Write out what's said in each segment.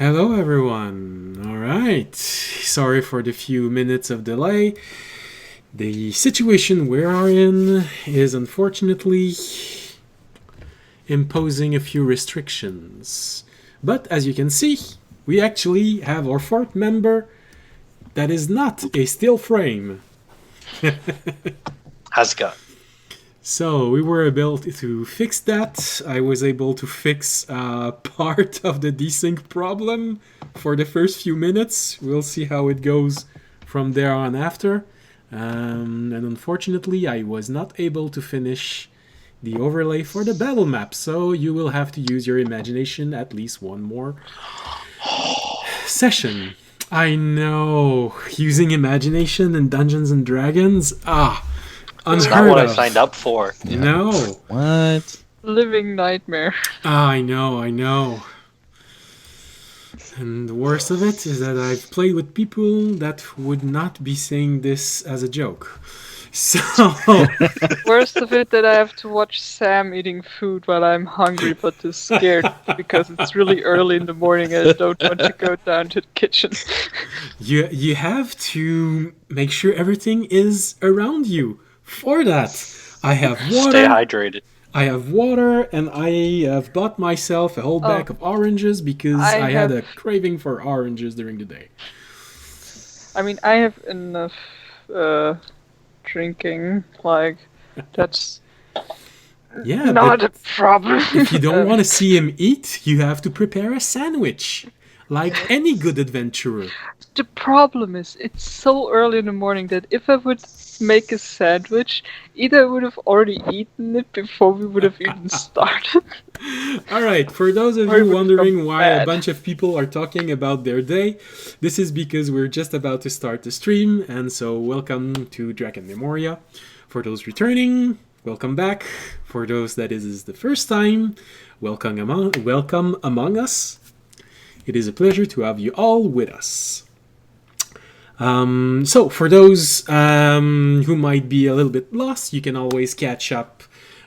Hello, everyone. All right. Sorry for the few minutes of delay. The situation we are in is unfortunately imposing a few restrictions. But as you can see, we actually have our fourth member that is not a still frame. How's it going? So we were able to fix that. I was able to fix part of the desync problem for the first few minutes. We'll see how it goes from there on after. And unfortunately, I was not able to finish the overlay for the battle map, so you will have to use your imagination at least one more session. I know, using imagination in Dungeons and Dragons, It's unheard not what of. I signed up for. Yeah. No. What? Living nightmare. I know. And the worst of it is that I've played with people that would not be saying this as a joke. So, Worst of it that I have to watch Sam eating food while I'm hungry but too scared because it's really early in the morning and I don't want to go down to the kitchen. you have to make sure everything is around you. For that, I have water. Stay hydrated. I have water, and I have bought myself a whole bag of oranges because I had a craving for oranges during the day. I mean, I have enough drinking, like, that's Yeah, not but a problem. if you don't want to see him eat, you have to prepare a sandwich, like any good adventurer. The problem is, it's so early in the morning that if I would make a sandwich, either I would have already eaten it before we would have even started. Alright, for those of you wondering why a bunch of people are talking about their day, this is because we're just about to start the stream, and so welcome to Drakenmemoria. For those returning, welcome back. For those that is the first time, welcome among us. It is a pleasure to have you all with us. So for those who might be a little bit lost, you can always catch up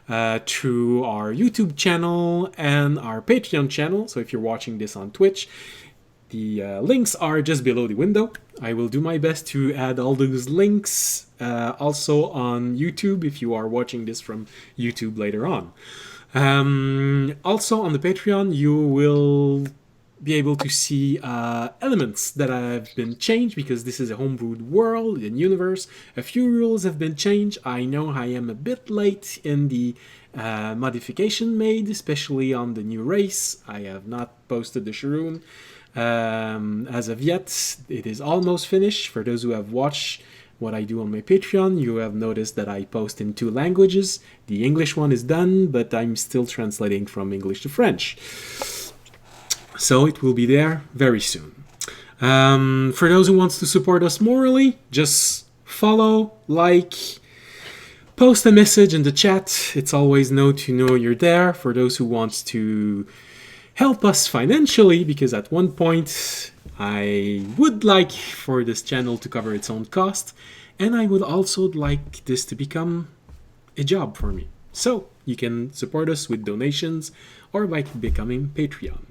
through our YouTube channel and our Patreon channel. So if you're watching this on Twitch, the links are just below the window. I will do my best to add all those links also on YouTube if you are watching this from YouTube later on. Also on the Patreon, you will be able to see elements that have been changed because this is a homebrewed world and universe. A few rules have been changed. I know I am a bit late in the modification made, especially on the new race. I have not posted the Sharoon as of yet. It is almost finished. For those who have watched what I do on my Patreon, you have noticed that I post in 2 languages. The English one is done, but I'm still translating from English to French. So it will be there very soon. For those who want to support us morally, just follow, like, post a message in the chat. It's always known to know you're there. For those who want to help us financially, because at one point I would like for this channel to cover its own cost, and I would also like this to become a job for me. So you can support us with donations or by becoming Patreon.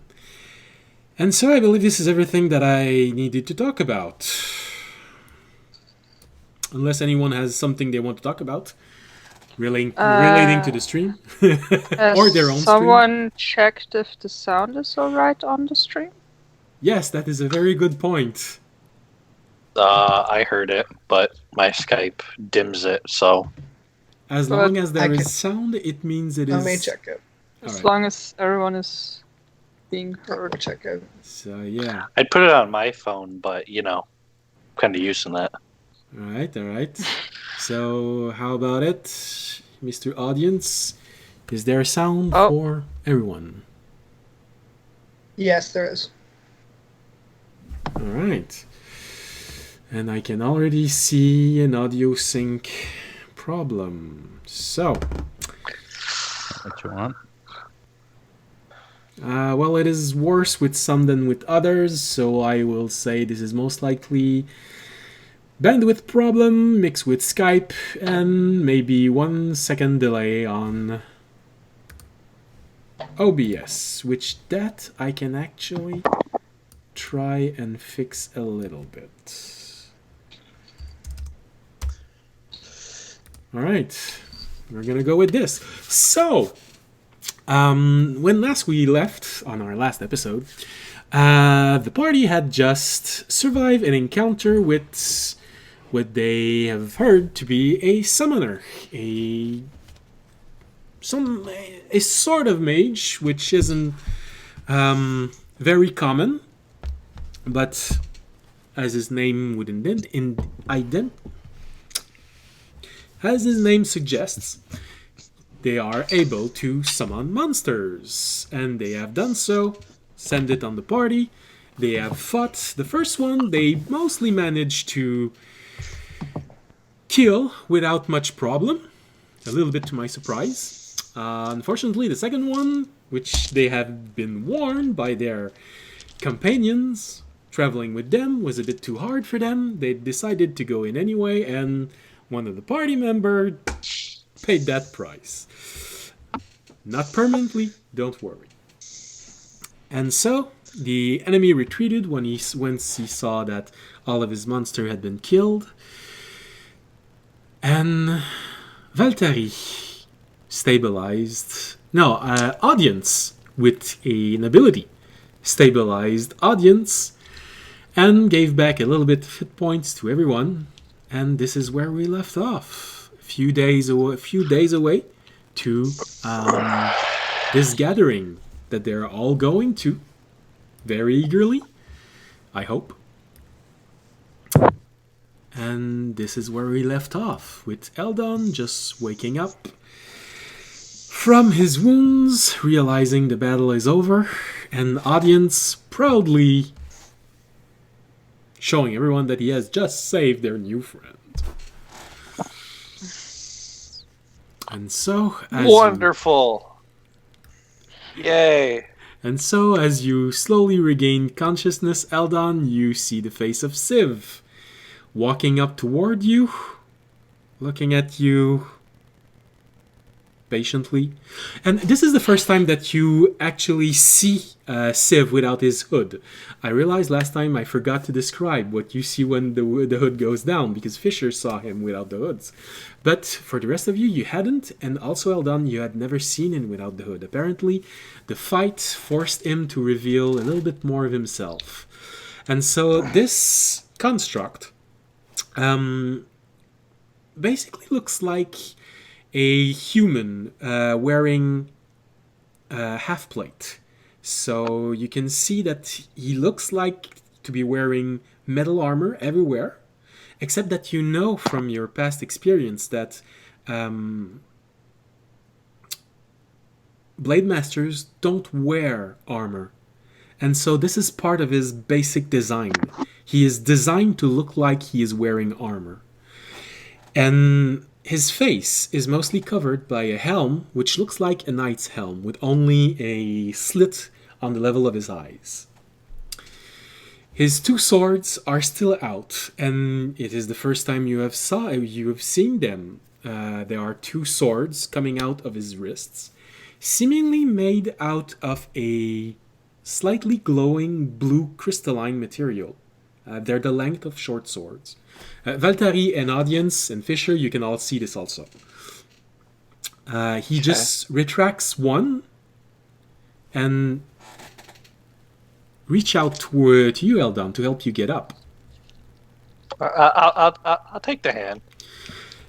And so I believe this is everything that I needed to talk about. Unless anyone has something they want to talk about relating to the stream or their own stream. Someone checked if the sound is alright on the stream? Yes, that is a very good point. I heard it, but my Skype dims it, so... As long as there is sound, it means it is... Let me check it. As long as everyone is being heard. Check it. So, yeah. I'd put it on my phone, but, you know, kind of using that. Alright. So, how about it, Mr. Audience? Is there a sound for everyone? Yes, there is. Alright. And I can already see an audio sync problem. So. What you want? Well, it is worse with some than with others, so I will say this is most likely bandwidth problem mixed with Skype and maybe 1 second delay on OBS, which that I can actually try and fix a little bit. All right, we're gonna go with this. So, when last we left on our last episode, the party had just survived an encounter with what they have heard to be a summoner, a sort of mage, which isn't very common, but as his name would as his name suggests, they are able to summon monsters, and they have done so. Send it on the party. They have fought the first one. They mostly managed to kill without much problem, a little bit to my surprise. Unfortunately, the second one, which they have been warned by their companions traveling with them, was a bit too hard for them. They decided to go in anyway, and one of the party members paid that price. Not permanently, don't worry. And so, the enemy retreated once he saw that all of his monster had been killed. And Valtteri stabilized... No, Audience, with an ability, stabilized Audience and gave back a little bit of hit points to everyone. And this is where we left off. A few days away to this gathering that they're all going to very eagerly, I hope. And this is where we left off, with Eldon just waking up from his wounds, realizing the battle is over, and the audience proudly showing everyone that he has just saved their new friend. And so, Wonderful! Yay! And so, as you slowly regain consciousness, Eldon, you see the face of Civ walking up toward you, looking at you patiently. And this is the first time that you actually see Civ without his hood. I realized last time I forgot to describe what you see when the hood goes down, because Fisher saw him without the hoods. But for the rest of you, you hadn't, and also Eldon, you had never seen him without the hood. Apparently, the fight forced him to reveal a little bit more of himself. And so this construct basically looks like a human wearing a half plate. So you can see that he looks like to be wearing metal armor everywhere, except that you know from your past experience that Blade Masters don't wear armor. And so this is part of his basic design. He is designed to look like he is wearing armor. And his face is mostly covered by a helm, which looks like a knight's helm, with only a slit on the level of his eyes. His two swords are still out, and it is the first time you have seen them. There are two swords coming out of his wrists, seemingly made out of a slightly glowing blue crystalline material. They're the length of short swords. Valtteri and Audience and Fisher, you can all see this also. He just retracts one and reach out to you, Eldon, to help you get up. I'll take the hand.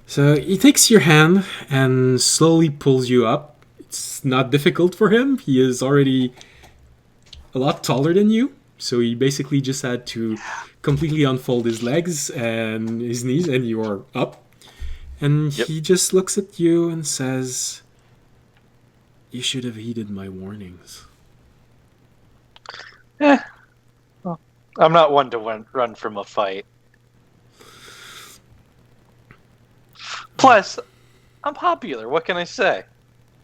So he takes your hand and slowly pulls you up. It's not difficult for him. He is already a lot taller than you. So he basically just had to completely unfold his legs and his knees, and you are up. And he just looks at you and says, "You should have heeded my warnings." Well, I'm not one to run from a fight. Plus, I'm popular. What can I say?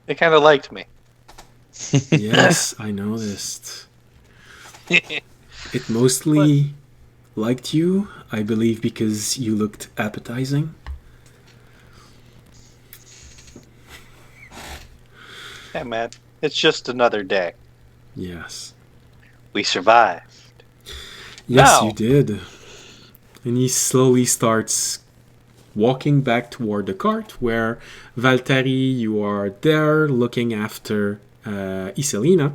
They kind of liked me. Yes, I noticed. It mostly liked you, I believe, because you looked appetizing. Hey, man. It's just another day. Yes. We survived. Yes, Now. you did. And he slowly starts walking back toward the cart where Valtteri, you are there looking after Iselina.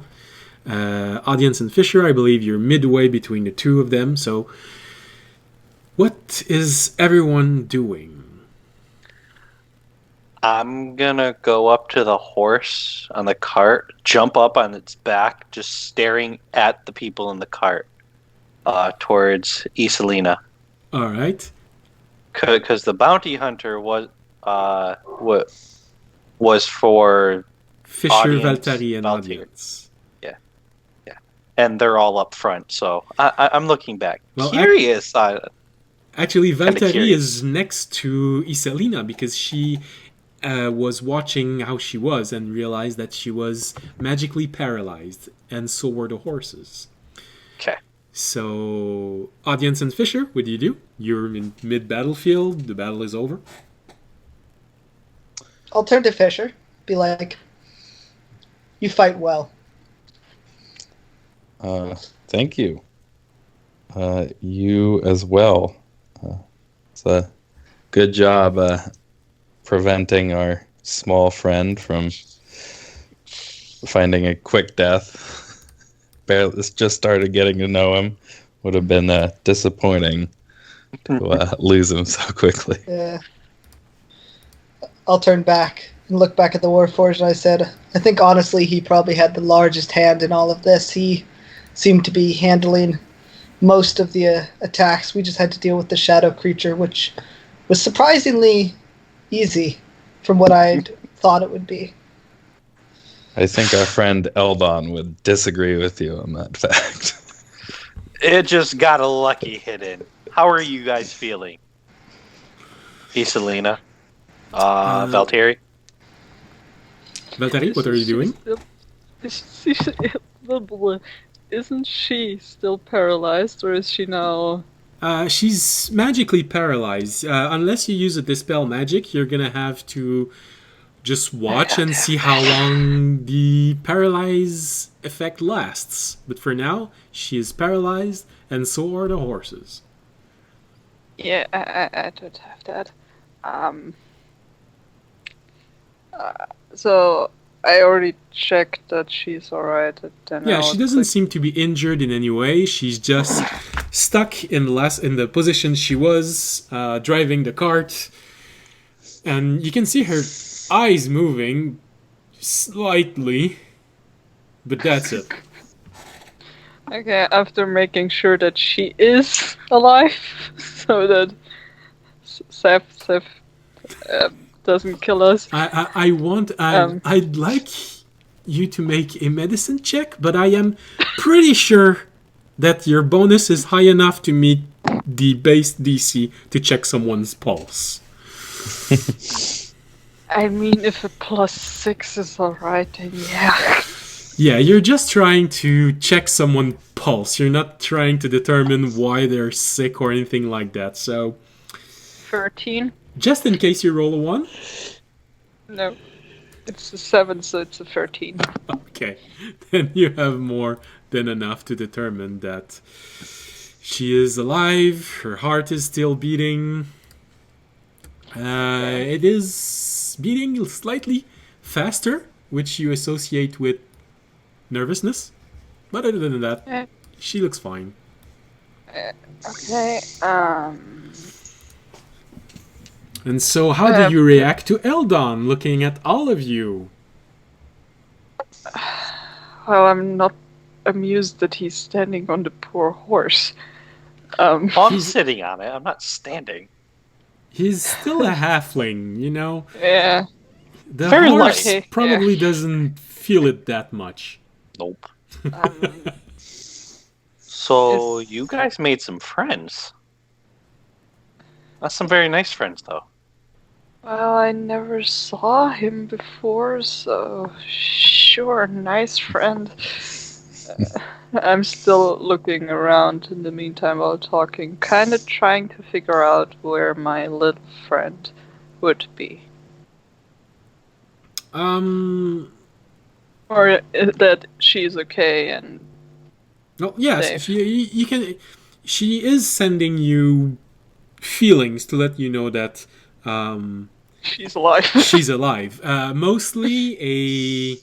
Audience and Fisher, I believe you're midway between the two of them. So, what is everyone doing? I'm gonna go up to the horse on the cart, jump up on its back, just staring at the people in the cart towards Iselina. All right. Because the bounty hunter was for Fisher, audience, Valtteri, and Valtteri. audience. Yeah, and they're all up front. So I'm looking back, Well, curious. Actually, Kinda Valtteri curious. is next to Iselina because she was watching how she was and realized that she was magically paralyzed, and so were the horses. Okay. So, audience and Fisher, what do you do? You're in mid-battlefield. The battle is over. I'll turn to Fisher. Be like, you fight well. Thank you. You as well. It's a good job preventing our small friend from finding a quick death. Barely just started getting to know him. Would have been disappointing to lose him so quickly. I'll turn back and look back at the Warforged, and I said, I think honestly he probably had the largest hand in all of this. He seemed to be handling most of the attacks. We just had to deal with the shadow creature, which was surprisingly easy from what I thought it would be. I think our friend Eldon would disagree with you on that fact. It just got a lucky hit in. How are you guys feeling? Iselina? Valtteri? Valtteri, what are you doing? Isn't she still paralyzed, or is she now? She's magically paralyzed. Unless you use a dispel magic, you're gonna have to just watch and see how long the paralyze effect lasts. But for now, she is paralyzed, and so are the horses. Yeah, I don't have that. So I already checked that she's alright. Yeah, she doesn't seem to be injured in any way. She's just stuck in the position she was, driving the cart, and you can see her eyes moving slightly, but that's it. Okay, after making sure that she is alive, so that Seth doesn't kill us. I'd like you to make a medicine check, but I am pretty sure that your bonus is high enough to meet the base DC to check someone's pulse. I mean, if a +6 is alright, then yeah. Yeah, you're just trying to check someone's pulse. You're not trying to determine why they're sick or anything like that. So, 13? just in case you roll a 1. No. It's a 7, so it's a 13. Okay. Then you have more than enough to determine that she is alive, her heart is still beating. It is beating slightly faster, which you associate with nervousness. But other than that, she looks fine. Okay, And so, how do you react to Eldon looking at all of you? well, I'm not amused that he's standing on the poor horse. I'm sitting on it. I'm not standing. He's still a halfling, you know? Yeah. The Very horse lucky. probably Yeah. doesn't feel it that much. Nope. Um, So Is- you guys made some friends. That's some very nice friends, though. well, I never saw him before, so sure, nice friend. I'm still looking around in the meantime while talking, kind of trying to figure out where my little friend would be. Or that she's okay and Well, yes, Safe. you can. she is sending you feelings to let you know that She's alive. she's alive. Mostly a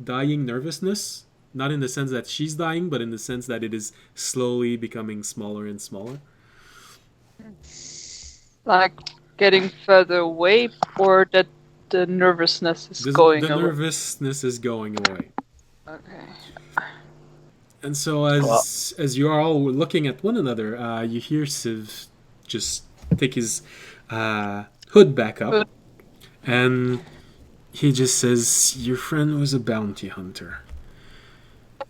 dying nervousness. Not in the sense that she's dying, but in the sense that it is slowly becoming smaller and smaller. Like getting further away, or that the nervousness is going The away? nervousness is going away. Okay. And so as you are all looking at one another, you hear Siv just take his hood back up, and he just says, "Your friend was a bounty hunter.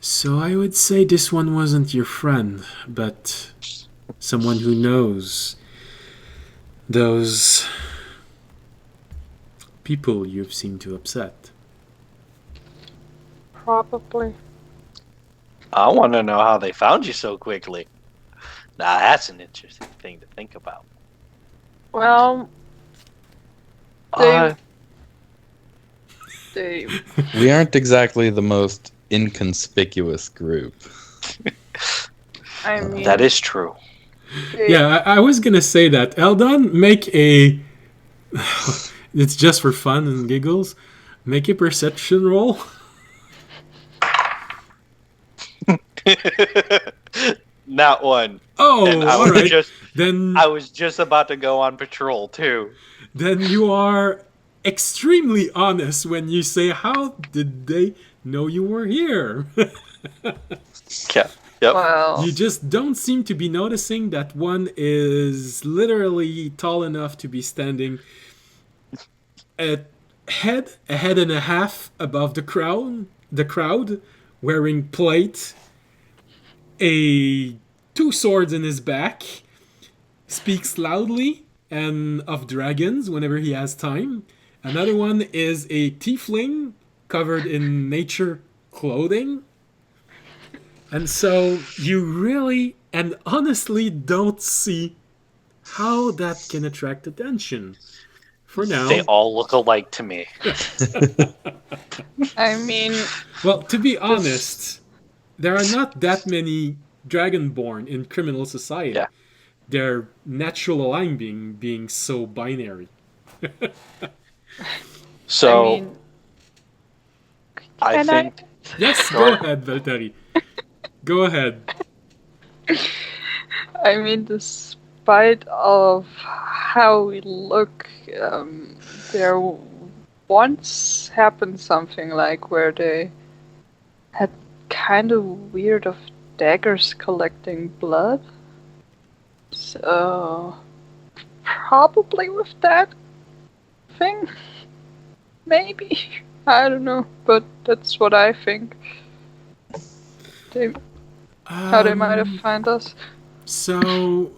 So I would say this one wasn't your friend, but someone who knows those people you've seemed to upset." Probably. I want to know how they found you so quickly. Now that's an interesting thing to think about. Well, Uh, they We aren't exactly the most inconspicuous group. I mean, that is true. they, Yeah, I was gonna say that. Eldon, make a. It's just for fun and giggles. Make a perception roll. Not one. Oh, And I all was right. just Then I was just about to go on patrol too. then you are extremely honest when you say, "How did they know you were here?" Yeah. Yep. well, You just don't seem to be noticing that one is literally tall enough to be standing a head and a half above the crowd, wearing plate, two swords in his back, speaks loudly and of dragons whenever he has time. Another one is a tiefling covered in nature clothing. And so you really and honestly don't see how that can attract attention. For now. They all look alike to me. I mean, Well, to be honest, there are not that many dragonborn in criminal society. Yeah. Their natural alignment being so binary. So I mean, I can think Yes, go ahead, Valtteri. Go ahead. I mean, despite of how we look, there once happened something like where they had kind of weird of daggers collecting blood. So probably with that thing, maybe. I don't know, but that's what I think. How they might have found us. So,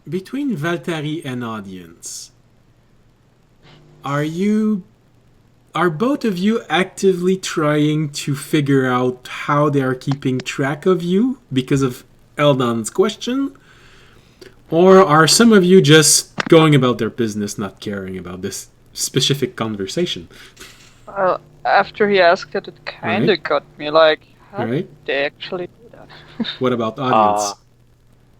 between Valtteri and audience, are both of you actively trying to figure out how they are keeping track of you because of Eldon's question? Or are some of you just going about their business, not caring about this specific conversation? Well, after he asked it, it kind of Right. got me like, how Right. did they actually do that? What about audience?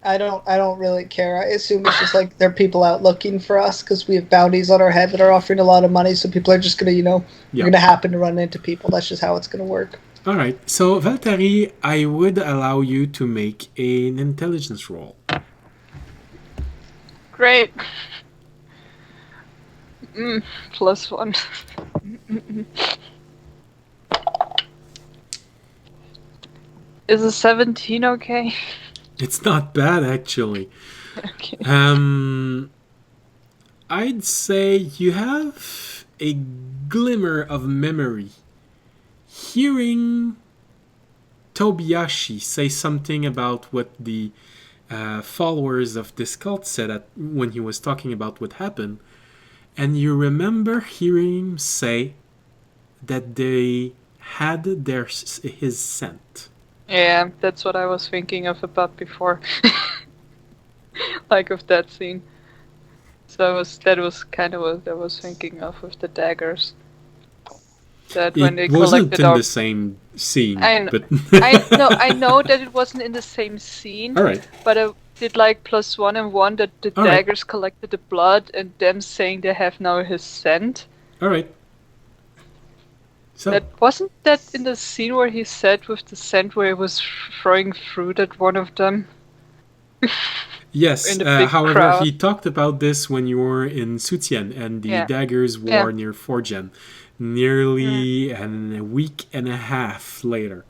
I don't really care. I assume it's just like there are people out looking for us because we have bounties on our head that are offering a lot of money. So people are just gonna, Yeah. you're gonna happen to run into people. That's just how it's gonna work. All right. So, Valtteri, I would allow you to make an intelligence roll. Great. +1. Is a 17 okay? It's not bad, actually. Okay. I'd say you have a glimmer of memory. Hearing Tobiyashi say something about what the followers of this cult said when he was talking about what happened, and you remember hearing him say that they had his scent. Yeah, that's what I was thinking of about before. Like of that scene. So that was kind of what I was thinking of with the daggers. That when they It wasn't collected in our... the same scene, I know. but I know that it wasn't in the same scene. all right. But did like +1 and 1 that the All right. daggers collected the blood and them saying they have now his scent. All right. So That wasn't that in the scene where he said with the scent where he was throwing fruit at one of them. yes. in the big However, crowd. he talked about this when you were in Sutian and the Yeah. daggers war Yeah. near Forgen, nearly a week and a half later.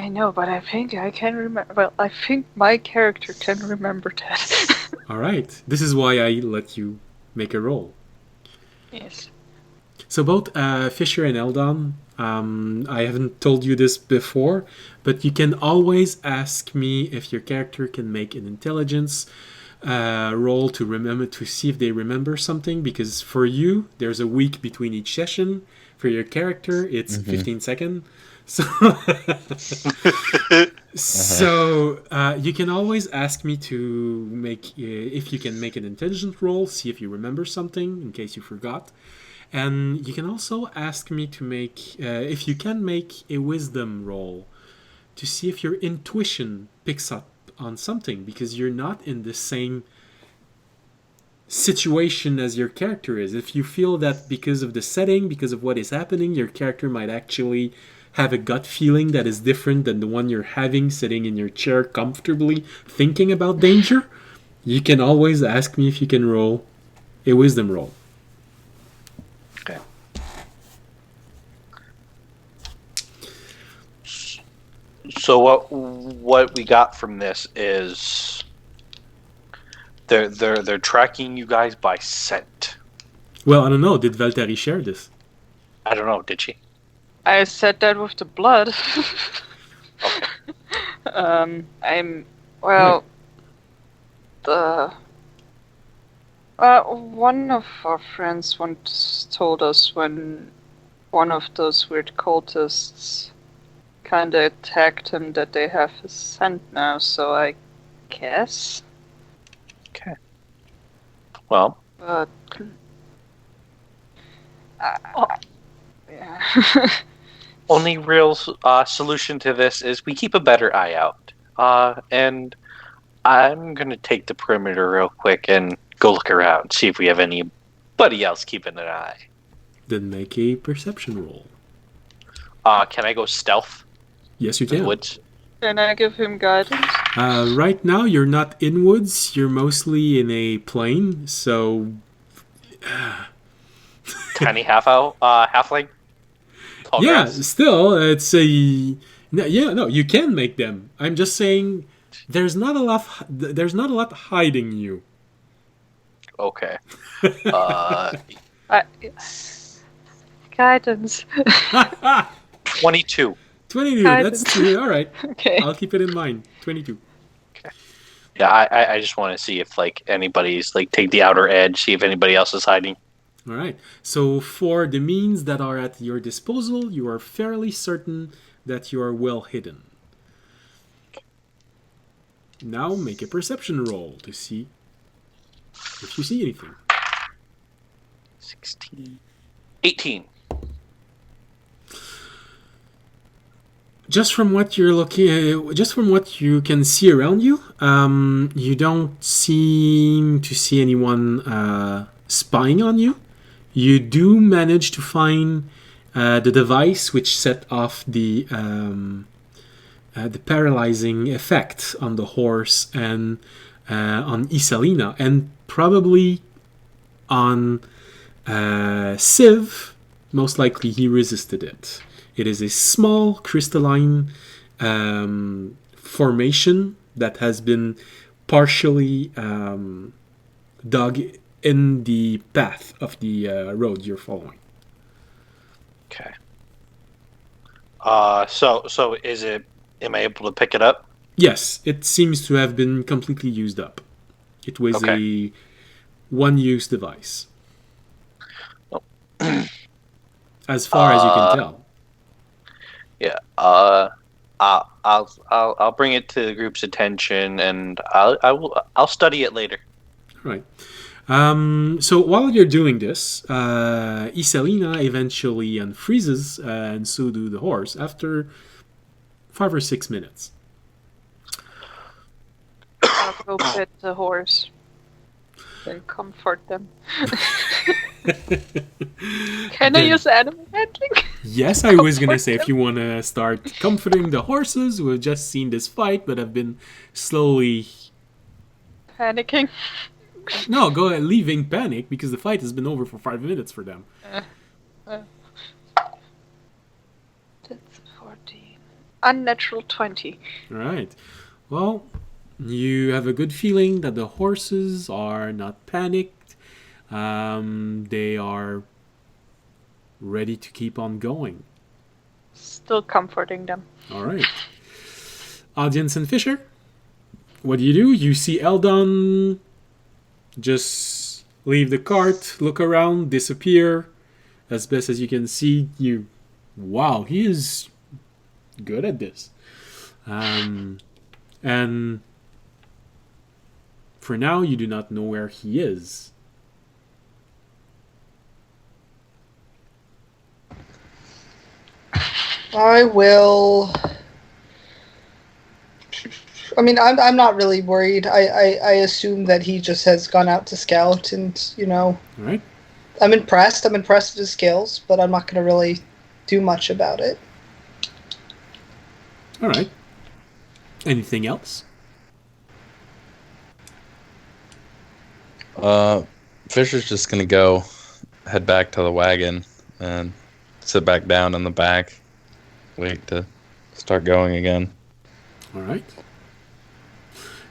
I know, but I think I can remember. Well, I think my character can remember that. All right. This is why I let you make a roll. Yes. So both Fisher and Eldon, I haven't told you this before, but you can always ask me if your character can make an intelligence roll to see if they remember something. Because for you, there's a week between each session. For your character, it's 15 seconds. So, you can always ask me to make if you can make an intelligence roll, see if you remember something in case you forgot. And you can also ask me to make, if you can make a wisdom roll to see if your intuition picks up on something, because you're not in the same situation as your character is. If you feel that because of the setting, because of what is happening, your character might actually have a gut feeling that is different than the one you're having sitting in your chair comfortably thinking about danger, you can always ask me if you can roll a wisdom roll. Okay. So what we got from this is they're tracking you guys by scent. Well, I don't know. Did Valtteri share this? I don't know. Did she? I said that with the blood. Okay. Well, one of our friends once told us when one of those weird cultists kinda attacked him that they have his scent now, so I guess. Okay. Well, But yeah. only real solution to this is we keep a better eye out. And I'm gonna take the perimeter real quick and go look around, see if we have anybody else keeping an eye. Then make a perception roll. Can I go stealth Yes, you in the can. woods? Can I give him guidance? Right now, you're not in woods. You're mostly in a plain. So, Tiny halfling. Tall yeah, grass? still, it's a no. You can make them. I'm just saying, there's not a lot. There's not a lot hiding you. Okay. Guidance. 22. 22. Guidance. That's all right. Okay. I'll keep it in mind. 22. Yeah, I just want to see if anybody's take the outer edge, see if anybody else is hiding. All right. So for the means that are at your disposal, you are fairly certain that you are well hidden. Now make a perception roll to see if you see anything. 16. 18. Just from what you're looking, just from what you can see around you, you don't seem to see anyone spying on you. You do manage to find the device which set off the paralyzing effect on the horse and on Isalina, and probably on Civ. Most likely, he resisted it. It is a small crystalline formation that has been partially dug in the path of the road you're following. Okay. So is it? Am I able to pick it up? Yes, it seems to have been completely used up. It was Okay. a one-use device, as far as you can tell. Yeah. I'll bring it to the group's attention, and I'll study it later. Right. So while you're doing this, Isalina eventually unfreezes, and so do the horse after 5 or 6 minutes. Go pet the horse and comfort them. Can I Then- use animal handling? Yes, I was gonna Comfort say if them? you wanna start comforting the horses who have just seen this fight but have been slowly. Panicking. No, go ahead, leaving panic because the fight has been over for 5 minutes for them. That's 14. Unnatural 20. Alright. Well, you have a good feeling that the horses are not panicked. They are ready to keep on going. Still comforting them. Alright. Audience and Fisher, what do? You see Eldon just leave the cart, look around, disappear. As best as you can see, wow, he is good at this. And for now, you do not know where he is. I will. I mean, I'm not really worried. I assume that he just has gone out to scout, and All right. I'm impressed. I'm impressed with his skills, but I'm not going to really do much about it. All right. Anything else? Fisher's just gonna go head back to the wagon and sit back down in the back, wait to start going again. All right.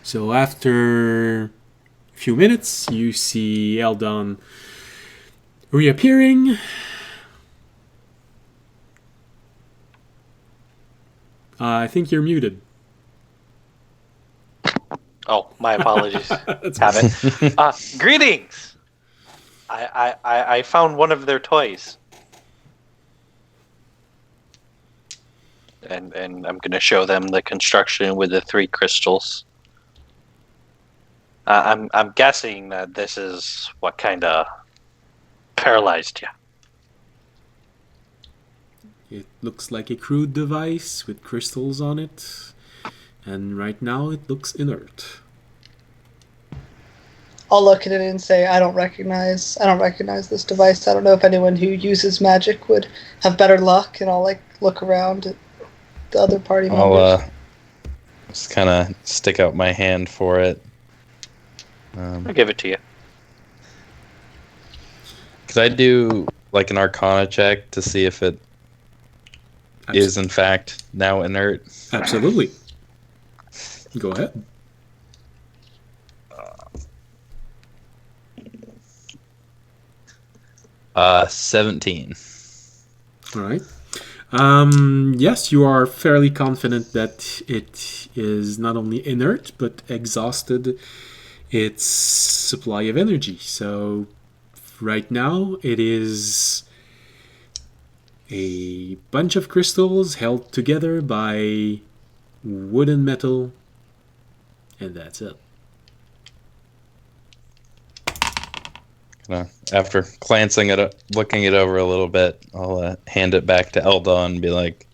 So after a few minutes, you see Eldon reappearing. I think you're muted. Oh, my apologies. That's Have it. Greetings. I found one of their toys, and I'm gonna show them the construction with the 3 crystals. I'm guessing that this is what kind of paralyzed you. It looks like a crude device with crystals on it, and right now it looks inert. I'll look at it and say, I don't recognize this device. I don't know if anyone who uses magic would have better luck. And I'll look around at the other party members. I'll just kind of stick out my hand for it. I'll give it to you. Could I do like an Arcana check to see if it is in fact now inert? Absolutely. Go ahead. 17. All right. Yes, you are fairly confident that it is not only inert but exhausted its supply of energy. So right now it is a bunch of crystals held together by wood and metal, and that's it. After glancing at it, looking it over a little bit, I'll hand it back to Eldon and be like,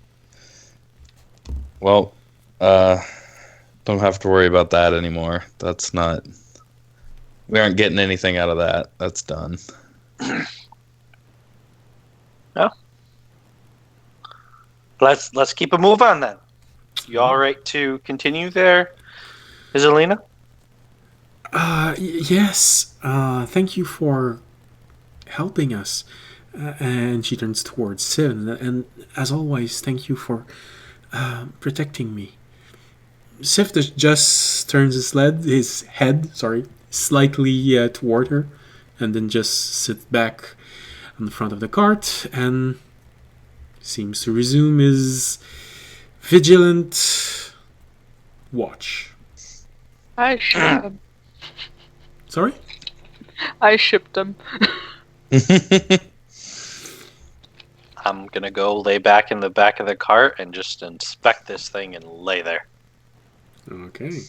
well, don't have to worry about that anymore. That's not... We aren't getting anything out of that. That's done. Well, let's keep a move on then. You all right to continue there, Isolina? Yes. Thank you for helping us. And she turns towards Sid. And as always, thank you for protecting me. Sif just turns his head, slightly toward her, and then just sits back on the front of the cart and seems to resume his vigilant watch. I shipped them. Sorry? I shipped them. I'm gonna go lay back in the back of the cart and just inspect this thing and lay there. Okay.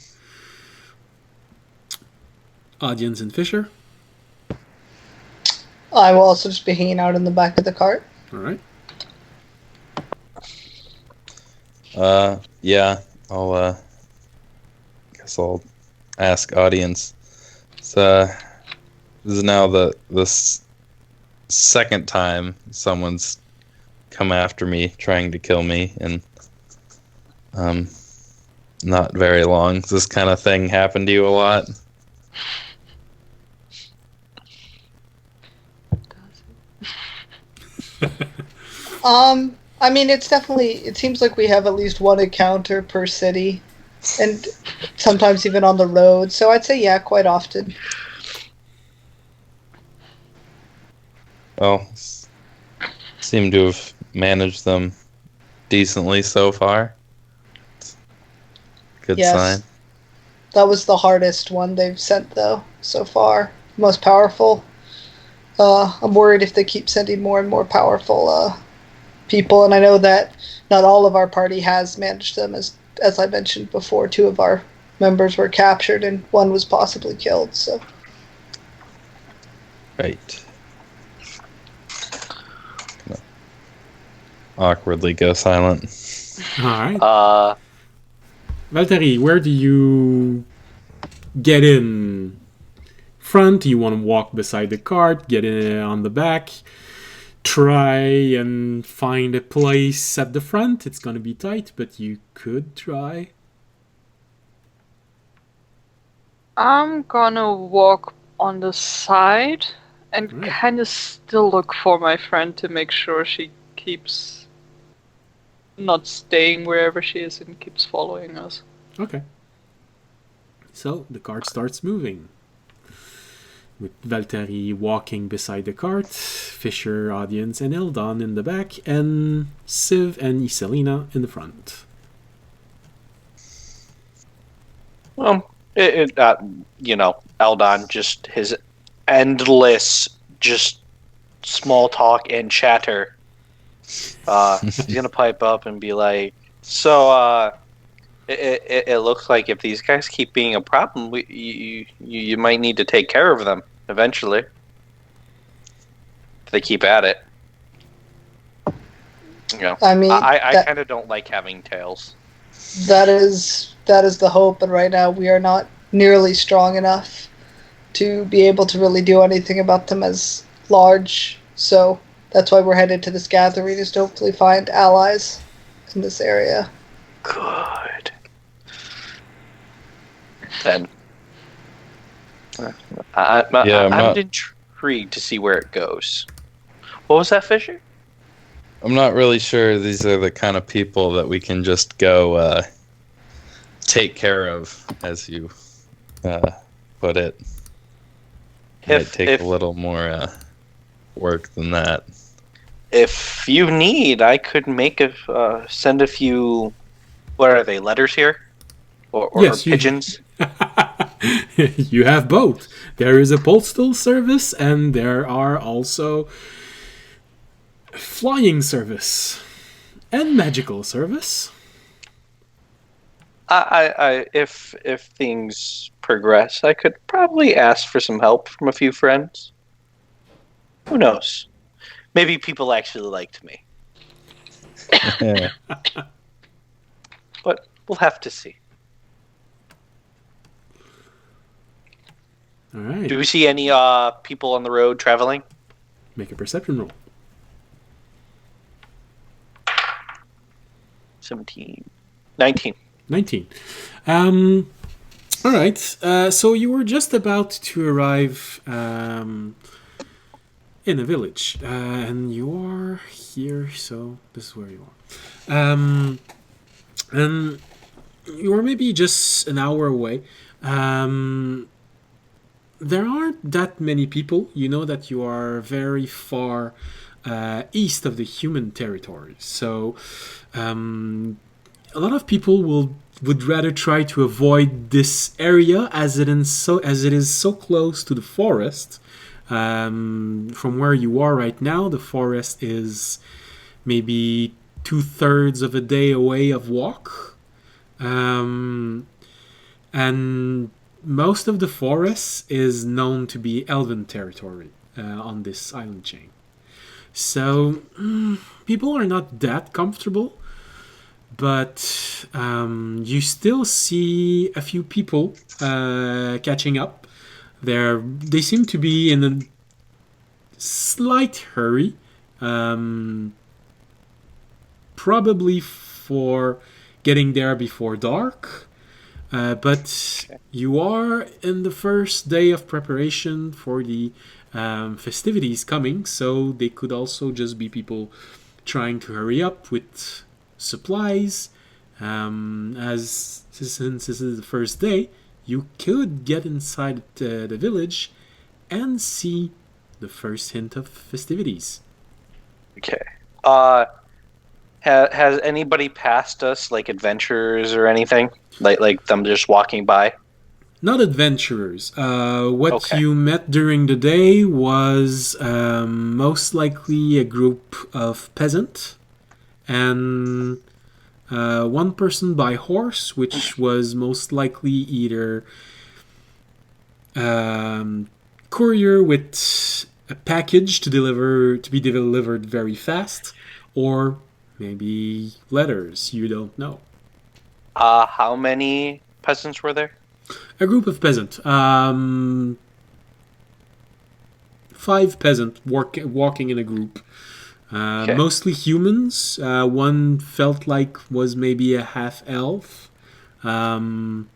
Audience and Fisher. I will also just be hanging out in the back of the cart. All right. Yeah, guess I'll ask audience. This is now the second time someone's come after me, trying to kill me, and not very long. Does this kind of thing happen to you a lot? I mean, it's definitely. It seems like we have at least one encounter per city, and sometimes even on the road. So I'd say yeah, quite often. Well, seem to have managed them decently so far. Good Yes. sign. That was the hardest one they've sent though so far. Most powerful. I'm worried if they keep sending more and more powerful people, and I know that not all of our party has managed them. As I mentioned before, 2 of our members were captured and 1 was possibly killed. So Right. Awkwardly go silent. All right. Valtteri, where do you get in? Front? Do you want to walk beside the cart? Get in on the back? Try and find a place at the front? It's going to be tight, but you could try. I'm gonna walk on the side and Right. kind of still look for my friend to make sure she keeps not staying wherever she is and keeps following us. Okay. So the cart starts moving. With Valtteri walking beside the cart, Fisher, Audience, and Eldon in the back, and Civ and Iselina in the front. Well, Eldon, just his endless, just small talk and chatter. He's gonna pipe up and be like, "So, it looks like if these guys keep being a problem, you might need to take care of them eventually. If they keep at it, I mean, I kind of don't like having tails. that is the hope. And right now, we are not nearly strong enough to be able to really do anything about them as large. So that's why we're headed to this gathering, is to hopefully find allies in this area. Good. Then I'm intrigued to see where it goes. What was that, Fisher? I'm not really sure these are the kind of people that we can just go take care of, as you put it. Might take a little more work than that. If you need, I could send a few. What are they? Letters here, or Yes, pigeons? You have both. There is a postal service, and there are also flying service and magical service. If things progress, I could probably ask for some help from a few friends. Who knows? Maybe people actually liked me, Yeah. but we'll have to see. All right. Do we see any people on the road traveling? Make a perception roll. 17. 19. 19. All right. So you were just about to arrive in a village, and you are here. So this is where you are, and you are maybe just an hour away. There aren't that many people. You know that you are very far east of the human territory. So a lot of people would rather try to avoid this area as it is so close to the forest. From where you are right now, the forest is maybe 2/3 of a day away of walk. And most of the forest is known to be elven territory on this island chain. So people are not that comfortable but you still see a few people catching up. They seem to be in a slight hurry, probably for getting there before dark. But you are in the first day of preparation for the festivities coming, so they could also just be people trying to hurry up with supplies. As since this is the first day, you could get inside the village and see the first hint of festivities. Okay. Has anybody passed us, like adventurers or anything? Like them just walking by? Not adventurers. What Okay. you met during the day was most likely a group of peasant and one person by horse, which was most likely either courier with a package to be delivered very fast, or maybe letters. You don't know. How many peasants were there? A group of peasant. 5 peasant walking in a group. Okay. Mostly humans. One felt like was maybe a half elf. 3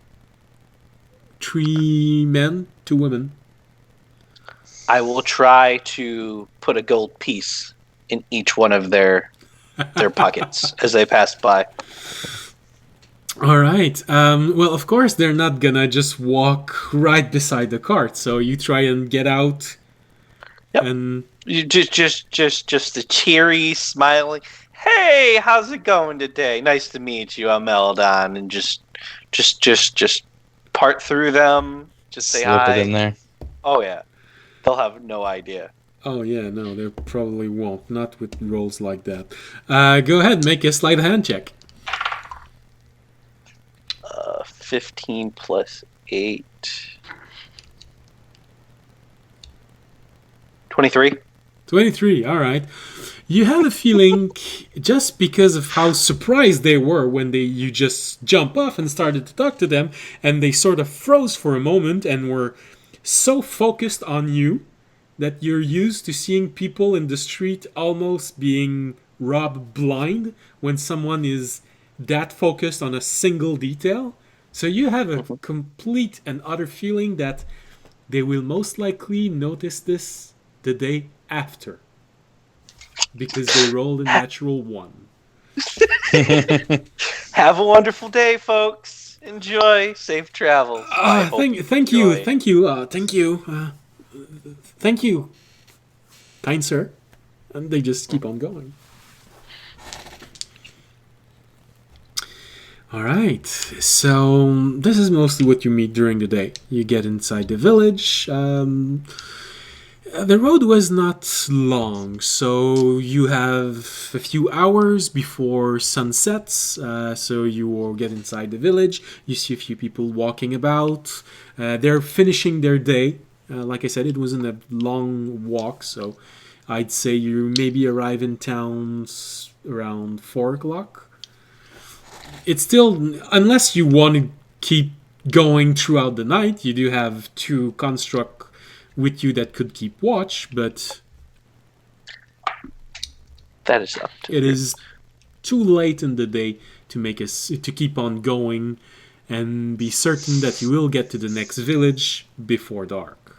men, 2 women. I will try to put a gold piece in each one of their pockets as they pass by. All right. Well, of course, they're not gonna just walk right beside the cart. So you try and get out. Yep. And You just the cheery, smiling. Hey, how's it going today? Nice to meet you. I'm Eldon, and just part through them. Just say Slip hi. it in there. Oh yeah, they'll have no idea. oh yeah, no, they probably won't. Not with rolls like that. Go ahead, make a sleight of hand check. 15 plus 8. 23. 23. All right. You have a feeling, just because of how surprised they were when you just jump off and started to talk to them, and they sort of froze for a moment and were so focused on you that you're used to seeing people in the street almost being robbed blind when someone is that focused on a single detail. So you have a complete and utter feeling that they will most likely notice this the day after, because they rolled a natural 1. Have a wonderful day, folks. Enjoy. Safe travels. I hope Thank enjoy. you, kind sir. And they just keep on going. All right, so this is mostly what you meet during the day. You get inside the village. The road was not long, so you have a few hours before sun sets. So you will get inside the village. You see a few people walking about. They're finishing their day. Like I said, it wasn't a long walk, so I'd say you maybe arrive in town around 4 o'clock. It's still, unless you want to keep going throughout the night, you do have 2 construct with you that could keep watch, but That is up to it is too late in the day to keep on going and be certain that you will get to the next village before dark.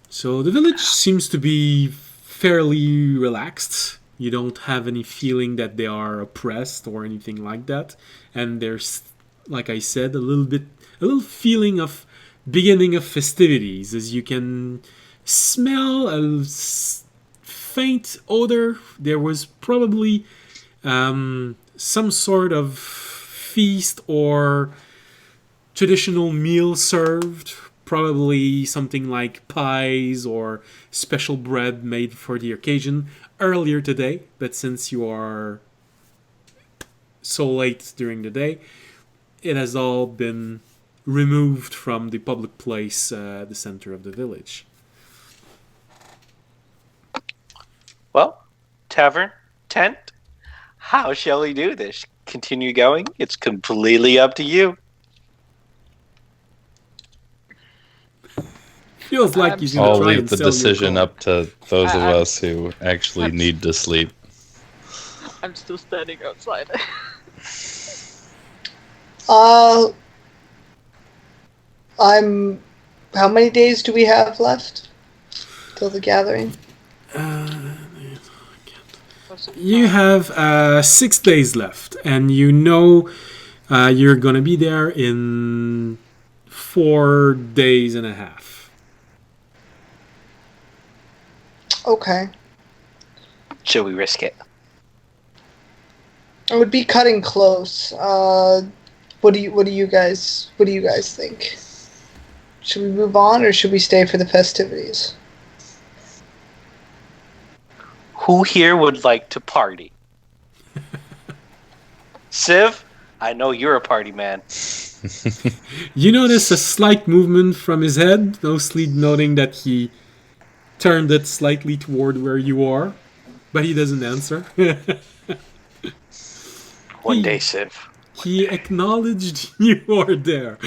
So the village seems to be fairly relaxed. You don't have any feeling that they are oppressed or anything like that. And there's, like I said, a little feeling of beginning of festivities, as you can smell a faint odor. There was probably some sort of feast or traditional meal served. Probably something like pies or special bread made for the occasion earlier today, but since you are so late during the day, it has all been removed from the public place at the center of the village. Well, tavern, tent, How shall we do this? Continue going? It's completely up to you. Feels like he's gonna I'll try leave and the sell decision your car. up to those of I'm- us who actually I'm- need to sleep. I'm still standing outside. Uh, I'm. How many days do we have left till the gathering? You have 6 days left, and you know you're gonna be there in 4 days and a half. Okay. Shall we risk it? It would be cutting close. What do you guys think? Should we move on or should we stay for the festivities? Who here would like to party? Civ, I know you're a party man. You notice a slight movement from his head, mostly noting that he turned it slightly toward where you are, but he doesn't answer. One day, Civ. He acknowledged you are there.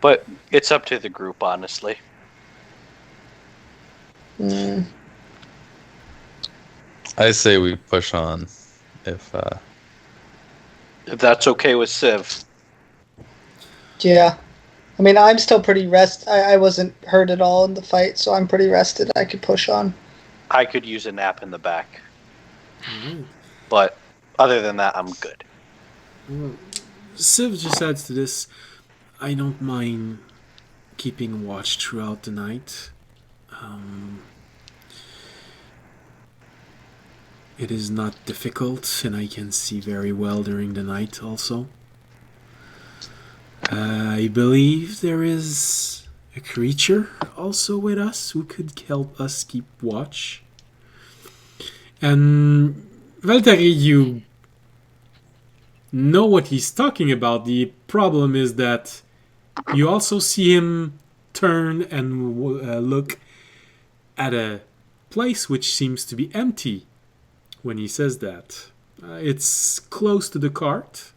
But it's up to the group, honestly. Hmm. I say we push on. If If that's okay with Civ. Yeah. I mean, I'm still pretty I wasn't hurt at all in the fight, so I'm pretty rested. I could push on. I could use a nap in the back. Alright. But other than that, I'm good. Civ just adds to this. I don't mind keeping watch throughout the night. It is not difficult, and I can see very well during the night also. I believe there is a creature also with us who could help us keep watch. And Valtteri, you know what he's talking about. The problem is that you also see him turn and look at a place which seems to be empty when he says that. It's close to the cart.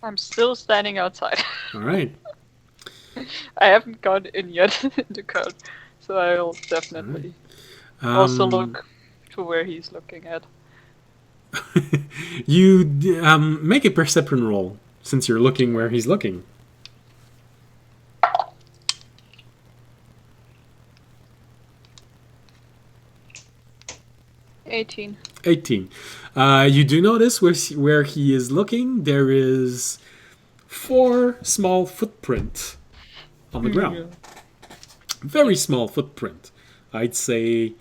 I'm still standing outside. All right. I haven't gone in yet in the code, so I'll definitely also look to where he's looking at. You make a perception roll since you're looking where he's looking. 18. 18. You do notice where he is looking, there is 4 small footprints on the ground. Very small footprint. I'd say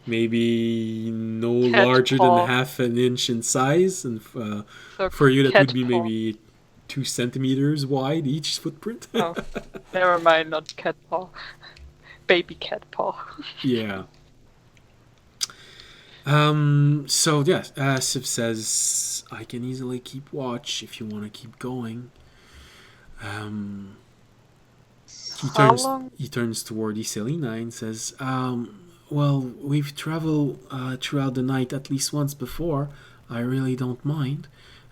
maybe no Cat larger paw. than half an inch in size, and So for you that cat would be paw. maybe 2 centimeters wide each footprint. Oh, never mind, not cat paw. Baby cat paw. Yeah. So yes, Siv says I can easily keep watch if you want to keep going. How long? He turns toward Iselina and says, well, we've traveled throughout the night at least once before. I really don't mind.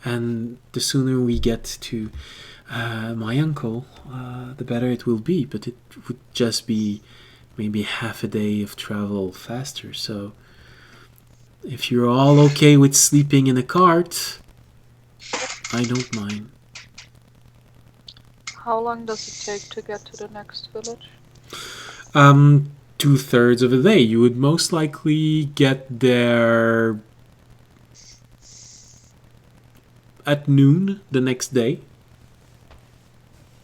And the sooner we get to my uncle, the better it will be. But it would just be maybe half a day of travel faster. So if you're all okay with sleeping in a cart, I don't mind. How long does it take to get to the next village? 2/3 of a day. You would most likely get there at noon the next day.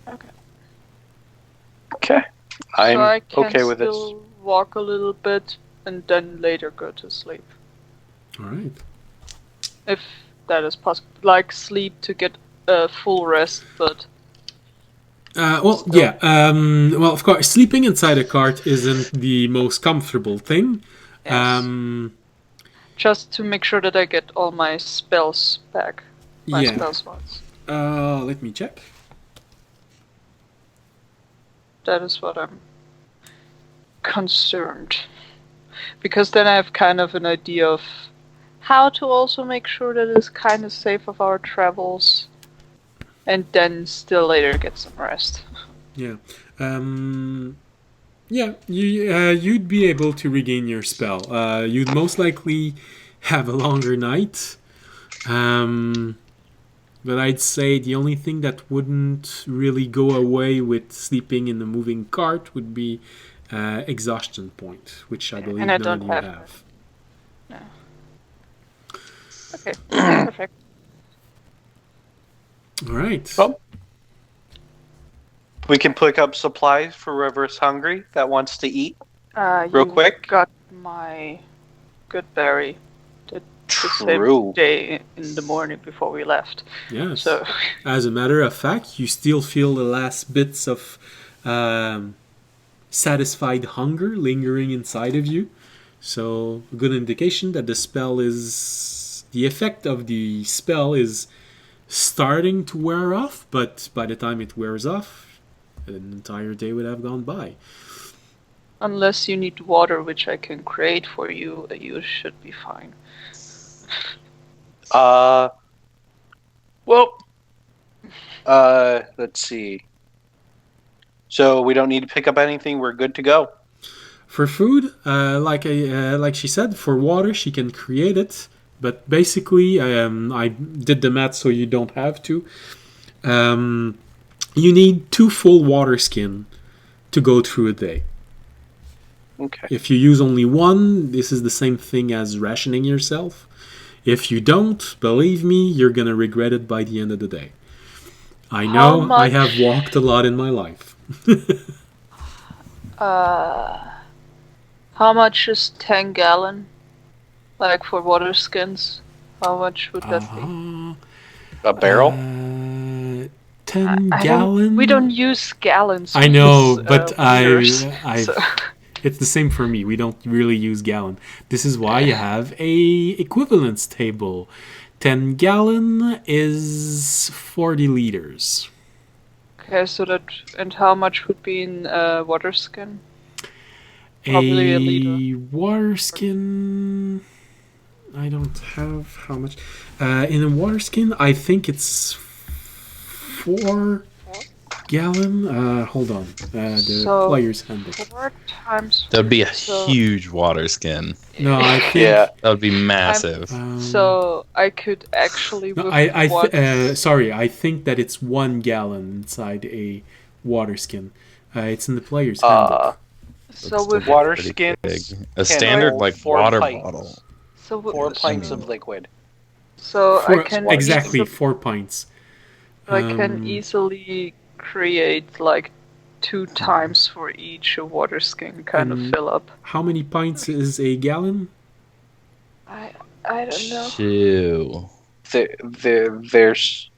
Okay. Okay. I'm so I can okay with this. still walk a little bit and then later go to sleep. All right. If that is possible. Like sleep to get a full rest, but Well, yeah. Well, of course, sleeping inside a cart isn't the most comfortable thing. yes. Just to make sure that I get all my spells back. My Yeah. spell slots. Let me check. That is what I'm concerned. because then I have kind of an idea of how to also make sure that it's kind of safe of our travels, and then still later get some rest. Yeah. Yeah, you'd be able to regain your spell. You'd most likely have a longer night. But I'd say the only thing that wouldn't really go away with sleeping in a moving cart would be exhaustion point, which I believe And I none don't of you have have. No. Okay, perfect. All right. Well, we can pick up supplies for whoever's hungry that wants to eat. Real You quick. got my good berry the True. same day in the morning before we left. Yes. So As a matter of fact, you still feel the last bits of satisfied hunger lingering inside of you. So, a good indication that the spell is. The effect of the spell is starting to wear off, but by the time it wears off, an entire day would have gone by. unless you need water, which I can create for you, you should be fine. Well, let's see. So we don't need to pick up anything. We're good to go. For food, like she said, for water she can create it, but basically, I did the math so you don't have to. You need 2 full water skin to go through a day. Okay. If you use only one, this is the same thing as rationing yourself. If you don't, believe me, you're gonna regret it by the end of the day. I know I have walked a lot in my life. How much is 10 gallon? Like for water skins? How much would that be? A barrel? 10 gallon? We don't use gallons. I we know, use, but liters, so. It's the same for me. We don't really use gallon. This is why you have a equivalence table. 10 gallon is 40 liters. Okay, so that, and how much would be in water skin? Probably a liter. Water skin. I don't have how much. In a water skin, I think it's 4 gallon. Hold on. The player's handbook. 4 times. That'd be a huge water skin. No, I think. Yeah. That would be massive. So I could actually. No, sorry, I think that it's 1 gallon inside a water skin. It's in the player's handbook. So with water Pretty skins, big. A standard hold like 4 water pints. bottle. 4 pints of liquid. So I can exactly easily, 4 pints. I can easily create like 2 times for each a water skin kind of fill up. How many pints is a gallon? I don't know. 2. There's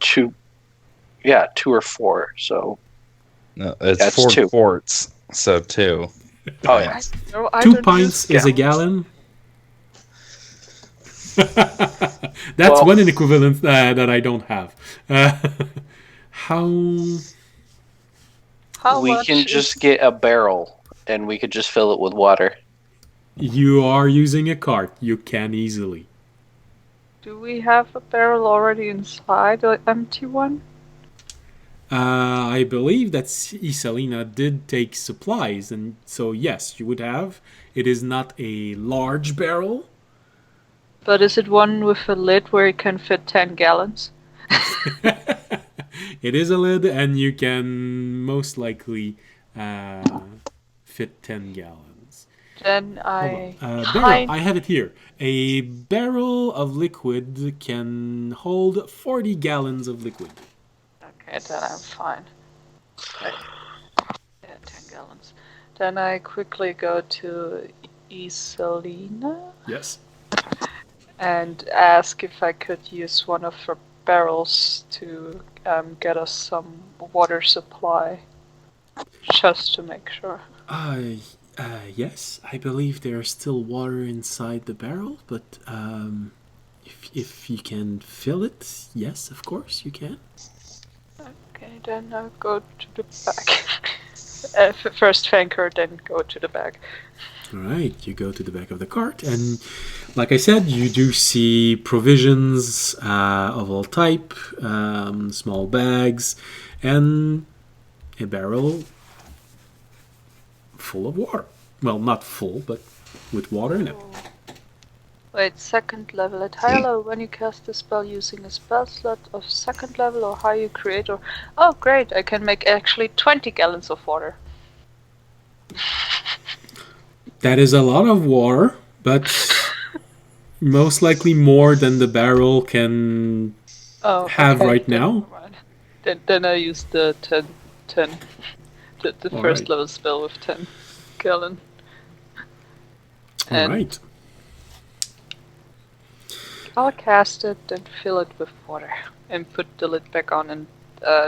2. Yeah, 2 or 4. So No, it's that's 4 2. quarts, so 2. Oh yeah. I 2 don't pints use is a gallons. gallon. That's one equivalent that I don't have. How we much can just get a barrel and we could just fill it with water. you are using a cart, you can easily. Do we have a barrel already inside, an empty one? I believe that Iselina did take supplies, and so yes, you would have. It is not a large barrel. But is it one with a lid where it can fit 10 gallons? It is a lid, and you can most likely fit 10 gallons. Then I Barrel, I have it here. A barrel of liquid can hold 40 gallons of liquid. Okay, then I'm fine. Okay. Yeah, 10 gallons. Then I quickly go to Iselina Yes. and ask if I could use one of her barrels to get us some water supply. Just to make sure. Yes, I believe there's still water inside the barrel, but if you can fill it, yes, of course you can. Okay, then I'll go to the back. First thank her, then go to the back. All right, you go to the back of the cart, and like I said, you do see provisions of all type, small bags, and a barrel full of water. Well, not full, but with water in it. Wait, second level. At higher level, when you cast a spell using a spell slot of second level or higher, you create or... Oh, great! I can make actually 20 gallons of water. That is a lot of water, but most likely more than the barrel can have okay, right then now. never mind. Then I use the 10. The All first right. level spell with 10 gallon. All And right. I'll cast it and fill it with water. And put the lid back on and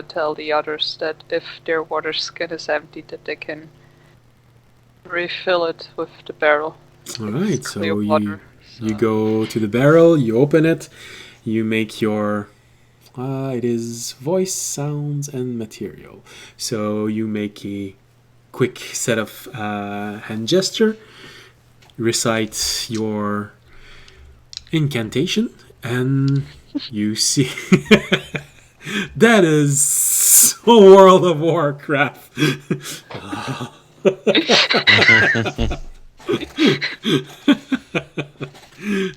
tell the others that if their water skin is empty, that they can refill it with the barrel. All right. It's clear So water, you go to the barrel, you open it, you make your it is voice, sounds, and material. So you make a quick set of hand gesture, recite your incantation, and you see that is a World of Warcraft.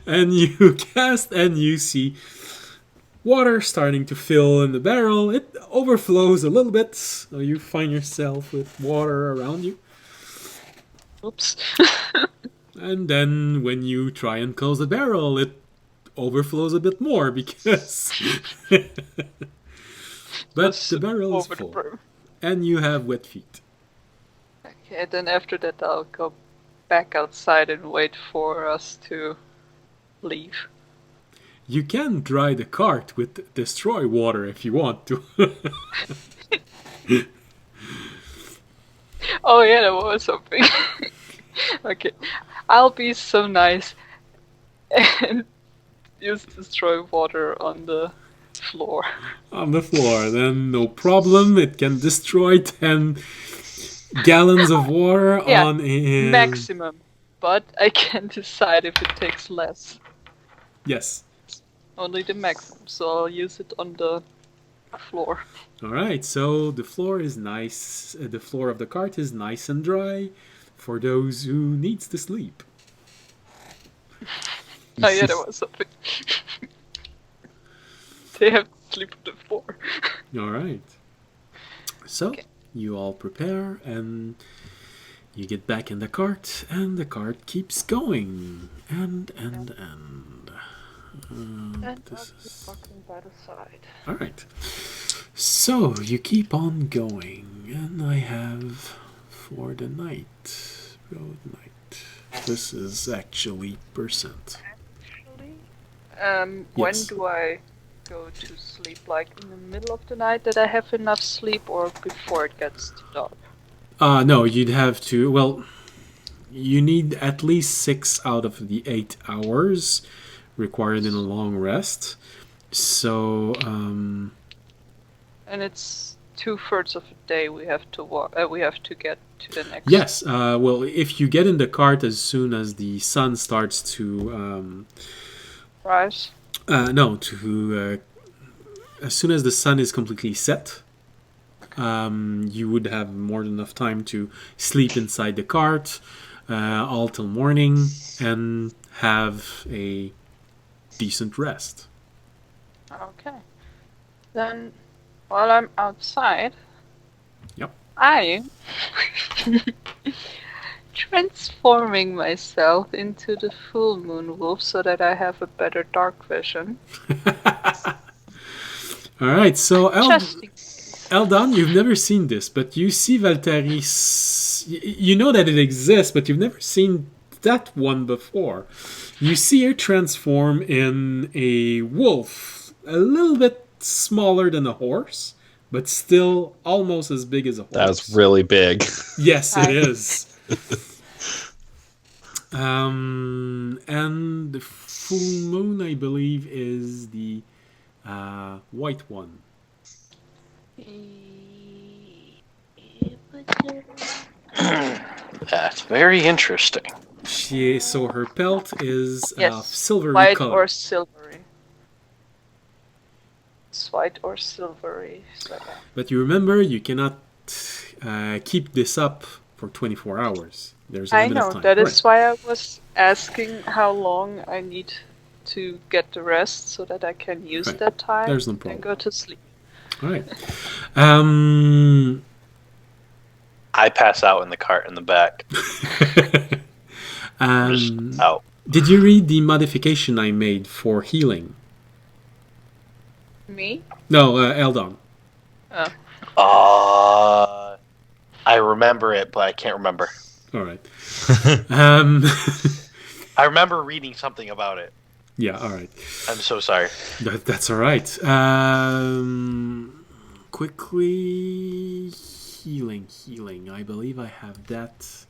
And you cast and you see water starting to fill in the barrel. It overflows a little bit, so you find yourself with water around you. Oops. And then when you try and close the barrel, it overflows a bit more because but the barrel is Over the full brim. and you have wet feet. Okay, then after that I'll go back outside and wait for us to leave. You can dry the cart with destroy water if you want to. Oh yeah, that was something. Okay, I'll be so nice and use destroy water on the floor. On the floor, then no problem. It can destroy 10 gallons of water Yeah, on a maximum, but I can decide if it takes less. Yes. Only the maximum, so I'll use it on the floor. All right. So the floor is nice. The floor of the cart is nice and dry for those who needs to sleep. Oh yeah, there was something. They have to sleep on the floor. All right. So Okay. you all prepare and you get back in the cart, and the cart keeps going. And. And I'll This keep is walking by the side. all right. So you keep on going, and I have for the night. Road night. This is actually percent. Actually, when Yes. do I go to sleep? Like in the middle of the night that I have enough sleep, or before it gets too dark? No, you'd have to. Well, you need at least 6 out of the 8 hours required in a long rest. So, And it's 2/3 of a day we have to walk. We have to get to the next. yes. Well, if you get in the cart as soon as the sun starts to. Rise. No, to. As soon as the sun is completely set, you would have more than enough time to sleep inside the cart all till morning and have a decent rest. Okay. Then, while I'm outside, Yep. I transforming myself into the full moon wolf so that I have a better dark vision. All right, so Just in case. Eldon, you've never seen this, but you see Valtteri. You know that it exists, but you've never seen that one before. You see her transform in a wolf, a little bit smaller than a horse, but still almost as big as a horse. That was really big. Yes, Hi. it is. And the full moon, I believe, is the white one. That's very interesting. So her pelt is Yes. silvery White color. or silvery. It's white or silvery. So yeah. But you remember, you cannot keep this up for 24 hours. There's a I limit know. of time. That is Right. why I was asking how long I need to get the rest so that I can use Right. that time There's no and problem. go to sleep. All right. I pass out in the cart in the back. Just out. Did you read the modification I made for healing? Me? No, Eldon. Oh. I remember it, but I can't remember. All right. I remember reading something about it. Yeah, all right. I'm so sorry. That's all right. Quickly, healing. I believe I have that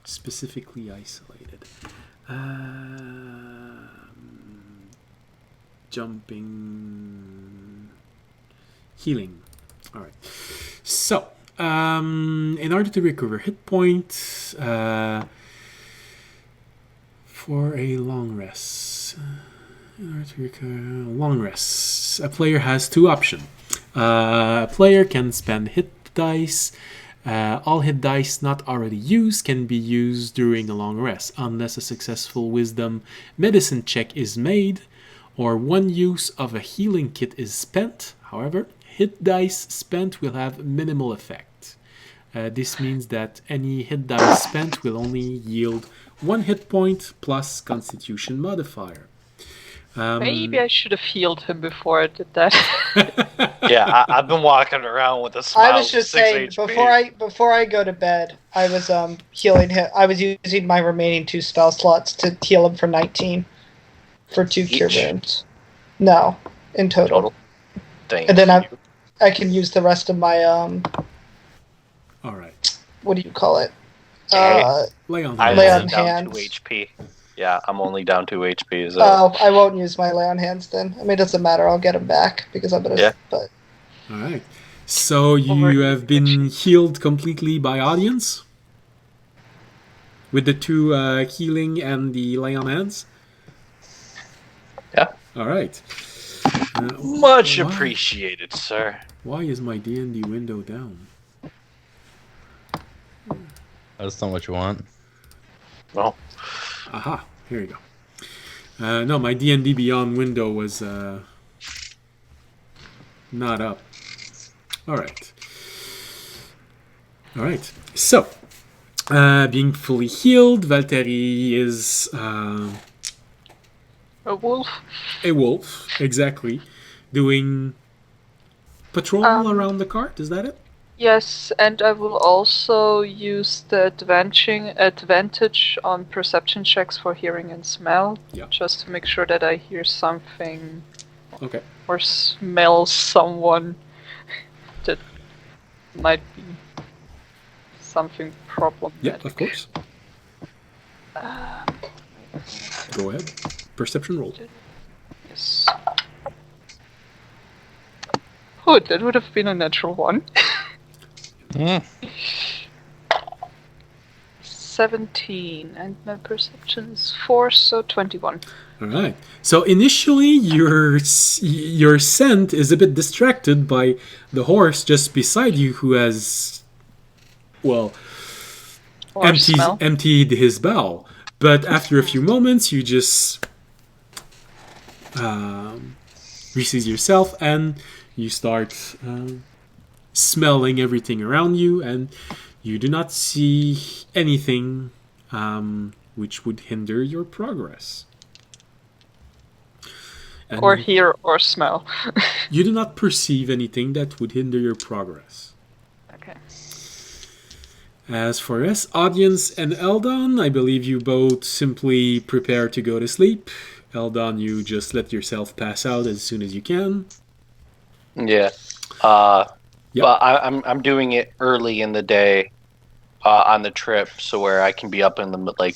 specifically isolated. Jumping, healing. All right. So, in order to recover hit points for a long rest. In order to recover long rests, a player has two options. A player can spend hit dice. All hit dice not already used can be used during a long rest, unless a successful wisdom medicine check is made, or one use of a healing kit is spent. However, hit dice spent will have minimal effect. This means that any hit dice spent will only yield 1 hit point plus Constitution modifier. Maybe I should have healed him before I did that. Yeah, I've been walking around with a smile. I was just with 6 saying HP. before I go to bed, I was healing him. I was using my remaining 2 spell slots to heal him for 19 for 2 cure Each? wounds. No, in total. Thank And then you. I can use the rest of my All right. what do you call it? Lay on I'm Lay hands. on only down hands. 2 HP. Yeah, I'm only down 2 HP. So. I won't use my lay on hands then. I mean, it doesn't matter. I'll get him back because I'm gonna. Yeah. But All right. So you have been healed completely by audience? With the 2 healing and the lay on hands? Yeah. All right. Much why- appreciated, sir. Why is my D&D window down? That's not what you want. Well, Aha, here you go. No, my D&D Beyond window was not up. All right. So, being fully healed, Valtteri is A wolf? a wolf, exactly, doing patrol around the cart. Is that it? Yes, and I will also use the advantage on perception checks for hearing and smell, Yeah. just to make sure that I hear something Okay. or smell someone that might be something problematic. Yeah, of course. Go ahead. Perception roll. Yes. Oh, that would have been a natural one. Mm. 17, and my perception is 4, so 21. All right. So initially, your scent is a bit distracted by the horse just beside you, who has, well, Or smell. emptied his bowel. But after a few moments, you just reseize yourself and you start smelling everything around you, and you do not see anything which would hinder your progress. And Or hear or smell. you do not perceive anything that would hinder your progress. Okay. As for us, audience and Eldon, I believe you both simply prepare to go to sleep. Eldon, you just let yourself pass out as soon as you can. yeah. Yep. Well, I'm doing it early in the day, on the trip, so where I can be up in the like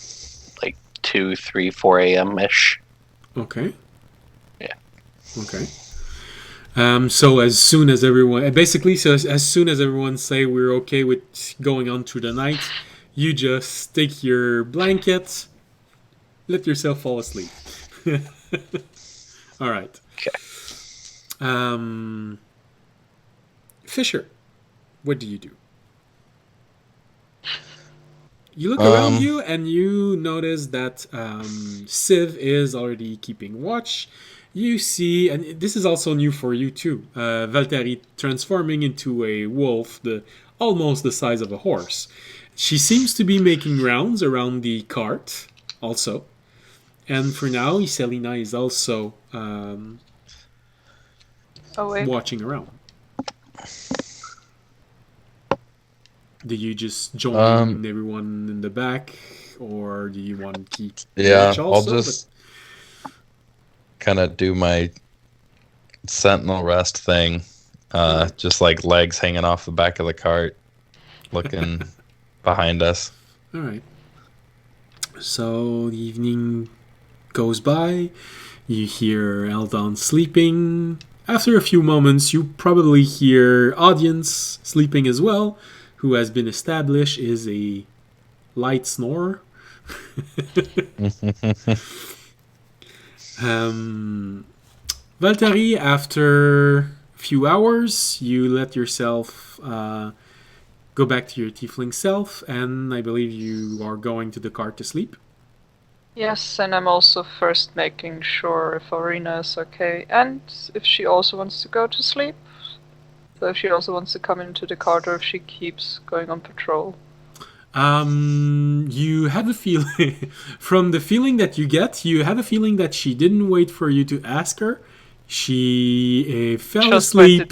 2, 3, 4 a.m. ish. Okay. Yeah. Okay. So as soon as everyone, basically, so as soon as everyone say we're okay with going on through the night, you just take your blanket, let yourself fall asleep. All right. Okay. Fisher, what do you do? You look around you and you notice that Civ is already keeping watch. You see, and this is also new for you too, Valtteri transforming into a wolf, almost the size of a horse. She seems to be making rounds around the cart also. And for now, Iselina is also watching around. Do you just join everyone in the back, or do you want to keep watch also? I'll just kind of do my sentinel rest thing, just like legs hanging off the back of the cart, looking behind us. All right. So the evening goes by. You hear Eldon sleeping. After a few moments, you probably hear audience sleeping as well, who has been established is a light snorer. Valtteri, after a few hours, you let yourself go back to your tiefling self, and I believe you are going to the cart to sleep. Yes, and I'm also first making sure if Arena is okay, and if she also wants to go to sleep. So if she also wants to come into the cart, or if she keeps going on patrol. You have a feeling, from the feeling that you get, you have a feeling that she didn't wait for you to ask her. She fell asleep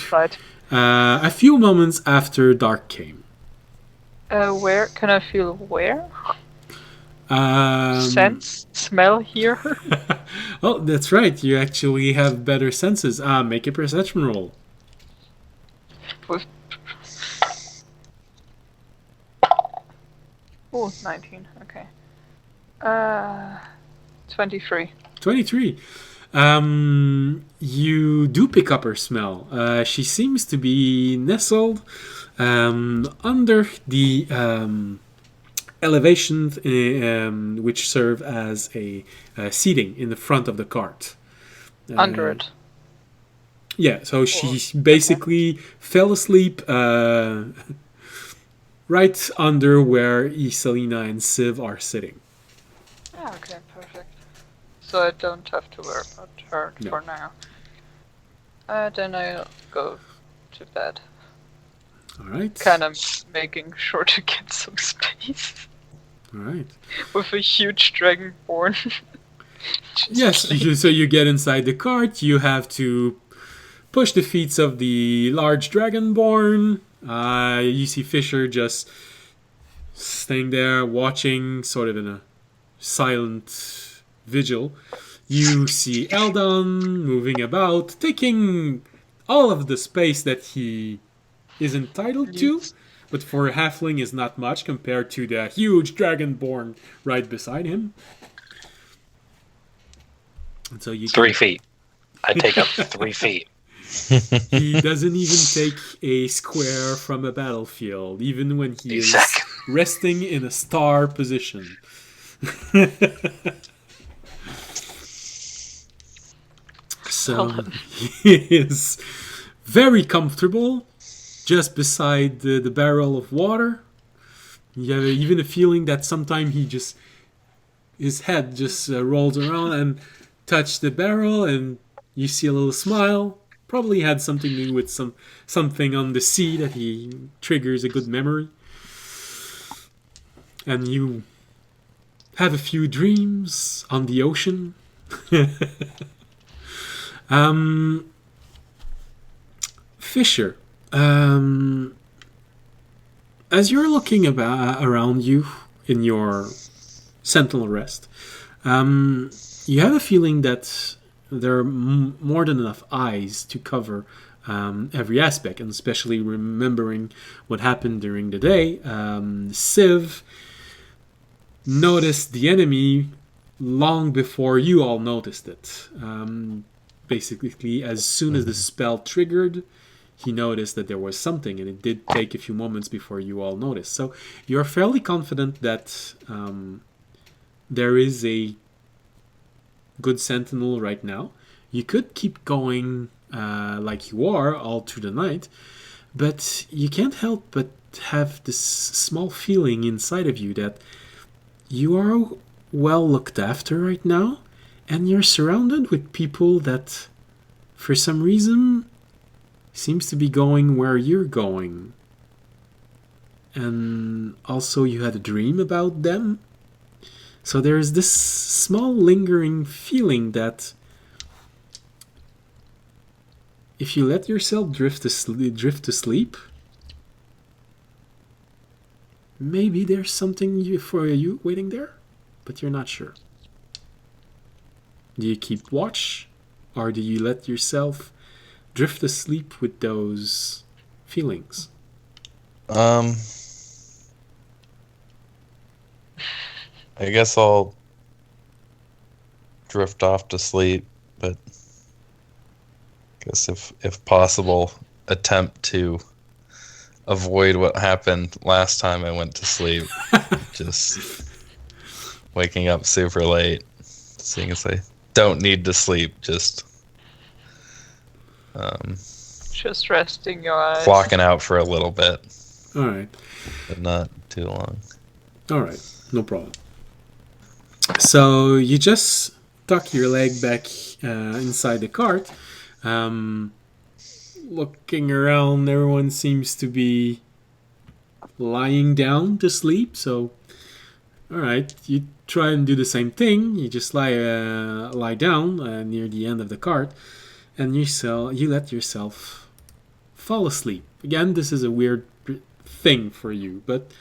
a few moments after dark came. Where? Can I feel where? Sense? Smell? Hear? Oh, that's right. You actually have better senses. Make a perception roll. Oh, 19. Okay. 23. 23. You do pick up her smell. She seems to be nestled under the elevations which serve as a seating in the front of the cart. Under it. Yeah, so she basically fell asleep right under where Iselina and Civ are sitting. Ah, okay, perfect. So I don't have to worry about her for now. Then I'll go to bed. Alright. Kind of making sure to get some space. Alright. With a huge dragonborn. Yes, so you get inside the cart, you have to push the feet of the large dragonborn. You see Fisher just staying there, watching, sort of in a silent vigil. You see Eldon moving about, taking all of the space that he is entitled to, but for a halfling is not much compared to the huge dragonborn right beside him. And so you 3 feet. I take up 3 feet. He doesn't even take a square from a battlefield, even when he is resting in a star position. So he is very comfortable just beside the barrel of water. You have even a feeling that sometimes his head just rolls around and touch the barrel, and you see a little smile. Probably had something to do with something on the sea that he triggers a good memory. And you have a few dreams on the ocean. Fisher, as you're looking around you in your sentinel rest, you have a feeling that there are more than enough eyes to cover every aspect, and especially remembering what happened during the day. Civ noticed the enemy long before you all noticed it. Basically, as soon as the spell triggered, he noticed that there was something, and it did take a few moments before you all noticed. So you're fairly confident that there is a good sentinel right now. You could keep going like you are all through the night, but you can't help but have this small feeling inside of you that you are well looked after right now, and you're surrounded with people that, for some reason, seems to be going where you're going. And also you had a dream about them. So there's this small lingering feeling that if you let yourself drift to sleep, maybe there's something for you waiting there, but you're not sure. Do you keep watch, or do you let yourself drift asleep with those feelings? I guess I'll drift off to sleep, but I guess if possible, attempt to avoid what happened last time I went to sleep. Just waking up super late, seeing as I don't need to sleep, just resting your eyes. clocking out for a little bit, All right. but not too long. All right. No problem. So you just tuck your leg back inside the cart. Looking around, everyone seems to be lying down to sleep. So, all right, you try and do the same thing. You just lie down near the end of the cart, and you let yourself fall asleep. Again, this is a weird thing for you, but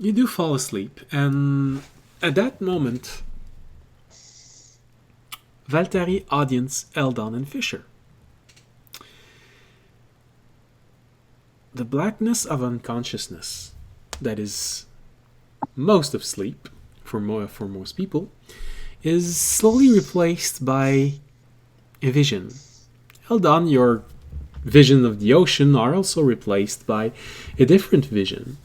you do fall asleep. And at that moment, Valtteri, Audience, Eldon, and Fisher. The blackness of unconsciousness, that is most of sleep for most people, is slowly replaced by a vision. Eldon, your vision of the ocean are also replaced by a different vision.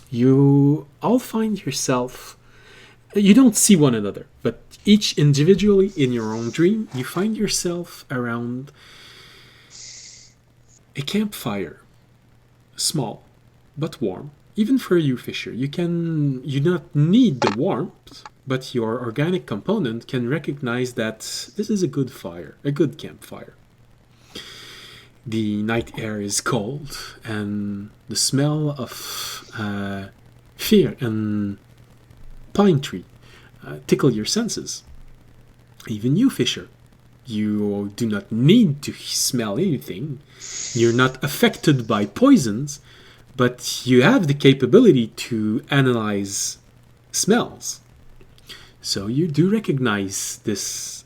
You all find yourself... You don't see one another, but each individually in your own dream, you find yourself around a campfire. Small, but warm. Even for you, Fisher, you not need the warmth, but your organic component can recognize that this is a good fire, a good campfire. The night air is cold, and the smell of fear and pine tree tickle your senses. Even you, Fisher, you do not need to smell anything. You're not affected by poisons, but you have the capability to analyze smells. So you do recognize this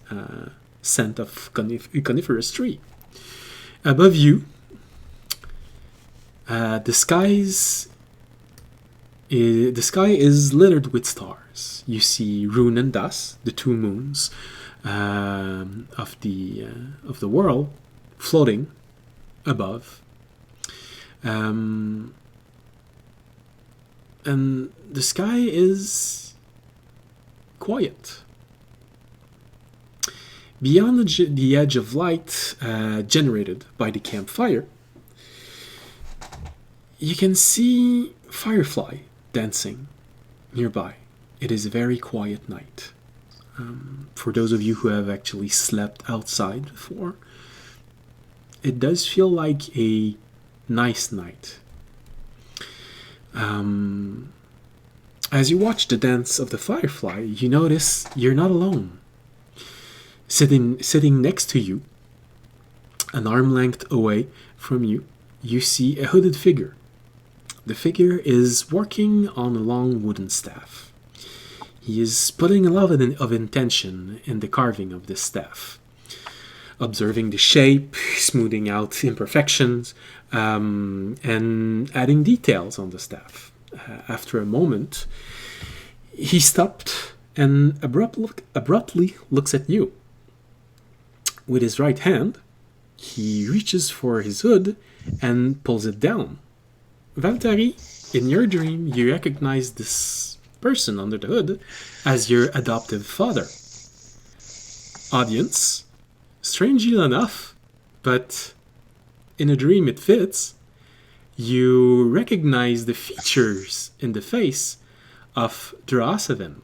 scent of coniferous tree. Above you, the sky is littered with stars. You see Rune and Das, the two moons of the world, floating above, and the sky is quiet. Beyond the edge of light generated by the campfire, you can see Firefly dancing nearby. It is a very quiet night. For those of you who have actually slept outside before, it does feel like a nice night. As you watch the dance of the firefly, you notice you're not alone. Sitting next to you, an arm length away from you, you see a hooded figure. The figure is working on a long wooden staff. He is putting a lot of intention in the carving of this staff, observing the shape, smoothing out imperfections, and adding details on the staff. After a moment, he stopped and abruptly looks at you. With his right hand, he reaches for his hood and pulls it down. Valtteri, in your dream, you recognize this person under the hood as your adoptive father. Audience, strangely enough, but in a dream it fits, you recognize the features in the face of Drakenmemoria.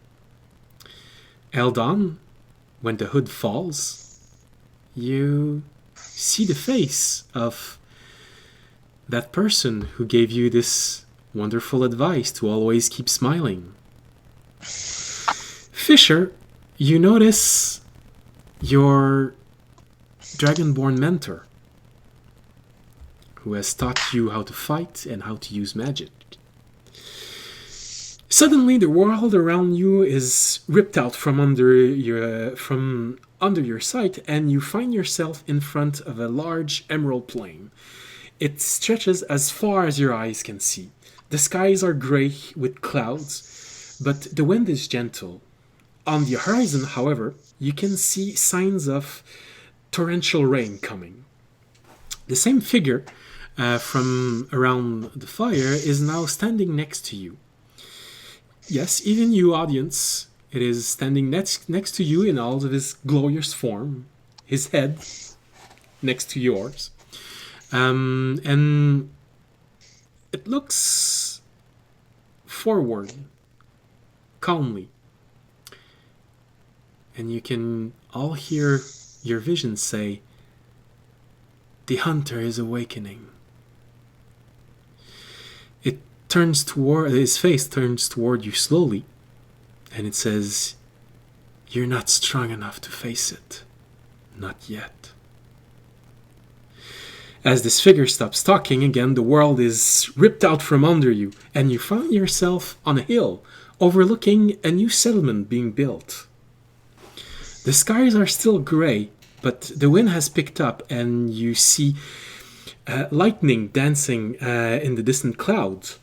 Eldon, when the hood falls, you see the face of that person who gave you this wonderful advice to always keep smiling. Fisher, you notice your dragonborn mentor, who has taught you how to fight and how to use magic. Suddenly, the world around you is ripped out from under your sight, and you find yourself in front of a large emerald plain. It stretches as far as your eyes can see. The skies are gray with clouds, but the wind is gentle. On the horizon, however, you can see signs of torrential rain coming. The same figure from around the fire is now standing next to you. Yes, even you, audience, it is standing next to you in all of his glorious form, his head next to yours. And it looks forward, calmly. And you can all hear your vision say, "The hunter is awakening." His face turns toward you slowly, and it says, "You're not strong enough to face it. Not yet." As this figure stops talking again, the world is ripped out from under you, and you find yourself on a hill overlooking a new settlement being built. The skies are still gray, but the wind has picked up, and you see lightning dancing in the distant clouds.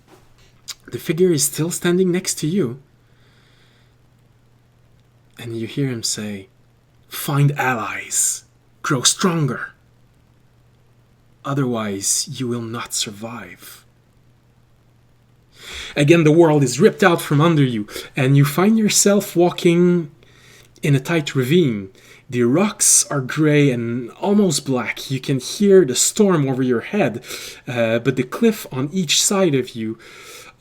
The figure is still standing next to you, and you hear him say, "Find allies, grow stronger. Otherwise, you will not survive." Again, the world is ripped out from under you, and you find yourself walking in a tight ravine. The rocks are gray and almost black. You can hear the storm over your head, but the cliff on each side of you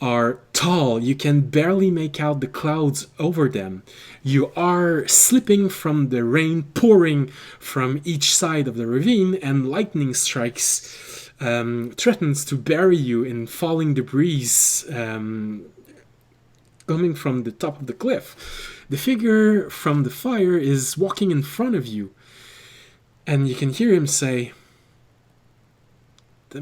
are tall. You can barely make out the clouds over them. You are slipping from the rain pouring from each side of the ravine, and lightning strikes threatens to bury you in falling debris coming from the top of the cliff. The figure from the fire is walking in front of you, and you can hear him say, The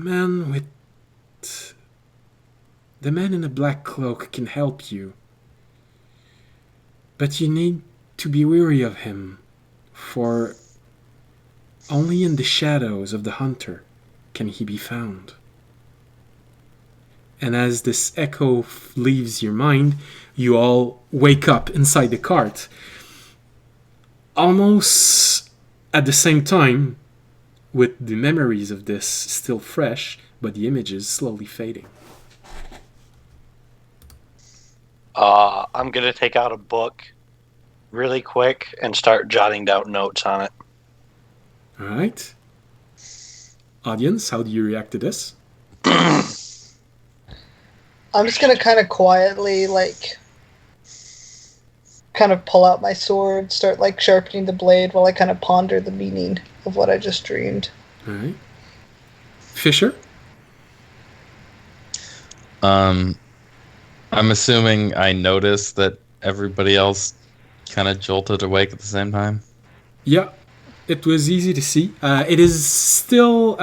man in a black cloak can help you. But you need to be wary of him, for only in the shadows of the hunter can he be found." And as this echo leaves your mind, you all wake up inside the cart. Almost at the same time, with the memories of this still fresh, but the images slowly fading. I'm going to take out a book really quick and start jotting down notes on it. All right. Audience, how do you react to this? I'm just gonna kind of quietly, kind of pull out my sword, start, sharpening the blade while I kind of ponder the meaning of what I just dreamed. All right. Fisher? I'm assuming I noticed that everybody else kind of jolted awake at the same time. Yeah, it was easy to see. It is still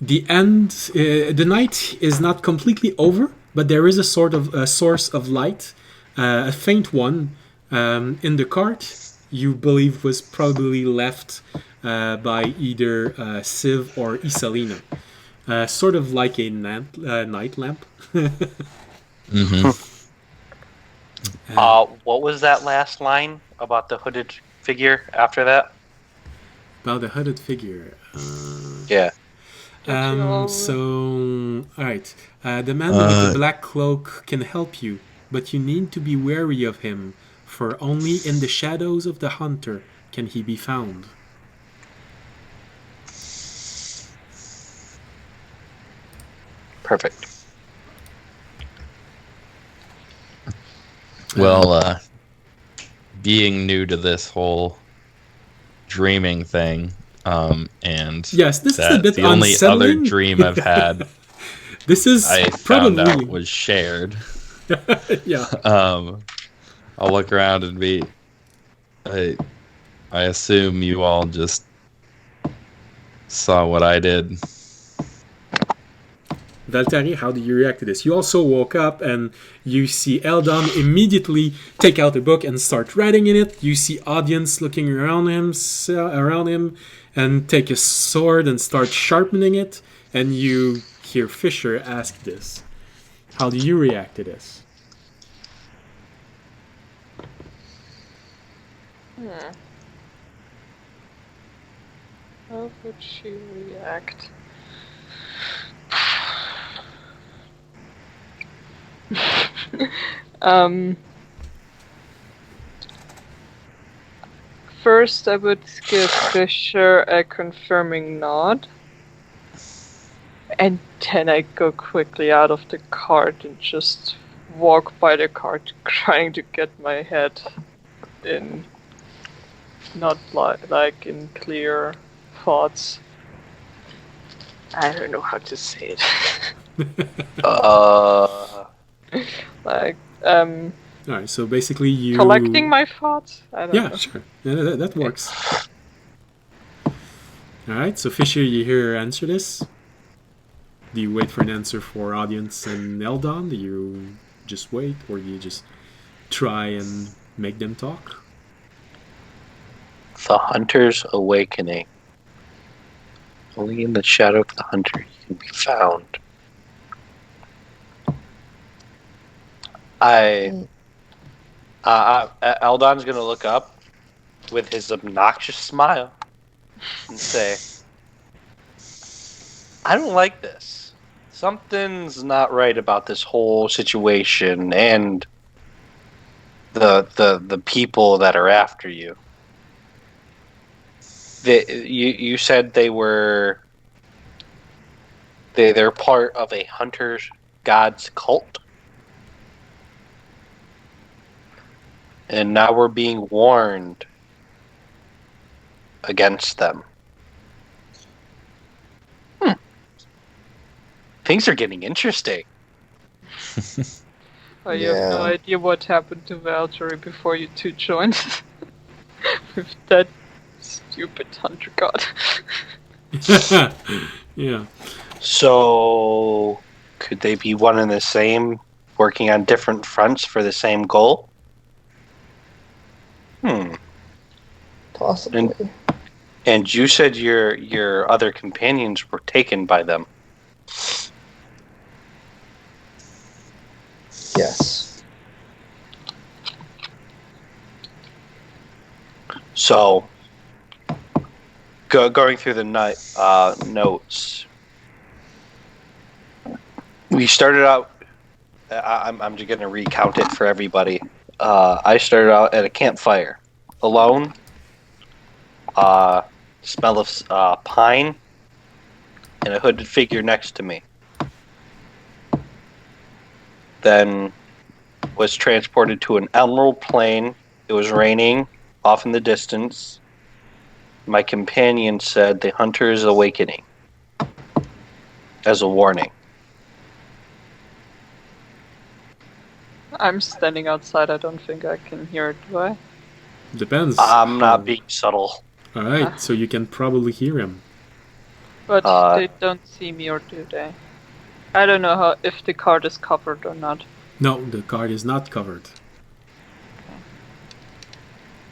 the end. The night is not completely over, but there is a sort of a source of light, a faint one, in the cart. You believe was probably left by either Siv or Isalina. Sort of like a night lamp. Mm-hmm. What was that last line about the hooded figure after that? About the hooded figure. Yeah. All right. The man with the black cloak can help you, but you need to be wary of him, for only in the shadows of the hunter can he be found. Perfect. Well, being new to this whole dreaming thing, and Yes, this is a that bit the only other unsettling. dream I've had This is I found probably out was shared. yeah. I'll look around and I assume you all just saw what I did. Valtari, how do you react to this? You also woke up and you see Eldon immediately take out a book and start writing in it. You see audience looking around him and take a sword and start sharpening it. And you hear Fisher ask this. How do you react to this? How would she react? First, I would give Fisher a confirming nod, and then I go quickly out of the cart and just walk by the cart, trying to get my head in, not like in clear thoughts. I don't know how to say it. Like, Alright, so basically you... collecting my thoughts? I don't know. Sure. Yeah, that works. Alright, so Fisher, you hear her answer this? Do you wait for an answer for audience and Eldon? Do you just wait, or do you just try and make them talk? The Hunter's Awakening. Only in the shadow of the hunter he can be found. Eldon's gonna look up with his obnoxious smile and say, I don't like this. Something's not right about this whole situation and the people that are after you. You said they're part of a hunter's god's cult? And now we're being warned against them. Things are getting interesting. Oh, you have no idea what happened to Valtteri before you two joined. With that stupid hunter god. Yeah. So, could they be one and the same, working on different fronts for the same goal? Possibly. And you said your other companions were taken by them. Yes. So, going through the notes, we started out. I'm just going to recount it for everybody. I started out at a campfire, alone. Smell of pine, and a hooded figure next to me. Then was transported to an emerald plain. It was raining off in the distance. My companion said the hunter is awakening as a warning. I'm standing outside, I don't think I can hear it, do I? Depends. I'm not being subtle. Alright, so you can probably hear him. But they don't see me, or do they? I don't know if the card is covered or not. No, the card is not covered.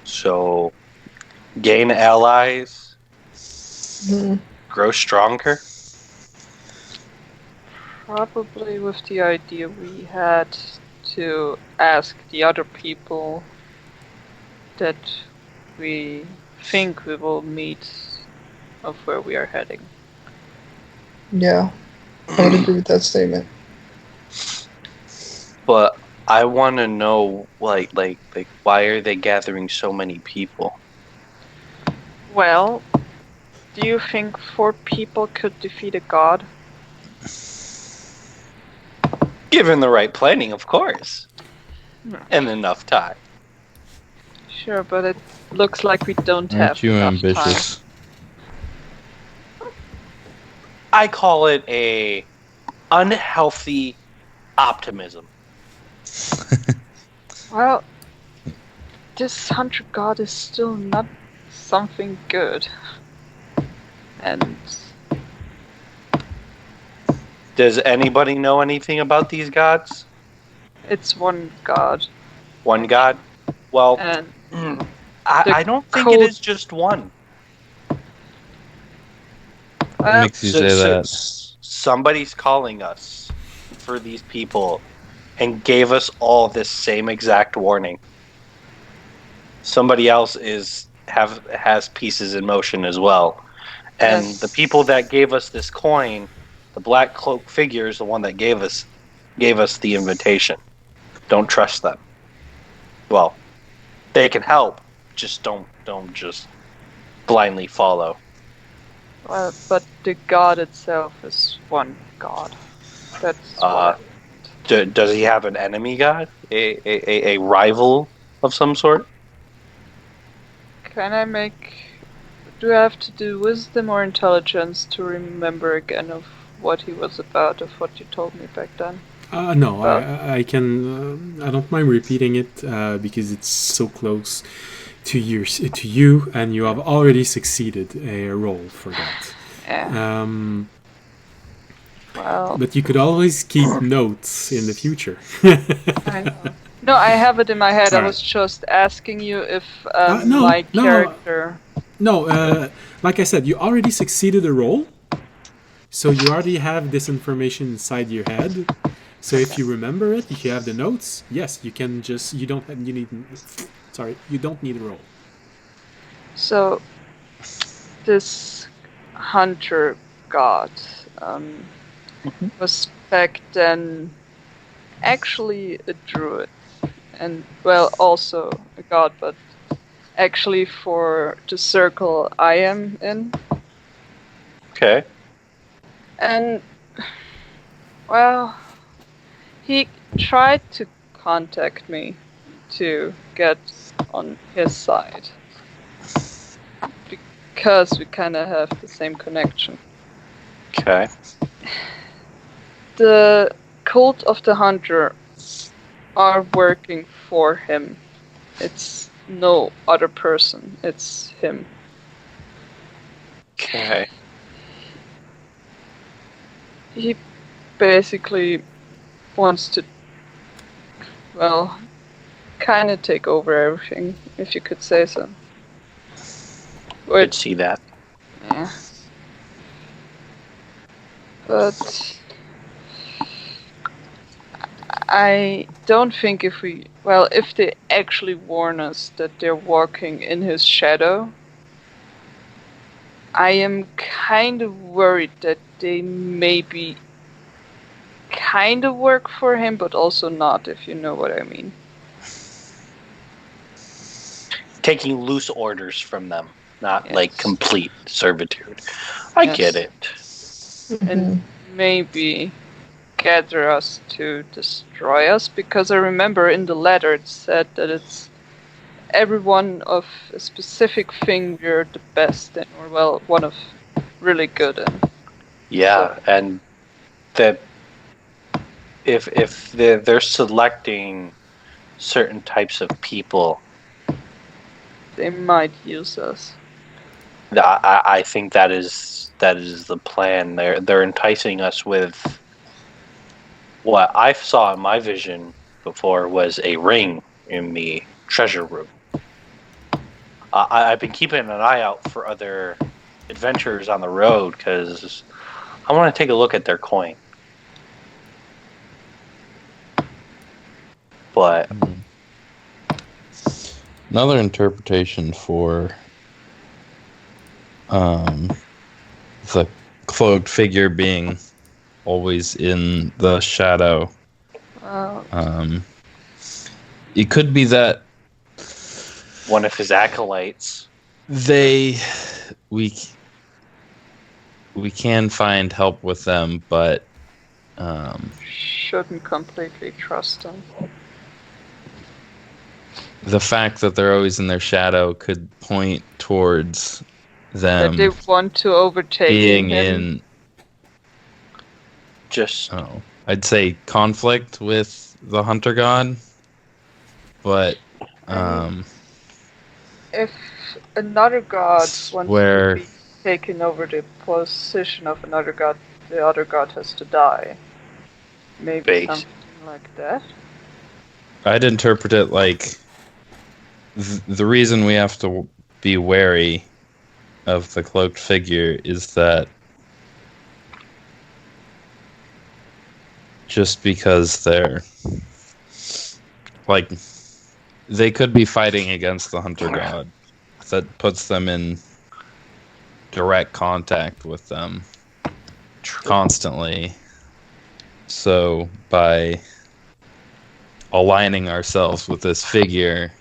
So, gain allies, grow stronger. Probably with the idea we had to ask the other people that we think we will meet of where we are heading. Yeah, I would agree with that statement. But I want to know, like, why are they gathering so many people? Well, do you think 4 people could defeat a god? Given the right planning, of course, Hmm. and enough time. Sure, but it looks like we don't Aren't have you enough ambitious? I call it a unhealthy optimism. time. Well, this hunter god is still not something good. And Does anybody know anything about these gods? it's one god. One god? Well, And I don't think it is just one. What makes you say that? Somebody's calling us for these people and gave us all this same exact warning. Somebody else has pieces in motion as well. And Yes. the people that gave us this coin, the black cloak figure is the one that gave us the invitation. Don't trust them. Well, they can help, just don't just blindly follow. Well, but the god itself is one god. That's what Does he have an enemy god? A rival of some sort? Can I make... Do I have to do wisdom or intelligence to remember again of what he was about, of what you told me back then? No, I can. I don't mind repeating it because it's so close to you, and you have already succeeded a roll for that. Yeah. Well, But you could always keep notes in the future. I know. No, I have it in my head. I Alright. was just asking you if No, my no. character... No, like I said, you already succeeded a roll, so you already have this information inside your head. So if you remember it, if you have the notes, yes, you can just you don't need a roll. So, this hunter god was back then actually a druid, and well, also a god, but actually for the circle I am in. Okay. And well, he tried to contact me to get on his side because we kind of have the same connection. Okay. The cult of the hunter are working for him. It's no other person, it's him. Okay. He basically wants to, well, kind of take over everything, if you could say so. Could see that. Yeah. But I don't think if they actually warn us that they're walking in his shadow, I am kind of worried that they maybe kind of work for him, but also not, if you know what I mean. Taking loose orders from them, not Yes. like complete servitude. I Yes. get it. And maybe gather us to destroy us, because I remember in the letter it said that it's everyone of a specific thing we're the best in, or well, one of really good in. Yeah, and that if they're selecting certain types of people, They might use us. I think that is the plan. They're enticing us with what I saw in my vision before was a ring in the treasure room. I've been keeping an eye out for other adventurers on the road because I want to take a look at their coin. But Another interpretation for the cloaked figure being always in the shadow. It could be that one of his acolytes. we can find help with them, but shouldn't completely trust them. the fact that they're always in their shadow could point towards them That they want to overtake being him. in, Just I'd say, conflict with the hunter god. But if another god wants where- to be taken over the position of another god, the other god has to die. Maybe Base. something like that. I'd interpret it like the reason we have to be wary of the cloaked figure is that just because they're like, they could be fighting against the hunter god that puts them in direct contact with them constantly. So by aligning ourselves with this figure,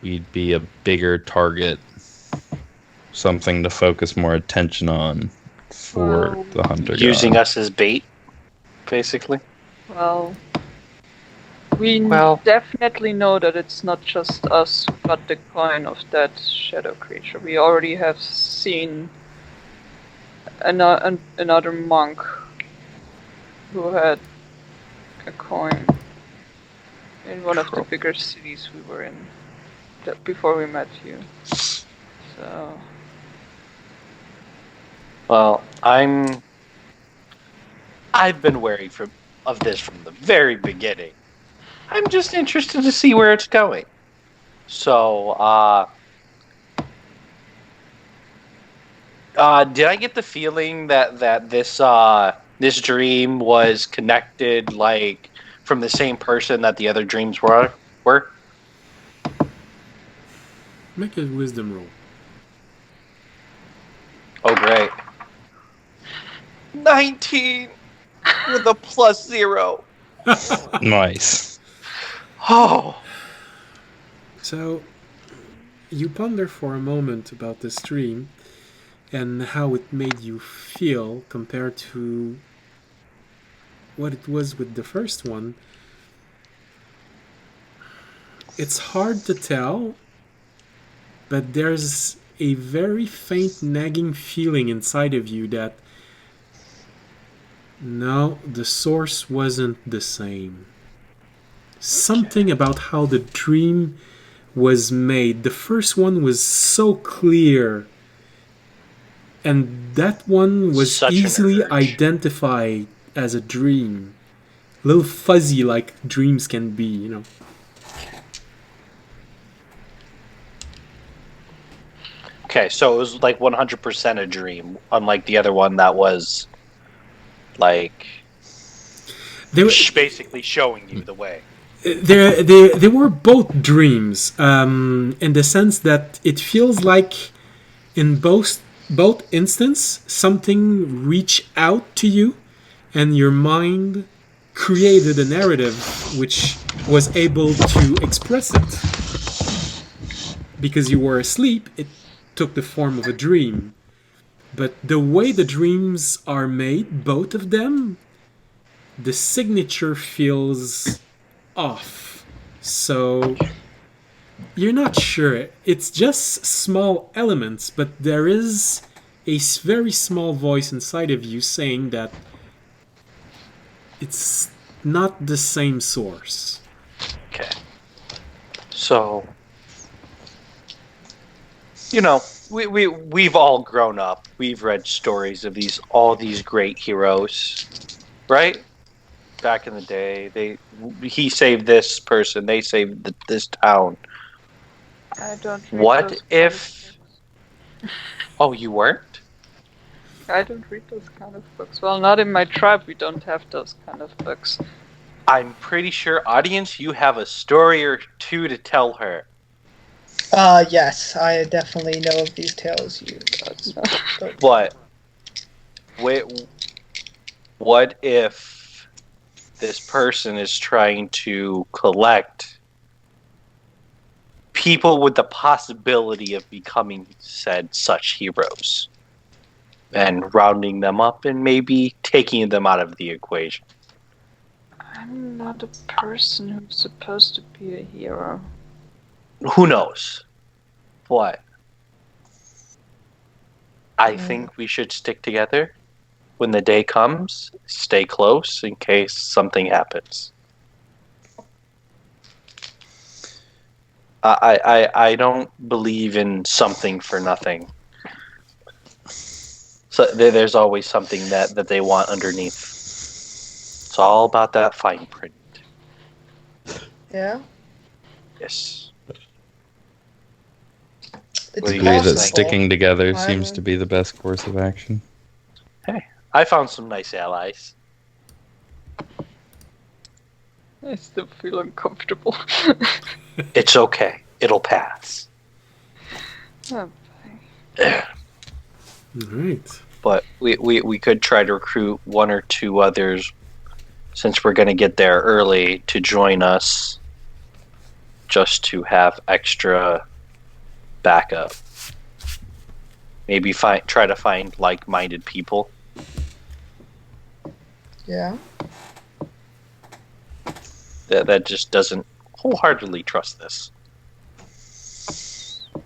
we'd be a bigger target, something to focus more attention on for Well, the hunter using god. us as bait, basically. Well, we Well- definitely know that it's not just us who got the coin of that shadow creature. We already have seen another monk who had a coin in one of the True. bigger cities we were in before we met you. So, Well, I've been wary of this from the very beginning. I'm just interested to see where it's going. So, did I get the feeling that this dream was connected, like, from the same person that the other dreams were? Make a wisdom roll. Oh, great. 19 with a +0. Nice. Oh. So, you ponder for a moment about this dream and how it made you feel compared to what it was with the first one. It's hard to tell, but there's a very faint nagging feeling inside of you that no, the source wasn't the same. Something about how the dream was made. The first one was so clear, and that one was Such an easily urge. identified as a dream. A little fuzzy like dreams can be, you know. Okay, so it was like 100% a dream, unlike the other one that was like They were, basically showing you the way. they were both dreams, in the sense that it feels like in both instances something reached out to you and your mind created a narrative which was able to express it. Because you were asleep, it took the form of a dream. But the way the dreams are made, both of them, the signature feels off. So you're not sure. It's just small elements, but there is a very small voice inside of you saying that it's not the same source. Okay. So, you know, we've all grown up. We've read stories of all these great heroes, right? Back in the day, he saved this person, they saved this town. I don't read What those if? kind of Oh, you weren't? books. I don't read those kind of books. Well, not in my tribe, we don't have those kind of books. I'm pretty sure, audience, you have a story or two to tell her. Yes, I definitely know of these tales. But wait, what if this person is trying to collect people with the possibility of becoming said such heroes and rounding them up and maybe taking them out of the equation? I'm not a person who's supposed to be a hero. Who knows? But I think we should stick together. When the day comes, stay close in case something happens. I don't believe in something for nothing. So there's always something that they want underneath. It's all about that fine print. Yeah. Yes. It's Agree Agree that possible. sticking together I seems would- to be the best course of action. Hey, I found some nice allies. I still feel uncomfortable. It's okay. It'll pass. Oh, All right. But we could try to recruit one or two others since we're going to get there early to join us just to have extra backup. Maybe try to find like-minded people. Yeah. That just doesn't wholeheartedly trust this. All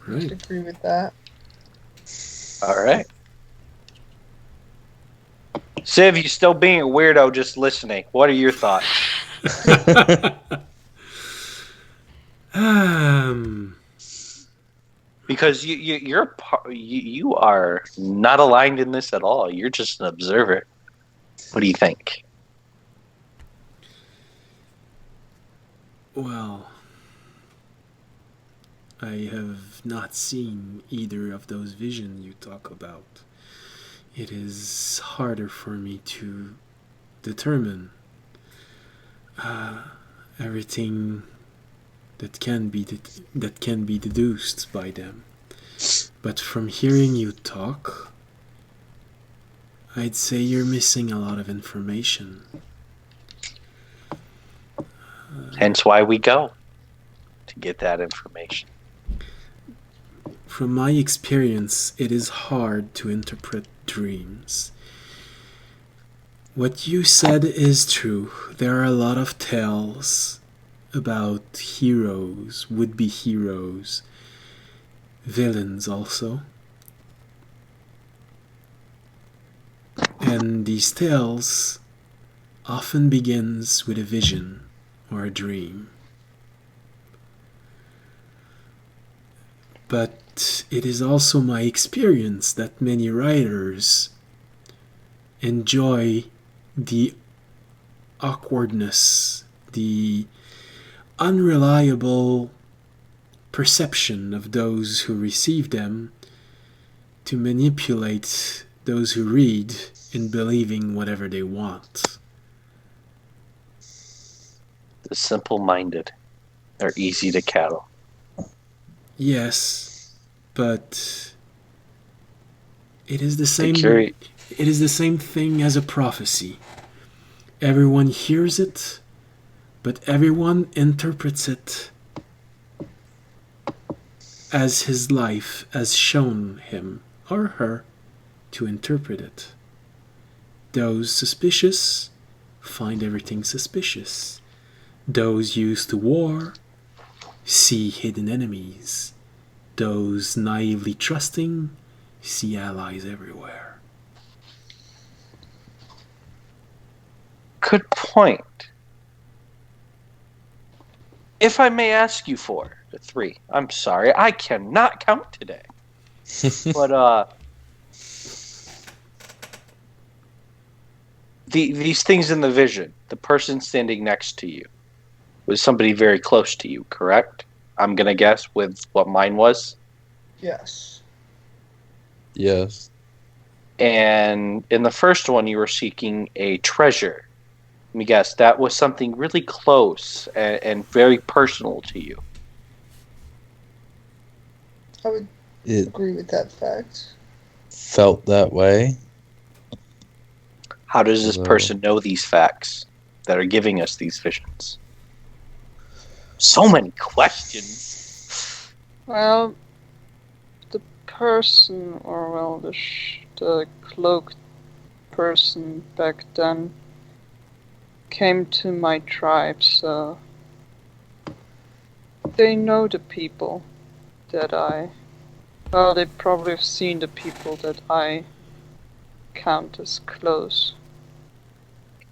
right. Agree with that. All right. Civ, you still being a weirdo just listening. What are your thoughts? um, Because you are not aligned in this at all. You're just an observer. What do you think? well, I have not seen either of those visions you talk about. It is harder for me to determine everything that can be deduced by them. But from hearing you talk, I'd say you're missing a lot of information. Hence why we go to get that information. From my experience, it is hard to interpret dreams. What you said is true. There are a lot of tales about heroes, would-be heroes, villains also. And these tales often begins with a vision or a dream. But it is also my experience that many writers enjoy the awkwardness, the unreliable perception of those who receive them to manipulate those who read in believing whatever they want. The simple-minded are easy to cattle. Yes, but it is the same. It is the same thing as a prophecy. Everyone hears it, but everyone interprets it as his life has shown him or her to interpret it. Those suspicious find everything suspicious. Those used to war see hidden enemies. Those naively trusting see allies everywhere. Good point. If I may ask you for 3, I'm sorry, I cannot count today. But these things in the vision, the person standing next to you was somebody very close to you, correct? I'm gonna guess with what mine was. Yes. Yes. And in the first one, you were seeking a treasure. Let me guess, that was something really close and very personal to you. I would it agree with that fact. felt that way. How does this Although- person know these facts that are giving us these visions? So many questions. Well, the person, or well, the cloaked person back then came to my tribe, so they know the people that well, they probably have seen the people that I count as close.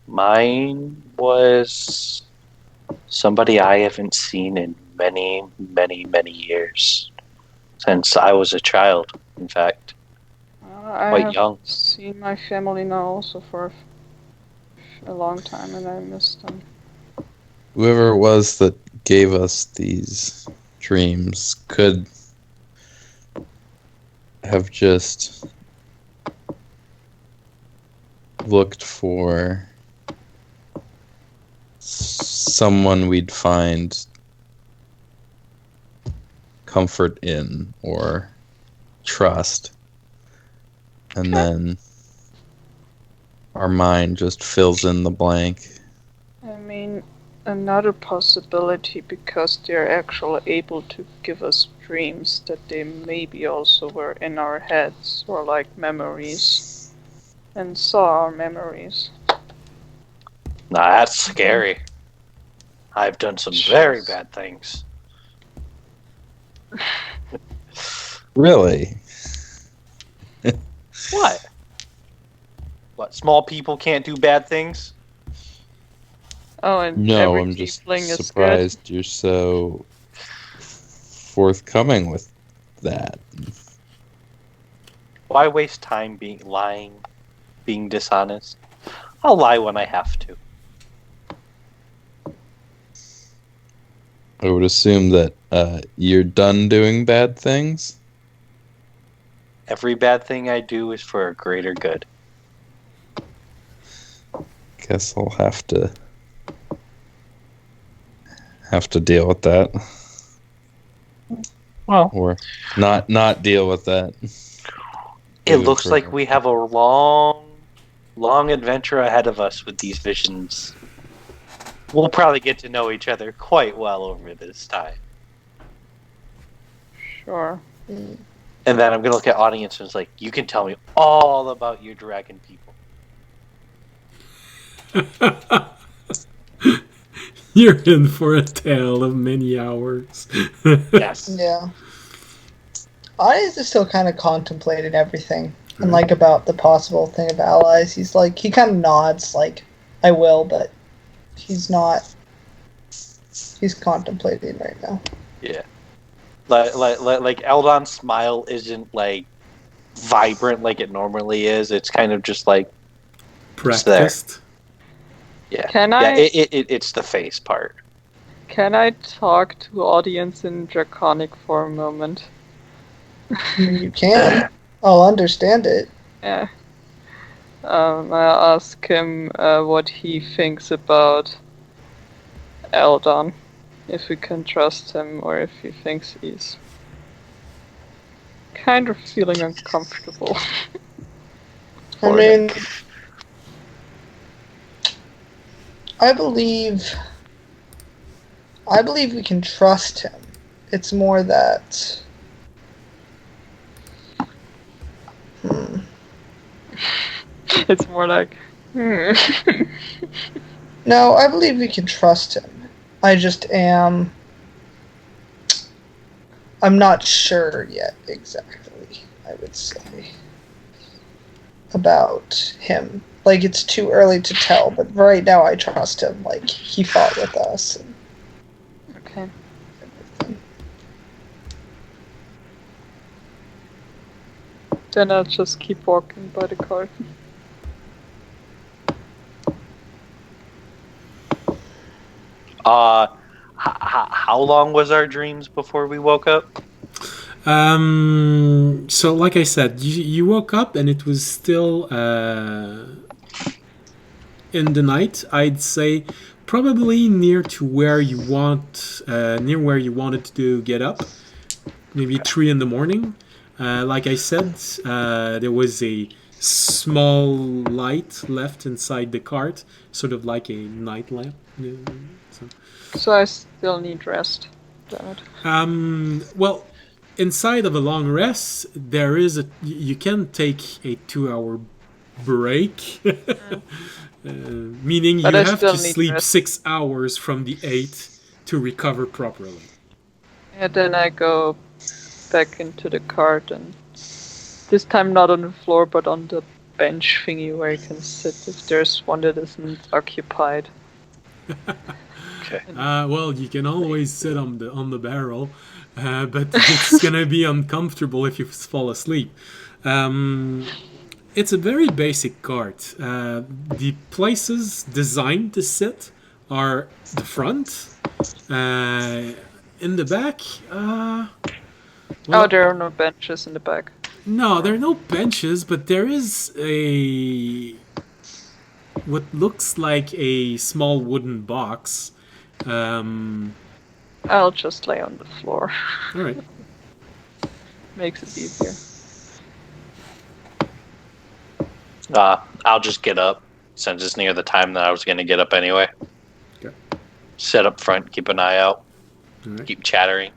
Mine was somebody I haven't seen in many, many, many years. Since I was a child, in fact. I Quite have young. seen my family now also for a long time, and I miss them. Whoever it was that gave us these dreams could have just looked for someone we'd find comfort in or trust, and then our mind just fills in the blank. I mean, another possibility, because they're actually able to give us dreams, that they maybe also were in our heads, or like memories, and saw our memories. Nah, that's scary. I've done some very bad things. Really? What? What, small people can't do bad things? Oh, and No, every I'm just tiefling is surprised you're so forthcoming with that. Why waste time being lying, being dishonest? I'll lie when I have to. I would assume that you're done doing bad things. Every bad thing I do is for a greater good. Guess I'll have to deal with that, Well, or not deal with that. it Leave looks for like now. we have a long, long adventure ahead of us with these visions. We'll probably get to know each other quite well over this time. Sure. Mm. And then I'm going to look at audience and it's like, you can tell me all about your dragon people. You're in for a tale of many hours. Yes. Yeah. Audience is still kind of contemplating everything. And like about the possible thing of allies, he kind of nods like, I will, but he's not. He's contemplating right now. Yeah. Like Eldon's smile isn't like vibrant like it normally is. It's kind of just like Practiced. yeah. Can Yeah, I it's the face part. can I talk to audience in Draconic for a moment? You can. I'll understand it. Yeah. I ask him what he thinks about Eldon, if we can trust him, or if he thinks he's kind of feeling uncomfortable. I mean, I believe we can trust him. It's more that. It's more like, No, I believe we can trust him. I just am. I'm not sure yet exactly, I would say, about him. Like, it's too early to tell, but right now I trust him. Like, he fought with us and okay. everything. Then I'll just keep walking by the car. How long was our dreams before we woke up? So like I said, you woke up and it was still in the night. I'd say probably near where you wanted to get up. maybe 3 in the morning. Like I said, there was a small light left inside the cart, sort of like a night lamp. So I still need rest. Damn it. Well, inside of a long rest, there is you can take a 2-hour break, meaning But you I have still to need sleep rest. 6 hours from the 8 to recover properly. And then I go back into the cart, and this time not on the floor but on the bench thingy where you can sit if there's one that isn't occupied. Okay. Well, you can always sit on the barrel, but it's gonna be uncomfortable if you fall asleep. It's a very basic cart. The places designed to sit are the front. In the back, well, There are no benches in the back. no, there are no benches, but there is a what looks like a small wooden box. I'll just lay on the floor. All right. Makes it easier. I'll just get up since it's near the time that I was going to get up anyway. Okay. Sit up front, keep an eye out, All right. keep chattering.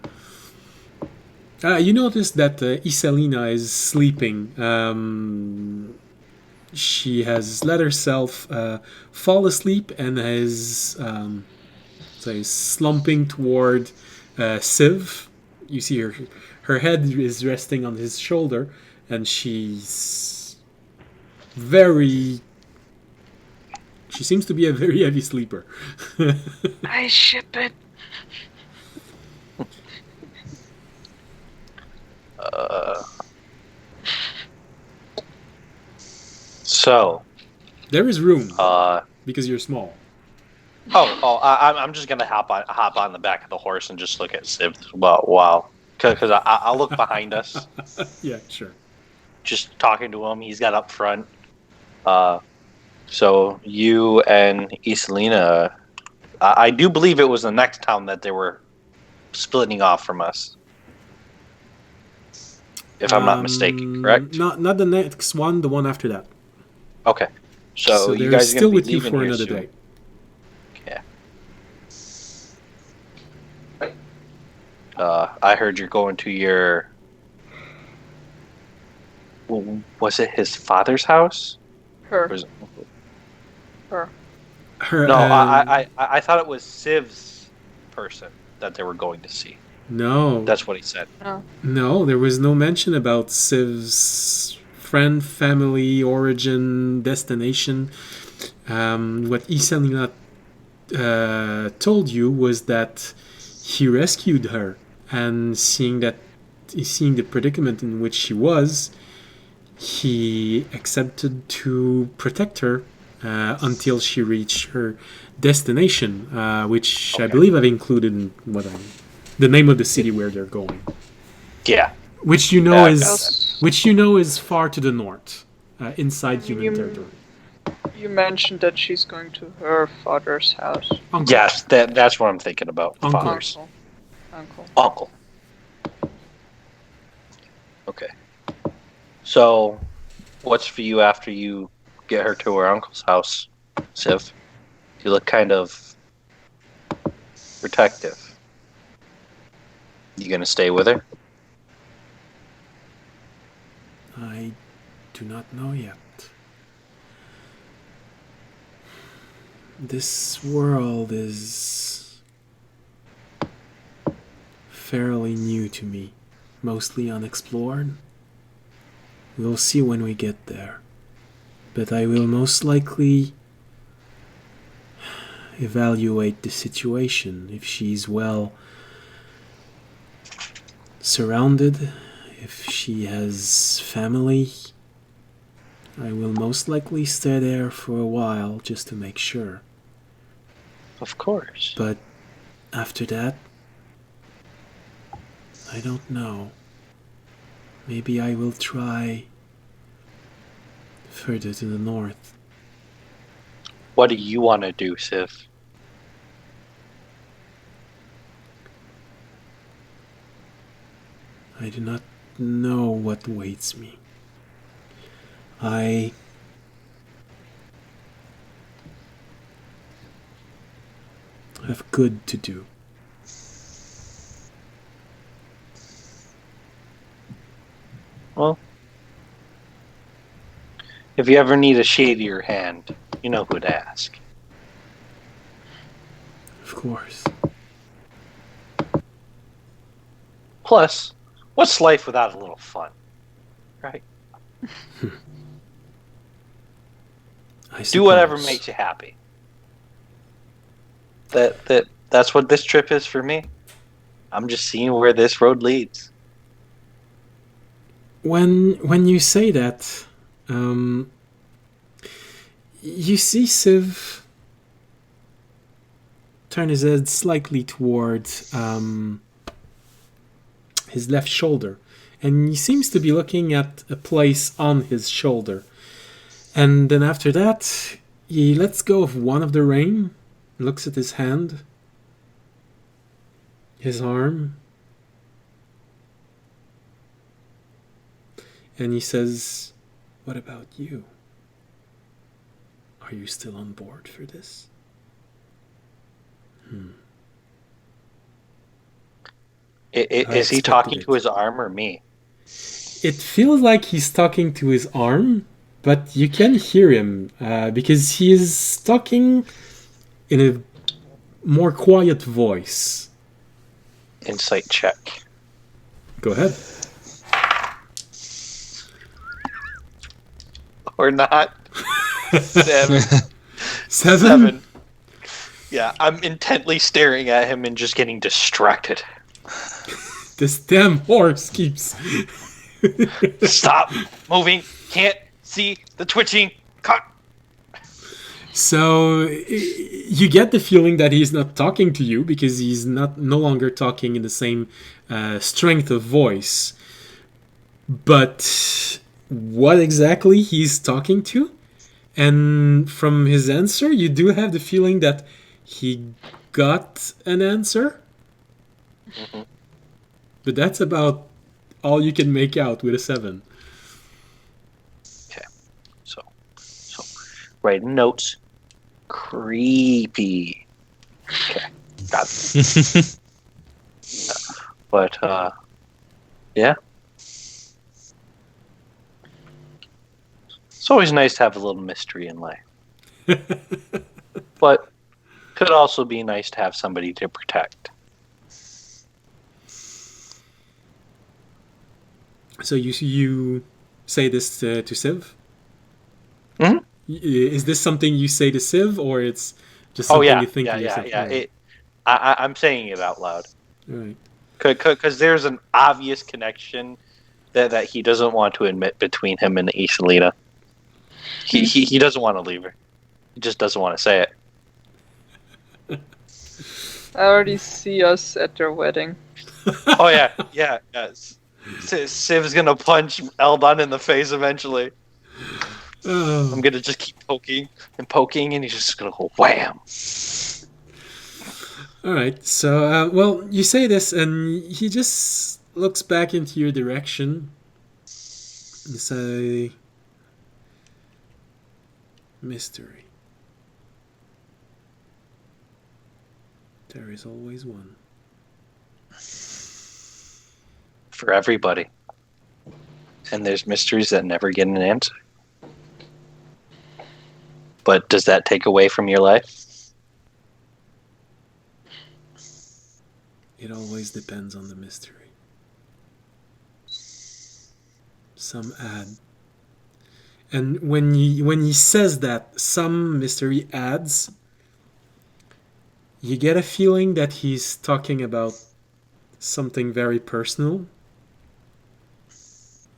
You notice that Iselina is sleeping. She has let herself fall asleep and is slumping toward Siv. You see her head is resting on his shoulder, and she's very. She seems to be a very heavy sleeper. I ship it. So, There is room uh, because you're small. I'm just gonna hop on the back of the horse and just look at Siv. Wow, because I'll look behind us, Yeah, sure. just talking to him. He's got up front. So you and Iselina, I do believe it was the next town that they were splitting off from us, if I'm not mistaken. Correct? Not the next one, the one after that. Okay. So you they're guys are still gonna be with you leaving for here another soon. day. I heard you're going to your. Was it his father's house? Her. Or was it- Her. Her, No, I thought it was Siv's person that they were going to see. no, That's what he said. no. There was no mention about Siv's friend, family, origin, destination. What Iselina told you was that he rescued her, and seeing the predicament in which she was, he accepted to protect her until she reached her destination, which I Okay. believe I've included in the name of the city where they're going, Yeah. which you know Else- is far to the north, inside human You- territory. You mentioned that she's going to her father's house. Uncle. Yes, that's what I'm thinking about. Uncle. Fathers. Uncle. Uncle. Okay. So, what's for you after you get her to her uncle's house, Siv? You look kind of protective. You gonna stay with her? I do not know yet. This world is fairly new to me, mostly unexplored. We'll see when we get there. But I will most likely evaluate the situation. If she's well surrounded, if she has family, I will most likely stay there for a while just to make sure. Of course. But after that, I don't know. Maybe I will try further to the north. What do you want to do, Siv? I do not know what waits me. I have good to do. Well, if you ever need a shadier hand, you know who to ask. Of course. Plus, what's life without a little fun? Right? Do whatever makes you happy. That's what this trip is for me. I'm just seeing where this road leads. When you say that, you see Civ turn his head slightly towards his left shoulder, and he seems to be looking at a place on his shoulder. And then after that, he lets go of one of the rein, looks at his hand, his arm, and he says, "What about you? Are you still on board for this?" Is he talking to his arm or me? It feels like he's talking to his arm, but you can hear him because he is talking in a more quiet voice. Insight check. Go ahead. Or not. 7. 7? Yeah, I'm intently staring at him and just getting distracted. This damn horse keeps... Stop moving. Can't see the twitching. Cut. So you get the feeling that he's not talking to you because he's no longer talking in the same strength of voice. But what exactly he's talking to? And from his answer, you do have the feeling that he got an answer. Mm-hmm. But that's about all you can make out with a 7. Okay. So writing notes. Creepy. Okay. Got it. But, yeah. It's always nice to have a little mystery in life. But could also be nice to have somebody to protect. So you say this to Civ? Hmm? Is this something you say to Civ, or it's just something you think to yourself? Yeah. I'm saying it out loud. Right. Because there's an obvious connection that he doesn't want to admit between him and Isalina. He doesn't want to leave her. He just doesn't want to say it. I already see us at their wedding. Oh yeah. Civ's gonna punch Eldon in the face eventually. Oh. I'm gonna just keep poking, and he's just gonna go wham. All right. So, well, you say this, and he just looks back into your direction and say, "Mystery. There is always one. For everybody. And there's mysteries that never get an answer. But does that take away from your life? It always depends on the mystery. Some add. And when he says that, some mystery adds, you get a feeling that he's talking about something very personal.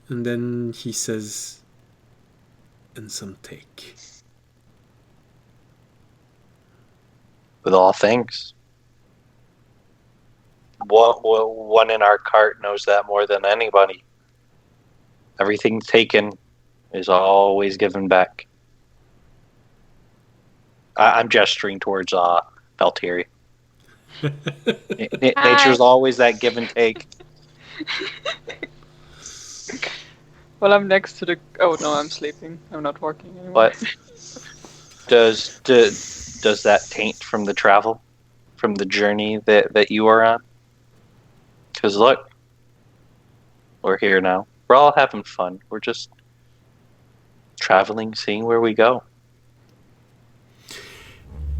And then he says, and some take. With all things. One in our cart knows that more than anybody. Everything taken is always given back. I'm gesturing towards Valtteri. Nature's always that give and take. Well, I'm next to the. Oh no, I'm sleeping. I'm not walking anymore. But does that taint from the travel, from the journey that you are on? Because look, we're here now. We're all having fun. We're just traveling, seeing where we go.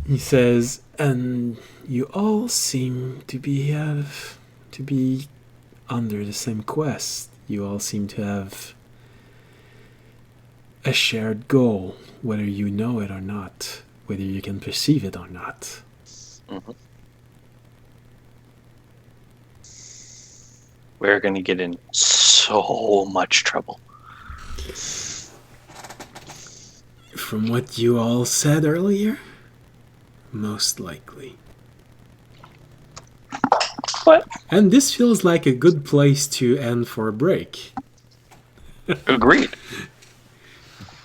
He says, and you all seem to be under the same quest. You all seem to have a shared goal, whether you know it or not, whether you can perceive it or not. Mm-hmm. We're going to get in so much trouble. From what you all said earlier, most likely. What? And this feels like a good place to end for a break. Agreed.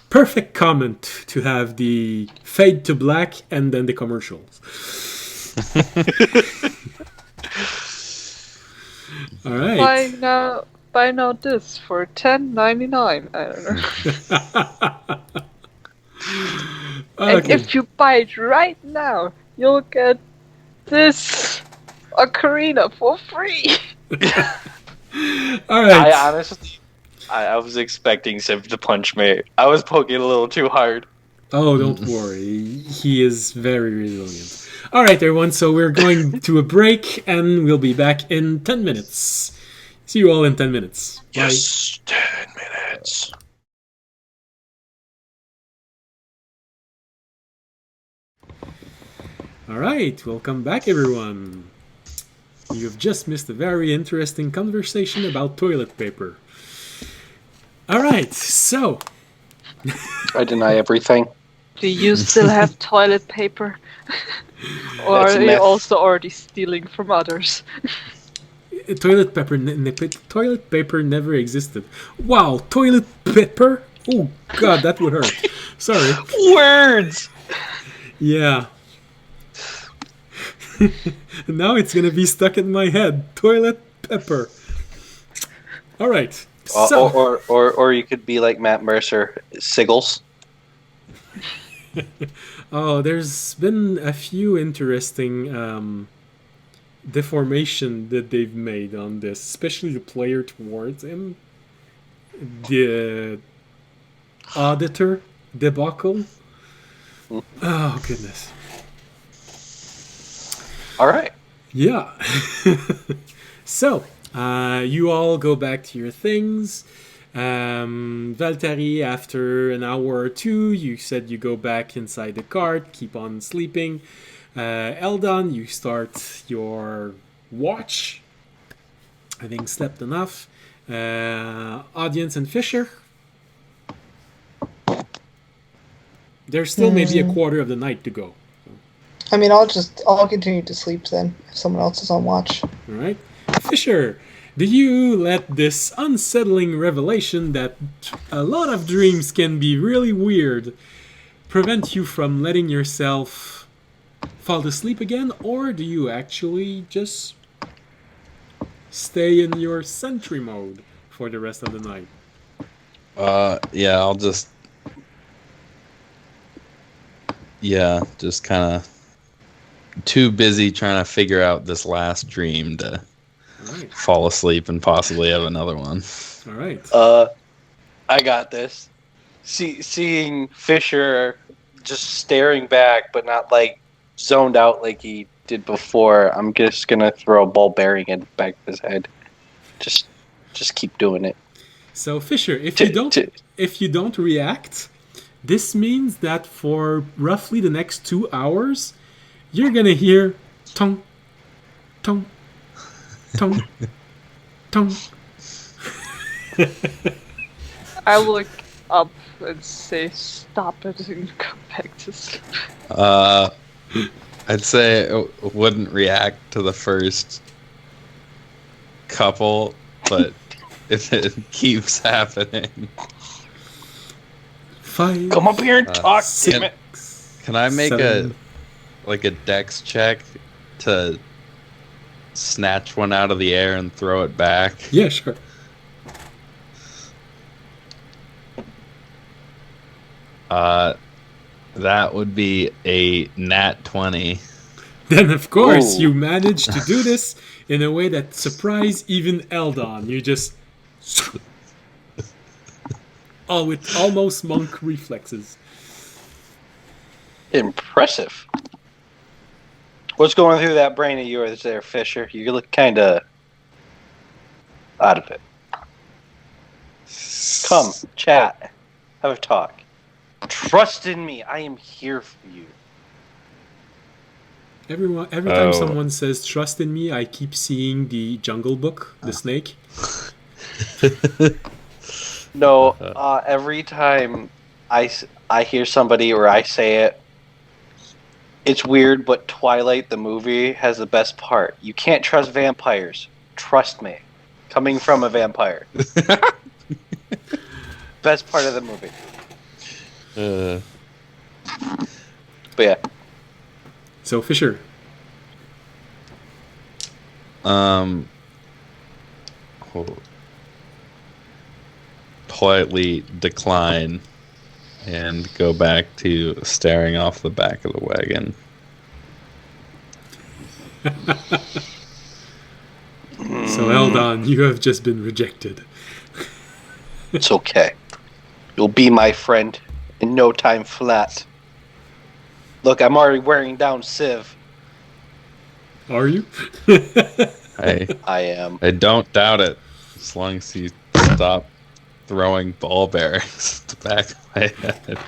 Perfect comment to have the fade to black and then the commercials. All right. Buy now this for $10.99. I don't know. And Okay. if you buy it right now, you'll get this ocarina for free. All right. I honestly, I was expecting Civ to punch me. I was poking a little too hard. Oh, don't worry. He is very resilient. All right, everyone. So we're going to a break, and we'll be back in 10 minutes. See you all in 10 minutes. Bye. Yes, 10 minutes. All right, welcome back, everyone. You've just missed a very interesting conversation about toilet paper. All right, so I deny everything. Do you still have toilet paper? Or That's are you meth. also already stealing from others? toilet paper never existed. Wow, toilet paper? Oh God, that would hurt. Sorry. Words! Yeah. Now it's gonna be stuck in my head. Toilet pepper. All right. So. Or you could be like Matt Mercer, Siggles. Oh, there's been a few interesting deformation that they've made on this, especially the player towards him. The auditor debacle. Oh goodness. All right. Yeah. So, you all go back to your things. Valtteri, after an hour or two, you said you go back inside the cart, keep on sleeping. Eldon, you start your watch. Having slept enough. Audience and Fisher. There's still maybe a quarter of the night to go. I mean, I'll continue to sleep then if someone else is on watch. All right. Fisher, do you let this unsettling revelation that a lot of dreams can be really weird prevent you from letting yourself fall asleep again, or do you actually just stay in your sentry mode for the rest of the night? Yeah, I'll just kind of too busy trying to figure out this last dream to Alright. fall asleep and possibly have another one. Alright. I got this. Seeing Fisher just staring back, but not like zoned out like he did before, I'm just gonna throw a ball bearing in the back of his head. Just keep doing it. So Fisher, if you don't react, this means that for roughly the next 2 hours, you're gonna hear tong, tong, tong, tong. I look up and say, "Stop it," and come back to sleep. I'd say I wouldn't react to the first couple, but if it keeps happening. 5, Come up here and talk, damn it. Can I make 7. a dex check to snatch one out of the air and throw it back? Yeah, sure. That would be a nat 20. Then, of course, Ooh. you managed to do this in a way that surprised even Eldon. You just... Oh, with almost monk reflexes. Impressive. What's going through that brain of yours there, Fisher? You look kind of out of it. Come, chat. Have a talk. Trust in me. I am here for you. Every time someone says "trust in me," I keep seeing the Jungle Book, the snake. No, every time I hear somebody or I say it, it's weird, but Twilight, the movie, has the best part. You can't trust vampires. Trust me. Coming from a vampire. Best part of the movie. But yeah. So Fisher, Politely decline and go back to staring off the back of the wagon. so Eldon, you have just been rejected. It's okay. You'll be my friend in no time flat. Look, I'm already wearing down Civ. Are you? I am. I don't doubt it, as long as you stop throwing ball bearings at the back of my head.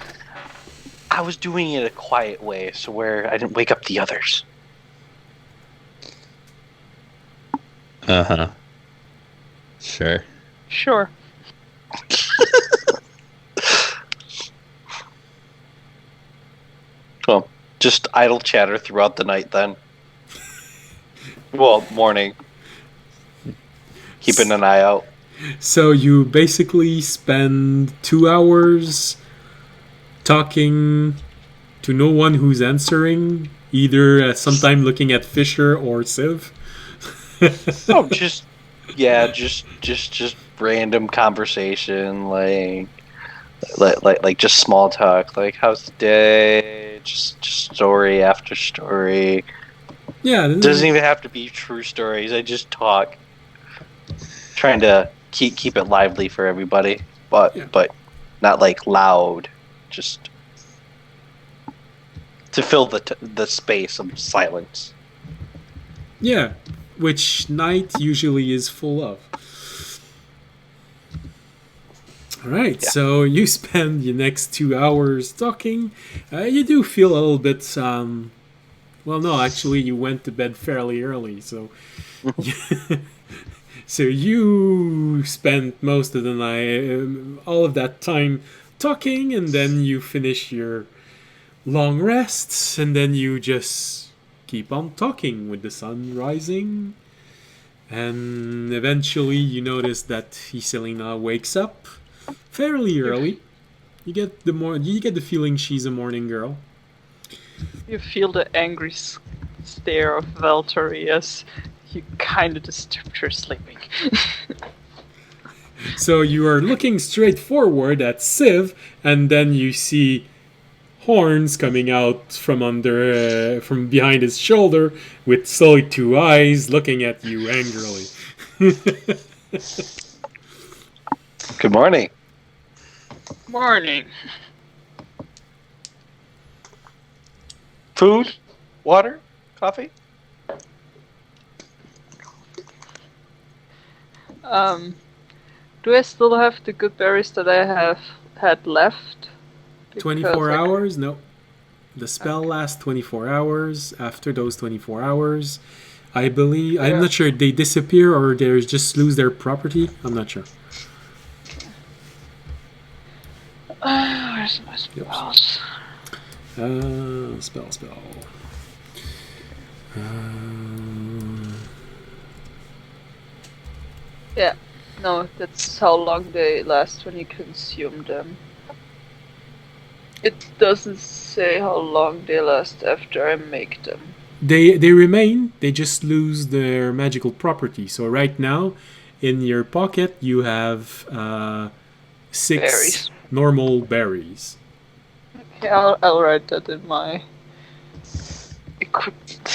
I was doing it a quiet way, so where I didn't wake up the others. Uh-huh. Sure. Sure. Well, just idle chatter throughout the night then. Well, morning. Keeping an eye out. So you basically spend 2 hours talking to no one who's answering, either sometime looking at Fisher or Civ. Oh, just random conversation, like just small talk, like how's the day, just story after story. Yeah, Doesn't even have to be true stories. I just talk, trying to keep it lively for everybody, but not like loud, just to fill the space of silence. Yeah, which night usually is full of. Alright, so you spend your next 2 hours talking. You do feel a little bit, well, no, actually, you went to bed fairly early, so... So you spent most of the night, all of that time talking, and then you finish your long rests, and then you just keep on talking with the sun rising. And eventually you notice that Iselina wakes up fairly early. You get the feeling she's a morning girl. You feel the angry stare of Valtteri as you kind of disturbed her sleeping. So you are looking straight forward at Civ, and then you see horns coming out from behind his shoulder with solely 2 eyes looking at you angrily. Good morning. Morning. Food, water, coffee. Do I still have the good berries that I have had left? 24 hours? No. The spell lasts 24 hours. After those 24 hours, I believe... I'm not sure. They disappear or they just lose their property. I'm not sure. Where's my spells? Spell. Yeah. No, that's how long they last when you consume them. It doesn't say how long they last after I make them. They remain. They just lose their magical property. So right now, in your pocket, you have 6 Berries. normal berries. Okay, I'll write that in my equipment.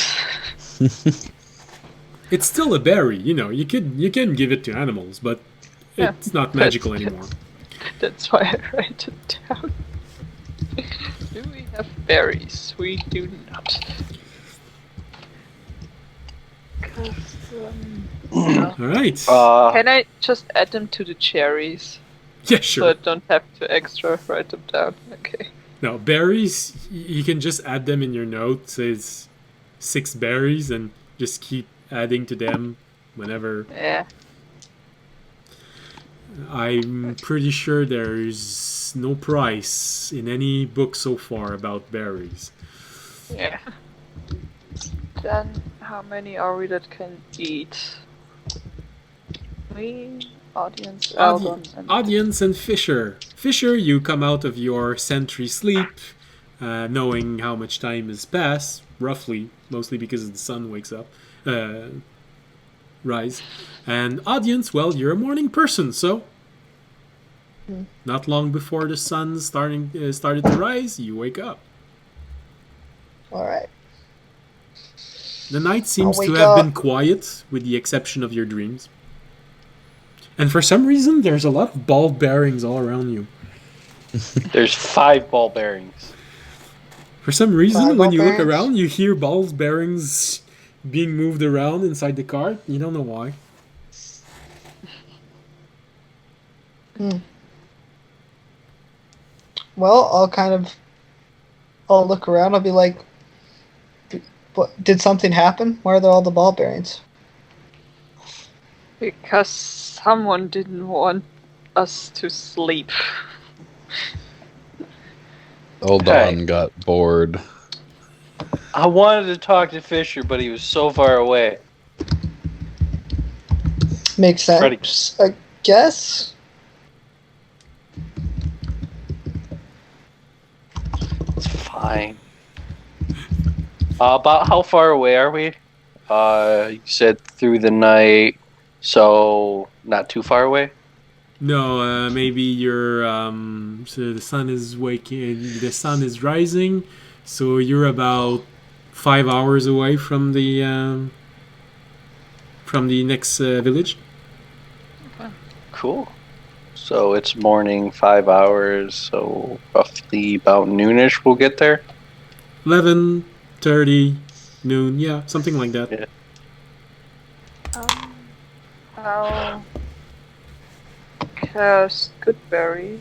It's still a berry. You can give it to animals, but Yeah, it's not magical anymore. That's why I write it down. Do we have berries? We do not. 'Cause, All right. can I just add them to the cherries? Yeah, So sure. I don't have to extra write them down. Okay. No, berries, you can just add them in your note. Says 6 berries and just keep adding to them whenever. Yeah. I'm pretty sure there's no price in any book so far about berries. Yeah. Then how many are we that can eat? Me, audience, Eldon, and Audience and Fisher. Fisher, you come out of your sentry sleep, knowing how much time has passed, roughly, mostly because the sun wakes up, rise. And audience, well, you're a morning person, so not long before the sun started to rise, you wake up. All right. The night seems I'll to wake have up. been quiet, with the exception of your dreams. And for some reason, there's a lot of ball bearings all around you. There's 5 ball bearings. For some reason, Five when ball you look bearings? around, you hear balls bearings being moved around inside the cart. You don't know why. Well, I'll look around. I'll be like, did something happen? Where are all the ball bearings? because someone didn't want us to sleep. Eldon got bored. I wanted to talk to Fisher, but he was so far away. Makes sense, Ready. I guess. It's fine. About how far away are we? You said through the night, so not too far away. No, maybe you're. So the sun is the sun is rising, so you're about 5 hours away from the next village. Cool. So it's morning, 5 hours, so roughly about noonish we'll get there. 11:30, noon. Yeah, something like that. Yeah. I'll cast Goodberry.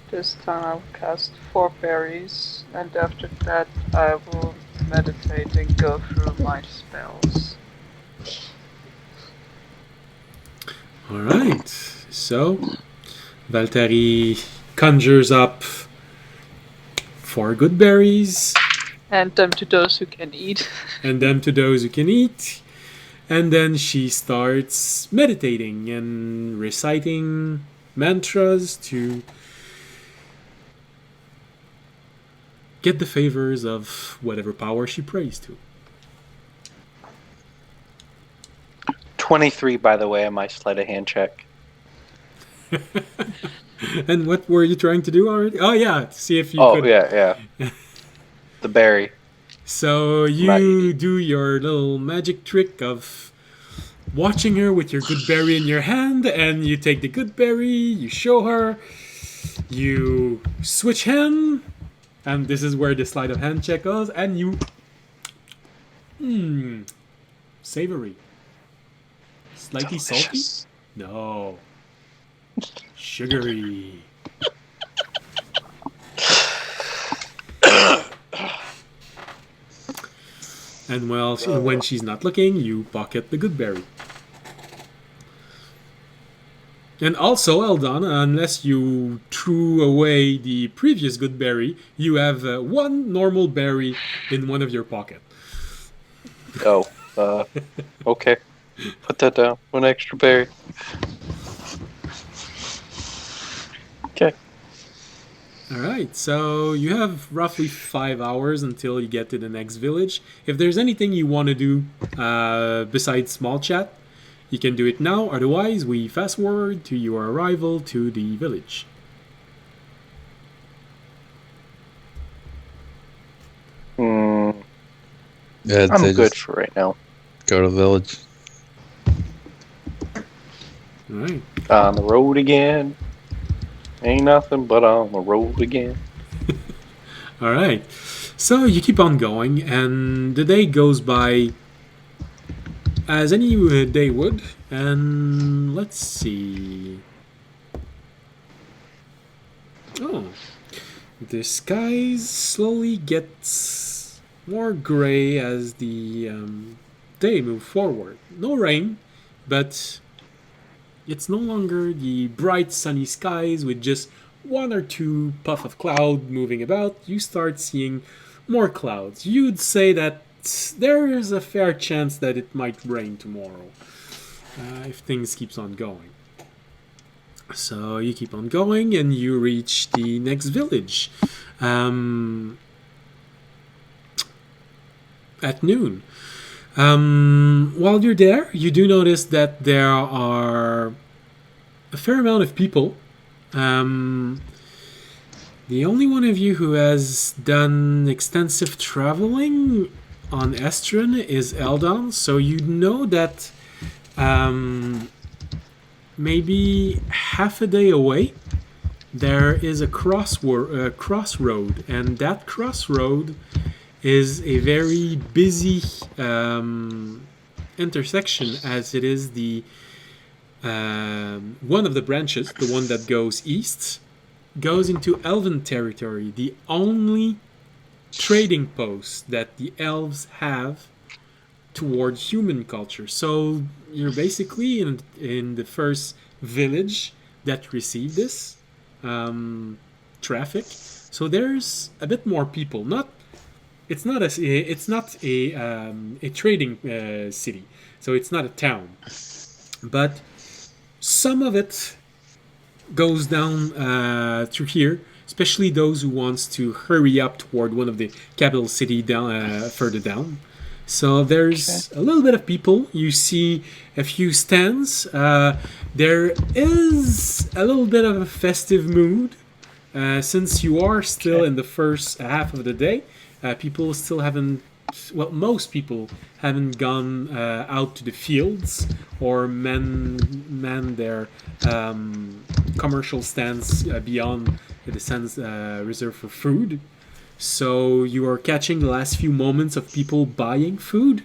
This time I'll cast 4 berries, and after that I will meditate and go through my spells. All right. So Valtteri conjures up 4 good berries, Hand them to those who can eat. and them to those who can eat. And then she starts meditating and reciting mantras to get the favors of whatever power she prays to. 23, by the way, on my sleight of hand check. And what were you trying to do already? Oh yeah, to see if you Oh, could. yeah. The berry. So you Right. do your little magic trick of watching her with your good berry in your hand, and you take the good berry, you show her, you switch hand, and this is where the sleight of hand check goes, and you. Savory. Slightly salty? Delicious. No. Sugary. And well, when she's not looking, you pocket the good berry. And also, Eldon, unless you threw away the previous good berry, you have 1 normal berry in one of your pocket. Oh, okay. Put that down. 1 extra berry. Okay. All right, so you have roughly 5 hours until you get to the next village. If there's anything you want to do besides small chat, you can do it now. Otherwise, we fast forward to your arrival to the village. Hmm, Yeah, I'd I'm say good just for right now. go to the village. All right. On the road again. Ain't nothing but on the road again. All right. So you keep on going, and the day goes by as any day would. And let's see. Oh, the skies slowly gets more gray as the day move forward. No rain, but it's no longer the bright sunny skies with just one or two puff of cloud moving about. You start seeing more clouds. You'd say that there is a fair chance that it might rain tomorrow if things keeps on going. So you keep on going and you reach the next village at noon. While you're there, you do notice that there are a fair amount of people. The only one of you who has done extensive traveling on Estrin is Eldon, so you know that maybe half a day away there is a crossroad, and that crossroad is a very busy intersection, as it is the one of the branches, the one that goes east, goes into Elven territory, the only trading post that the elves have towards human culture. So you're basically in the first village that received this traffic. So there's a bit more people. It's not a trading city, so it's not a town, but some of it goes down through here, especially those who wants to hurry up toward one of the capital city down further down. So there's a little bit of people. You see a few stands. There is a little bit of a festive mood since you are still in the first half of the day. People still haven't. Well, most people haven't gone out to the fields or man their commercial stands beyond the stands reserved for food. So you are catching the last few moments of people buying food.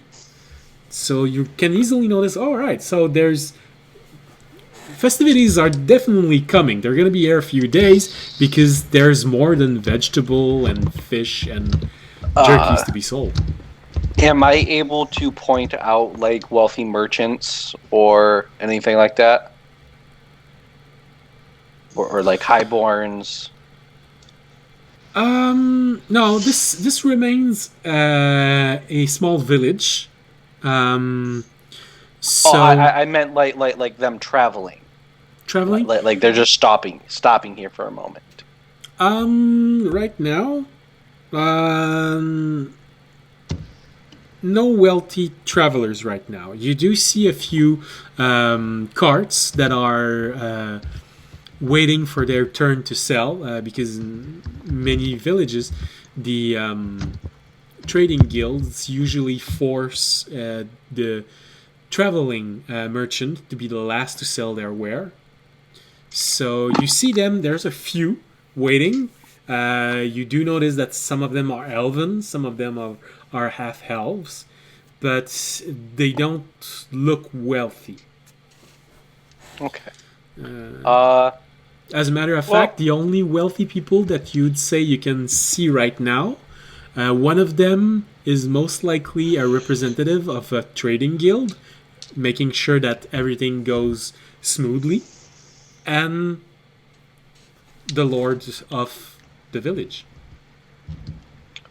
So you can easily notice, all right, so there's festivities are definitely coming. They're going to be here a few days because there's more than vegetable and fish and jerkies to be sold. Am I able to point out like wealthy merchants or anything like that? Or like highborns? No, this remains a small village. So I meant like them traveling. Traveling? Like they're just stopping here for a moment. Right now, no wealthy travelers right now. You do see a few carts that are waiting for their turn to sell because in many villages the trading guilds usually force the traveling merchant to be the last to sell their ware. So you see them, there's a few waiting. You do notice that some of them are elven, some of them are half elves, but they don't look wealthy. Okay. As a matter of fact, the only wealthy people that you'd say you can see right now, one of them is most likely a representative of a trading guild, making sure that everything goes smoothly, and the lord of the village.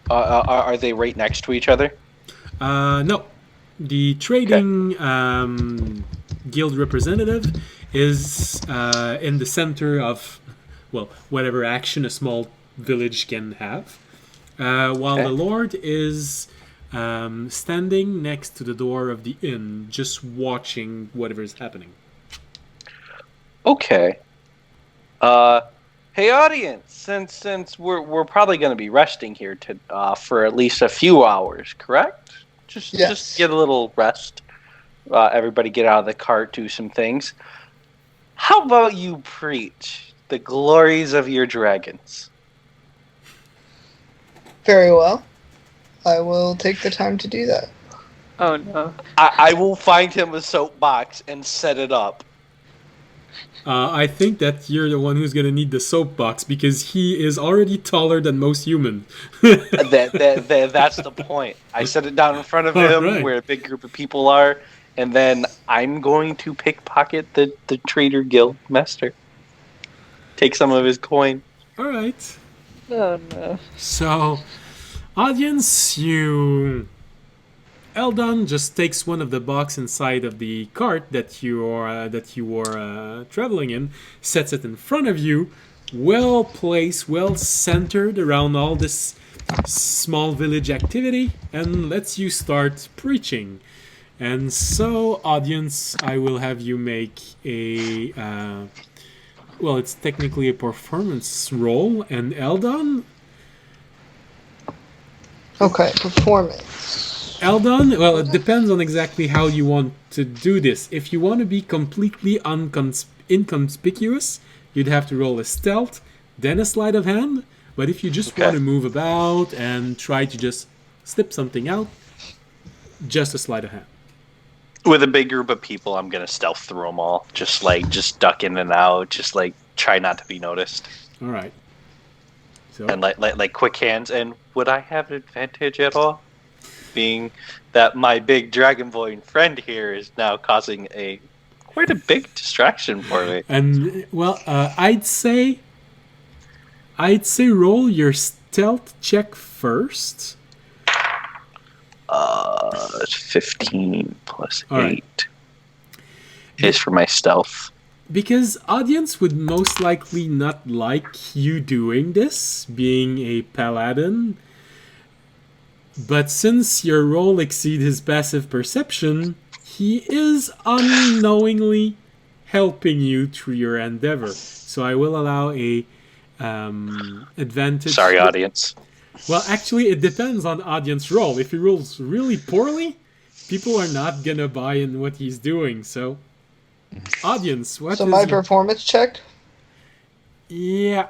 Are they right next to each other? No. The trading guild representative is in the center of, well, whatever action a small village can have. While the Lord is standing next to the door of the inn, just watching whatever is happening. Okay. Hey, audience. Since we're probably going to be resting here for at least a few hours, correct? Just get a little rest. Everybody get out of the cart, do some things. How about you preach the glories of your dragons? Very well. I will take the time to do that. Oh no. I will find him a soapbox and set it up. I think that you're the one who's gonna need the soapbox because he is already taller than most humans. That's the point. I set it down in front of him Right. where a big group of people are, and then I'm going to pickpocket the Trader Guild Master. Take some of his coin. All right. Oh no. So, audience, Eldon just takes one of the box inside of the cart that you were traveling in, sets it in front of you, well placed, well centered around all this small village activity, and lets you start preaching. And so, audience, I will have you make a well, it's technically a performance roll, and Eldon. Okay, performance. Eldon, well, it depends on exactly how you want to do this. If you want to be completely inconspicuous, you'd have to roll a stealth, then a sleight of hand. But if you just want to move about and try to just slip something out, just a sleight of hand. With a big group of people, I'm gonna stealth through them all. Just duck in and out. Just try not to be noticed. All right. So, And like quick hands. And would I have an advantage at all? Being that my big dragonborn friend here is now causing quite a big distraction for me. and well, I'd say roll your stealth check first. 15 plus 8 All right. is for my stealth. Because audience would most likely not like you doing this, being a paladin. But since your roll exceeds his passive perception, he is unknowingly helping you through your endeavor. So I will allow a advantage. Sorry, audience. Well, actually, it depends on audience roll. If he rolls really poorly, people are not gonna buy in what he's doing. So, audience, what So is my your... performance check? Yeah.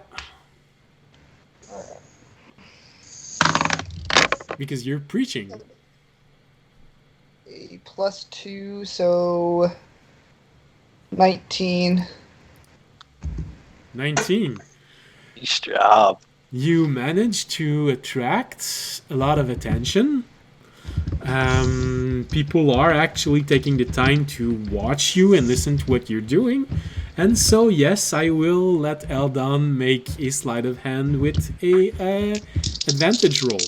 Because you're preaching. A +2, so 19. 19. Nice job. You manage to attract a lot of attention. People are actually taking the time to watch you and listen to what you're doing. And so, yes, I will let Eldon make a sleight of hand with a advantage roll.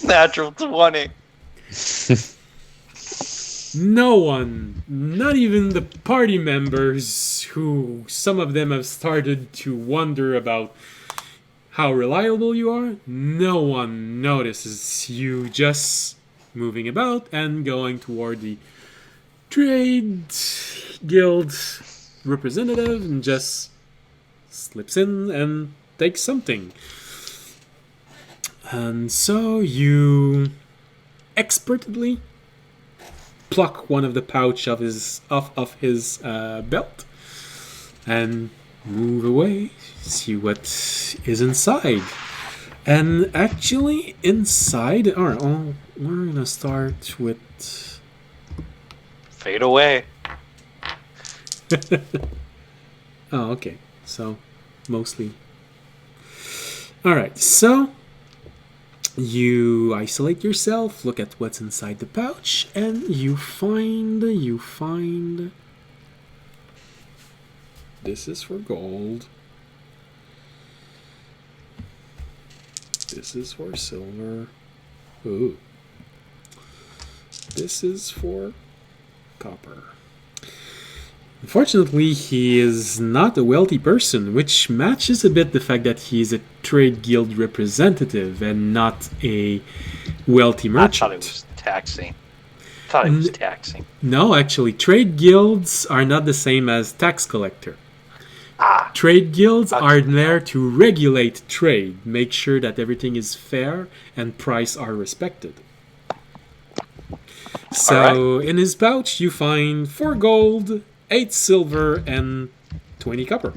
Natural 20. No one, not even the party members, who some of them have started to wonder about how reliable you are, no one notices you just moving about and going toward the trade guild representative and just slips in and takes something. And so you expertly pluck one of the pouch of his belt and move away, see what is inside. And actually inside, all right, well, we're gonna start with Fade away. oh, okay, so mostly all right. So you isolate yourself, look at what's inside the pouch, and you find this is for gold, this is for silver, ooh, this is for copper, Unfortunately, he is not a wealthy person, which matches a bit the fact that he is a trade guild representative and not a wealthy I merchant. thought it was taxing. No, actually, trade guilds are not the same as tax collector. Ah, Trade guilds How are can you there to regulate trade, make sure that everything is fair and price are respected. So, in his pouch, you find 4 gold, 8 silver, and 20 copper.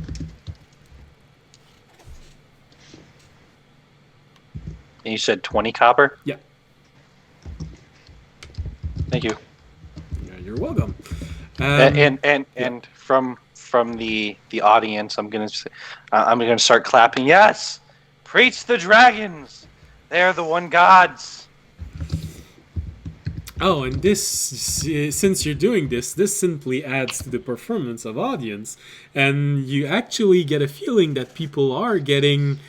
and you said 20 copper? Yeah. Thank you. Yeah, you're welcome. And from the audience, I'm gonna start clapping. Yes, preach the dragons. They are the one gods. Oh, and this, since you're doing this simply adds to the performance of audience, and you actually get a feeling that people are getting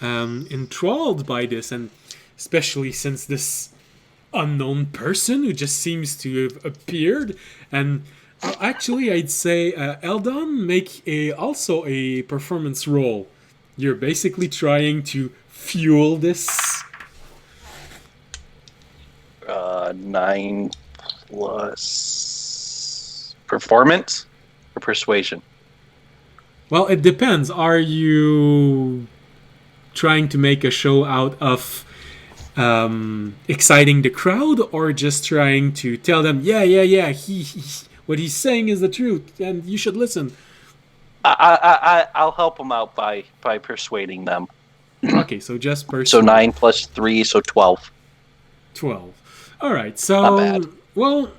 enthralled by this, and especially since this unknown person who just seems to have appeared, and actually, I'd say Eldon make also a performance roll. You're basically trying to fuel this. 9 plus performance or persuasion. Well, it depends. Are you trying to make a show out of exciting the crowd, or just trying to tell them, yeah, what he's saying is the truth, and you should listen? I'll help them out by persuading them. Okay, so just So persuade. 9 plus 3, so 12. 12. All right, so Not bad. well,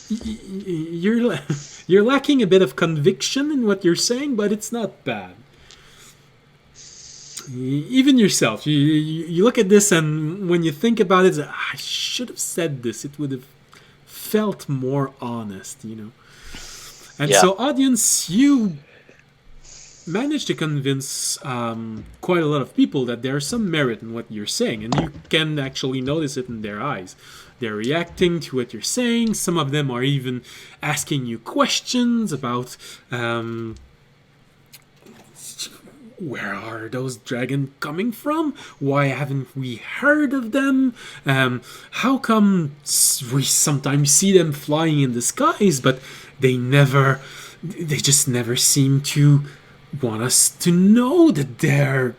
you're lacking a bit of conviction in what you're saying, but it's not bad. Even yourself, you look at this, and when you think about it, I should have said this. It would have felt more honest, you know. And Yeah. so, audience, you managed to convince quite a lot of people that there's some merit in what you're saying, and you can actually notice it in their eyes. They're reacting to what you're saying. Some of them are even asking you questions about where are those dragons coming from? Why haven't we heard of them? How come we sometimes see them flying in the skies, but they just never seem to want us to know that they're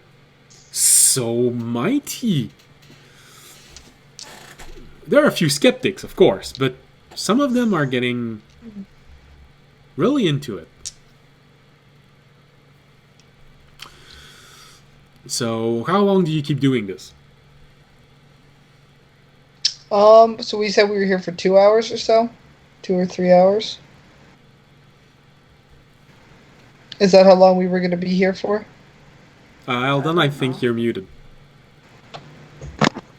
so mighty? There are a few skeptics, of course, but some of them are getting really into it. So, how long do you keep doing this? So we said we were here for 2 hours or so? 2 or 3 hours? Is that how long we were going to be here for? Eldon, I think you're muted.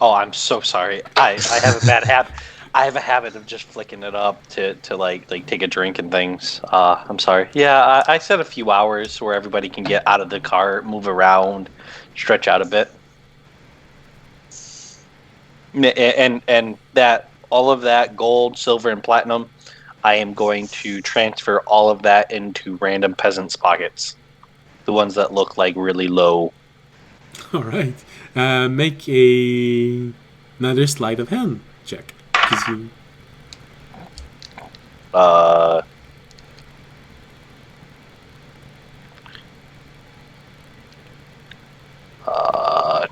Oh, I'm so sorry. I have a bad habit. I have a habit of just flicking it up to like take a drink and things. I'm sorry. Yeah, I said a few hours where everybody can get out of the car, move around, stretch out a bit. And that all of that gold, silver, and platinum, I am going to transfer all of that into random peasants' pockets. The ones that look like really low. All right. Make another sleight of hand check. 'Cause you...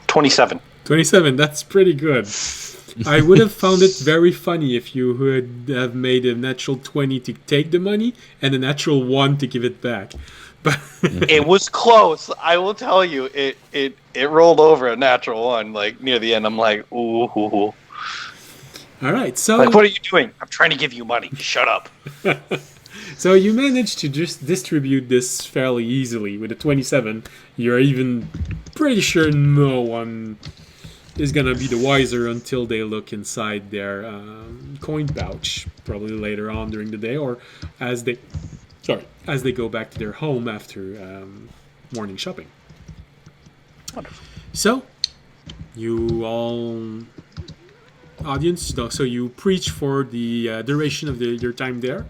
27. 27, that's pretty good. I would have found it very funny if you would have made a natural 20 to take the money and a natural 1 to give it back. But It was close. I will tell you, it rolled over a natural one. Like near the end, I'm like, ooh. all right, so Like, what are you doing? I'm trying to give you money. Shut up. so you managed to just distribute this fairly easily with a 27. You're even pretty sure no one is gonna be the wiser until they look inside their coin pouch, probably later on during the day, or as they go back to their home after morning shopping. Wonderful. So, you all, audience, so you preach for the duration of your time there.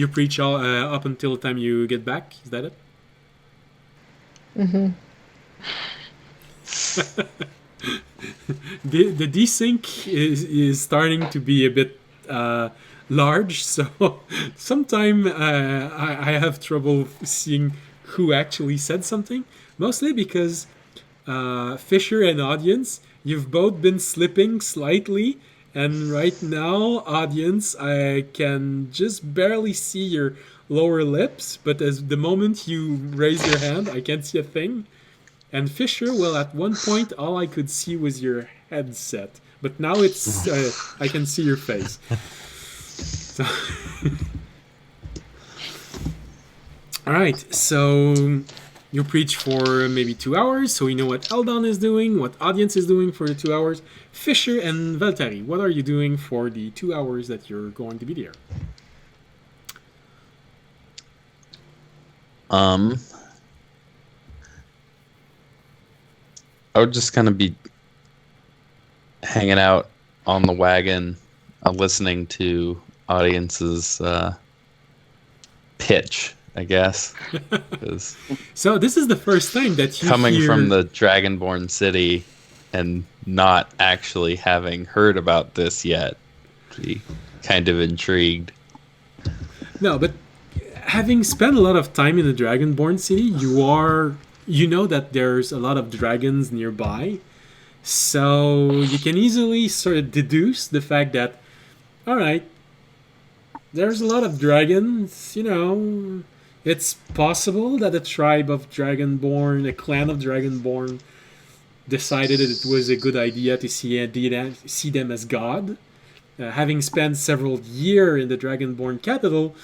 You preach all up until the time you get back. Is that it? Mm-hmm. The desync is starting to be a bit large, so sometime I have trouble seeing who actually said something. Mostly because Fisher and audience, you've both been slipping slightly, and right now, audience, I can just barely see your lower lips. But as the moment you raise your hand, I can't see a thing. And Fisher, well, at one point, all I could see was your headset. But now it's I can see your face. So all right, so you preach for maybe 2 hours, so we know what Eldon is doing, what audience is doing for the 2 hours. Fisher and Valtteri, what are you doing for the 2 hours that you're going to be there? I would just kind of be hanging out on the wagon, listening to audience's pitch, I guess. 'Cause So this is the first time that you coming hear... from the Dragonborn city and not actually having heard about this yet, be kind of intrigued. No, but having spent a lot of time in the Dragonborn city, you know that there's a lot of dragons nearby. So you can easily sort of deduce the fact that, all right, there's a lot of dragons, it's possible that a tribe of Dragonborn, a clan of Dragonborn, decided that it was a good idea to see them as God. Having spent several years in the Dragonborn capital,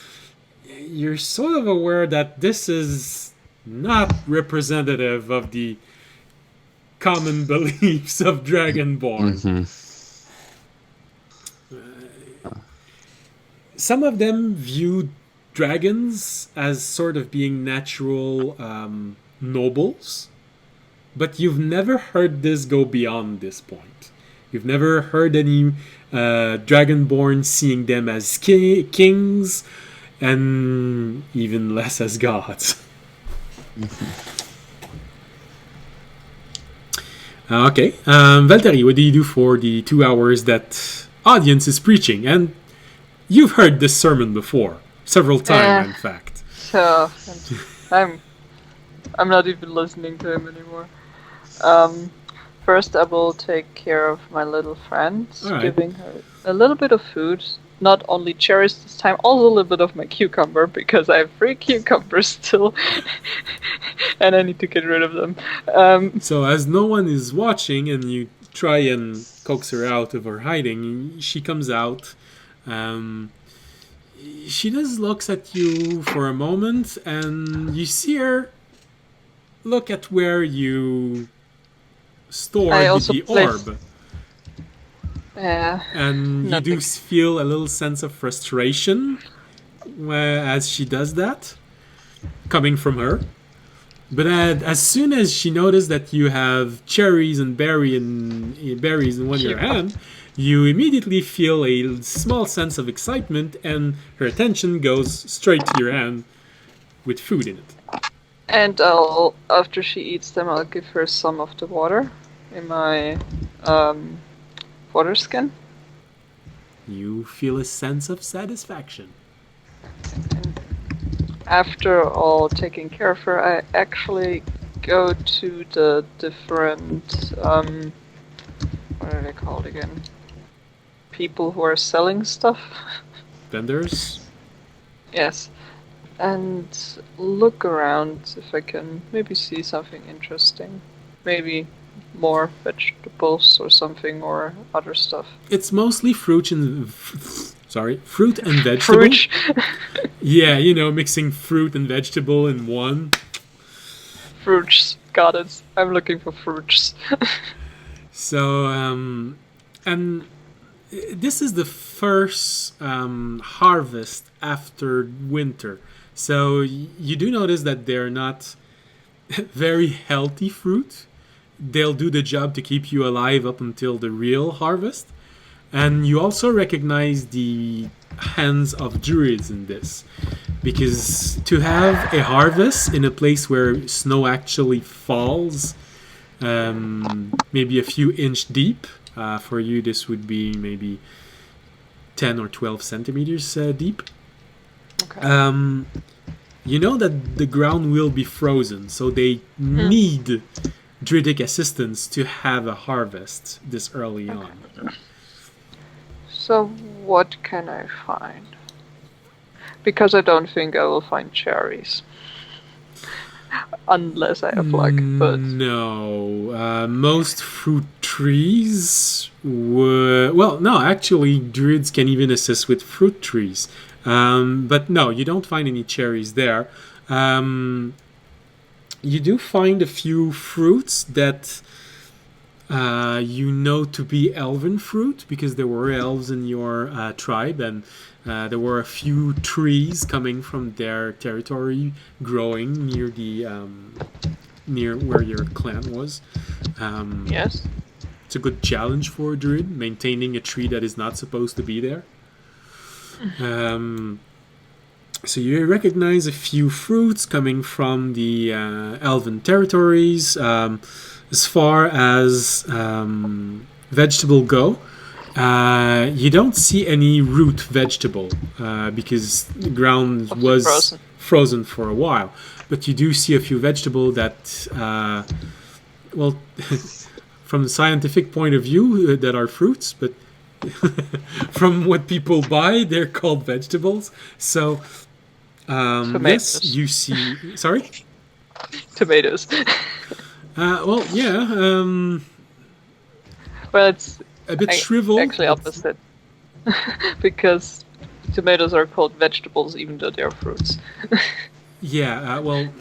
you're sort of aware that this is not representative of the common beliefs of Dragonborn. Some of them view dragons as sort of being natural nobles, but you've never heard this go beyond this point. You've never heard any Dragonborn seeing them as kings, and even less as gods. Okay, Valtteri, what do you do for the 2 hours that audience is preaching? And you've heard this sermon before, several times, in fact. So I'm not even listening to him anymore. First, I will take care of my little friend, All right. giving her a little bit of food. Not only cherries this time, also a little bit of my cucumber, because I have 3 cucumbers still, and I need to get rid of them. So as no one is watching and you try and coax her out of her hiding, she comes out. She just looks at you for a moment, and you see her look at where you stored the orb. And you do feel a little sense of frustration as she does that, coming from her. But as soon as she noticed that you have cherries and berries in one of your hand, you immediately feel a small sense of excitement, and her attention goes straight to your hand with food in it. And after she eats them, I'll give her some of the water in my water skin. You feel a sense of satisfaction. After all taking care of her, I actually go to the different, what are they called again? People who are selling stuff? Vendors? Yes. And look around if I can maybe see something interesting. Maybe more vegetables or something, or other stuff. It's mostly fruit and vegetable. Fruit. Yeah, mixing fruit and vegetable in one. Fruits. Got it. I'm looking for fruits. So, and this is the first harvest after winter. So you do notice that they're not very healthy fruit. They'll do the job to keep you alive up until the real harvest. And you also recognize the hands of druids in this, because to have a harvest in a place where snow actually falls, maybe a few inch deep, for you this would be maybe 10 or 12 centimeters deep. Okay. You know that the ground will be frozen, so they need druidic assistance to have a harvest this early on. So what can I find? Because I don't think I will find cherries. Unless I have luck, but... No. Most fruit trees were... Well, no, actually, druids can even assist with fruit trees. But no, you don't find any cherries there. You do find a few fruits that you know to be elven fruit, because there were elves in your tribe, and there were a few trees coming from their territory growing near the near where your clan was. Yes. It's a good challenge for a druid, maintaining a tree that is not supposed to be there. So you recognize a few fruits coming from the elven territories. As far as vegetable go, you don't see any root vegetable because the ground was frozen for a while. But you do see a few vegetable that, well, from the scientific point of view, that are fruits, but from what people buy, they're called vegetables. So, yes, you see... Sorry? Tomatoes. Well, yeah. Well, it's a bit shriveled. Actually, opposite. Because tomatoes are called vegetables, even though they are fruits. Yeah. Well.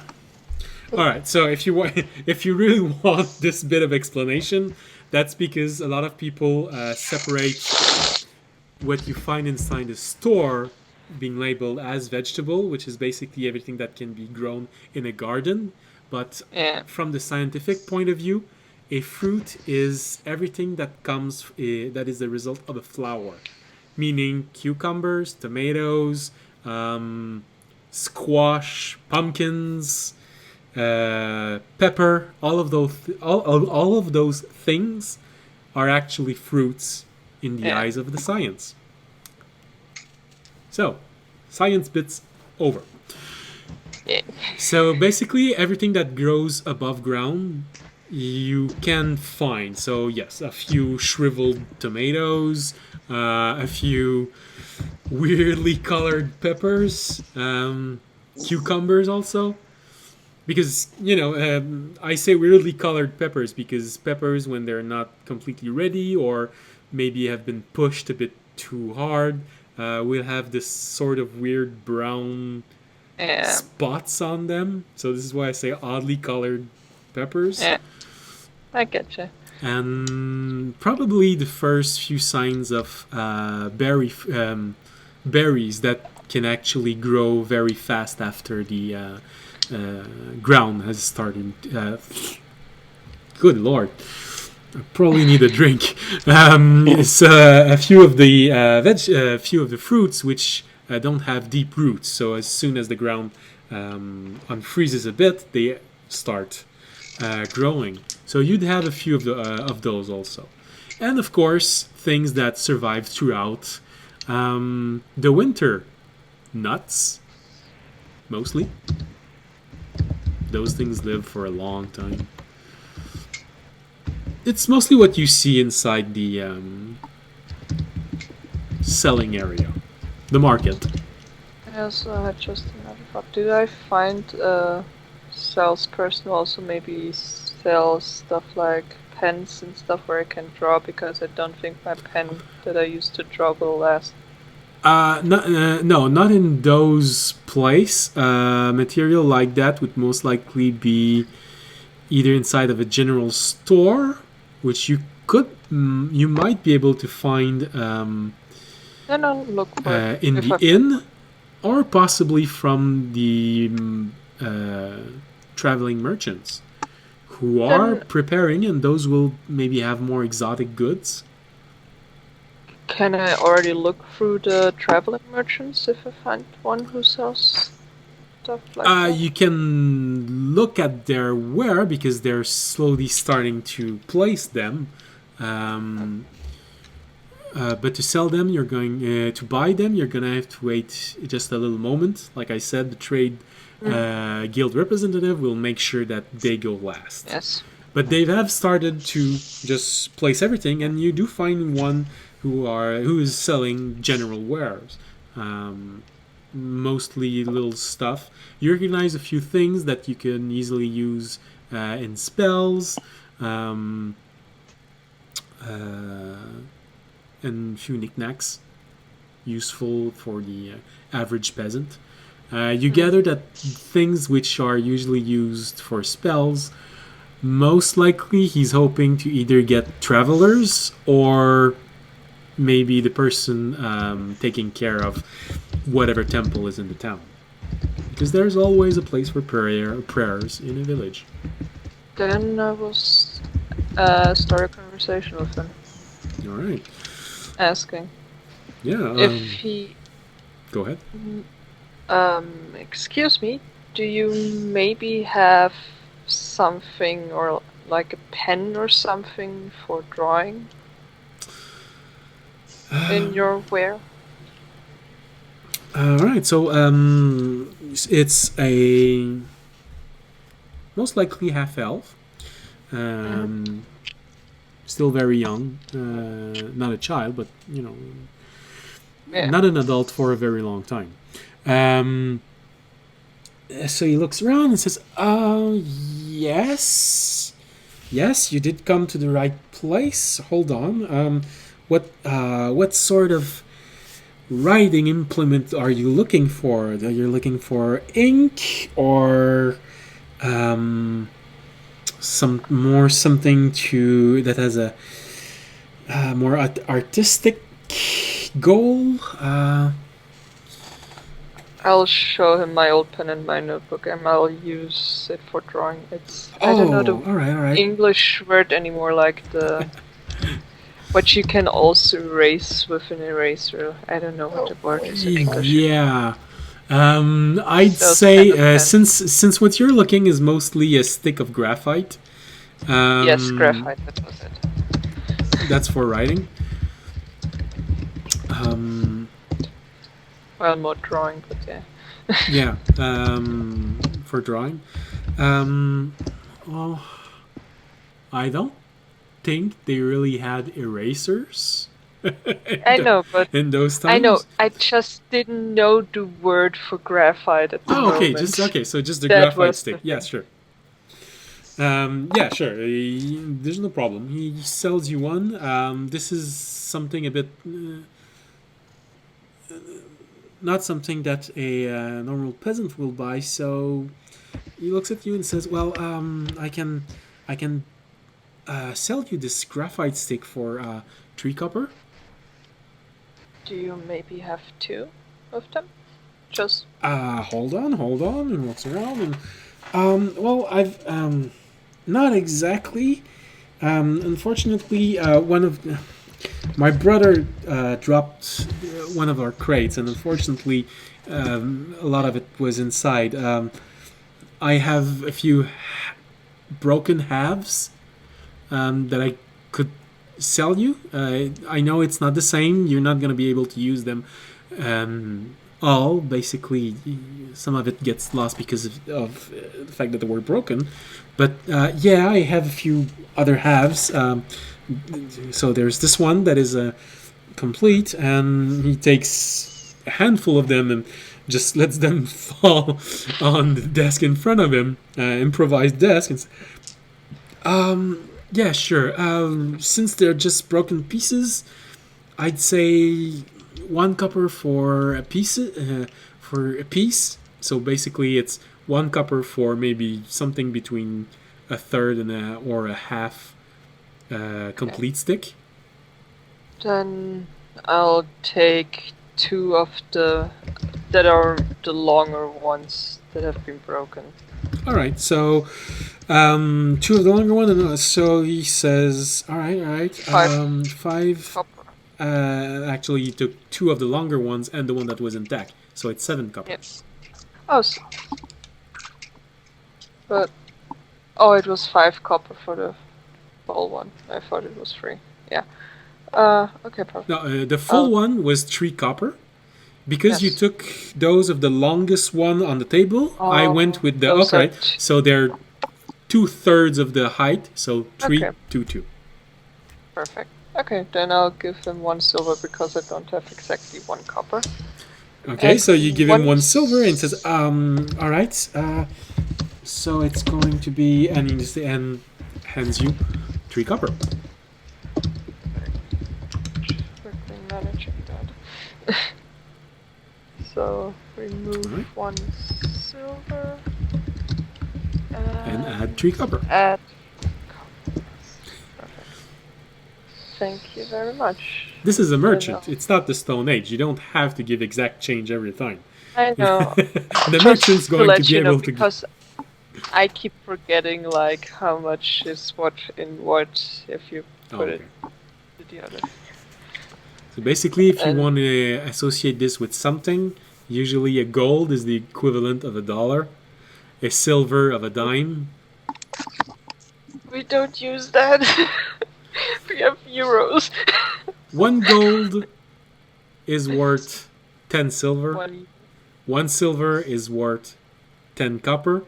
All right. So if you really want this bit of explanation, that's because a lot of people separate what you find inside the store being labeled as vegetable, which is basically everything that can be grown in a garden. But from the scientific point of view, a fruit is everything that comes that is the result of a flower, meaning cucumbers, tomatoes, squash, pumpkins, pepper. All of those things are actually fruits in the eyes of the science. So, science bits over. So basically, everything that grows above ground, you can find. So yes, a few shriveled tomatoes, a few weirdly colored peppers, cucumbers also. Because, I say weirdly colored peppers because peppers, when they're not completely ready or maybe have been pushed a bit too hard, will have this sort of weird brown spots on them. So this is why I say oddly colored peppers. Yeah, I getcha. And probably the first few signs of berries that can actually grow very fast after the ground has started. Good lord, I probably need a drink. It's a few of the fruits which don't have deep roots. So as soon as the ground unfreezes a bit, they start growing. So you'd have a few of those also, and of course things that survive throughout the winter. Nuts, mostly. Those things live for a long time. It's mostly what you see inside the selling area, the market. Yes, I had just another thought. Do I find a salesperson who also maybe sells stuff like pens and stuff where I can draw? Because I don't think my pen that I used to draw will last. No, not in those place. Material like that would most likely be either inside of a general store, which you might be able to find look for in the inn, or possibly from the traveling merchants who are preparing, and those will maybe have more exotic goods. Can I already look through the traveling merchants if I find one who sells stuff like that? You can look at their ware because they're slowly starting to place them. But to sell them, you're going to buy them. You're gonna have to wait just a little moment. Like I said, the trade guild representative will make sure that they go last. Yes. But they have started to just place everything, and you do find one who is selling general wares, mostly little stuff. You recognize a few things that you can easily use in spells, and a few knickknacks useful for the average peasant. You gather that things which are usually used for spells, most likely he's hoping to either get travelers or maybe the person taking care of whatever temple is in the town. Because there's always a place for prayers in a village. Then I will start a conversation with him, All right. asking Yeah. if he. Go ahead. Excuse me. Do you maybe have something or like a pen or something for drawing in your ware? All right. So it's a most likely half elf. Still very young. Not a child, but Yeah. not an adult for a very long time. So he looks around and says, yes. Yes, you did come to the right place. Hold on. What sort of writing implement are you looking for? Are you looking for ink or something that has a more artistic goal? I'll show him my old pen and my notebook, and I'll use it for drawing. I don't know the all right. English word anymore, like the what you can also erase with an eraser. I don't know what the word is in English. Yeah. I'd Those say kind of pens. since what you're looking is mostly a stick of graphite. Yes, graphite. That was it. That's for writing. Well, more drawing, but yeah. Yeah. For drawing. Well, I don't think they really had erasers. I know, but in those times. I know. I just didn't know the word for graphite at the moment. Okay. So just the That graphite was the stick. Yeah, thing. sure. Yeah, sure. There's no problem. He sells you one. This is something a bit not something that a normal peasant will buy. So he looks at you and says, "Well, I can sell you this graphite stick for 3 copper." Do you maybe have 2 of them? Just Hold on, and walks around and well, I've not exactly. Unfortunately, my brother dropped one of our crates, and unfortunately, a lot of it was inside. I have a few broken halves that I could sell you. I know it's not the same. You're not going to be able to use them all. Basically, some of it gets lost because of the fact that they were broken. But yeah, I have a few other halves. So there's this one that is complete, and he takes a handful of them and just lets them fall on the desk in front of him, improvised desk, and yeah, sure. Since they're just broken pieces, I'd say 1 copper for a piece. So basically, it's 1 copper for maybe something between a third or a half complete stick. then I'll take 2 of that are the longer ones that have been broken. All right, so 2 of the longer one, and so he says, all right, 5 5 copper. Actually, you took 2 of the longer ones and the one that was intact. So it's 7 copper. Yes. Oh, but it was 5 copper for the full one. I thought it was 3. Yeah. Okay, perfect. No, the full one was 3 copper. Because you Yes. took those of the longest one on the table, I went with the those are upright. So they're 2/3 of the height. So 3, Okay. 2, 2. Perfect. Okay, then I'll give him 1 silver because I don't have exactly 1 copper. Okay, And so you give him 1 one silver and says, all right. So it's going to be, and he just and hands you 3 copper. Quickly managing that. So remove Alright. 1 silver And add 3 copper. add copper. Perfect. Thank you very much. This is a merchant. know. It's not the Stone Age. You don't have to give exact change every time. I know. The merchant's going to let be you know, able to give. because I keep forgetting like how much is what in what if you put it to the other. So basically, if you And- want to associate this with something, usually a gold is the equivalent of $1, a silver of a dime. We don't use that. We have euros. 1 gold is worth 10 silver. 1 1 silver is worth 10 copper.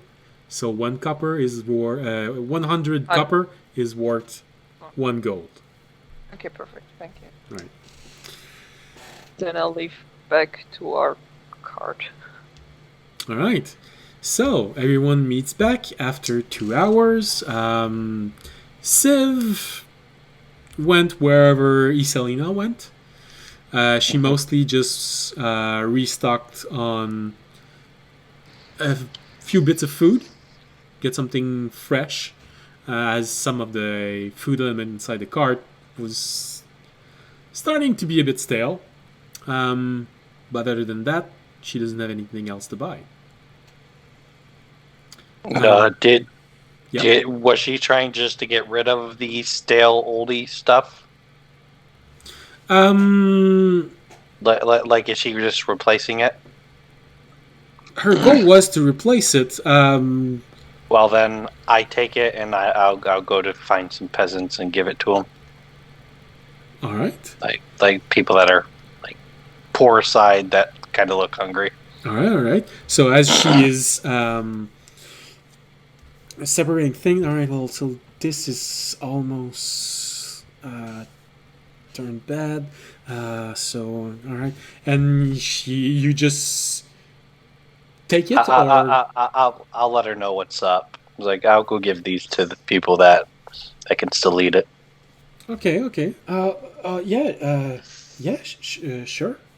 So 1 copper is worth 100 copper is worth 1 gold. Okay, perfect. Thank you. Right. Then I'll leave back to our cart. All right. So everyone meets back after 2 hours. Civ went wherever Iselina went. She mostly just restocked on a few bits of food, get something fresh, as some of the food element inside the cart was starting to be a bit stale. But other than that, she doesn't have anything else to buy. Was she trying just to get rid of the stale oldie stuff? Like is she just replacing it? Her goal was to replace it. Well, then I take it and I'll go to find some peasants and give it to them. All right. Like people that are like poor side that kind of look hungry. All right. So as she is separating things, all right. Well, so this is almost turned bad. So all right, and you just take it, or I'll let her know what's up. I was like, I'll go give these to the people that can still eat it. okay.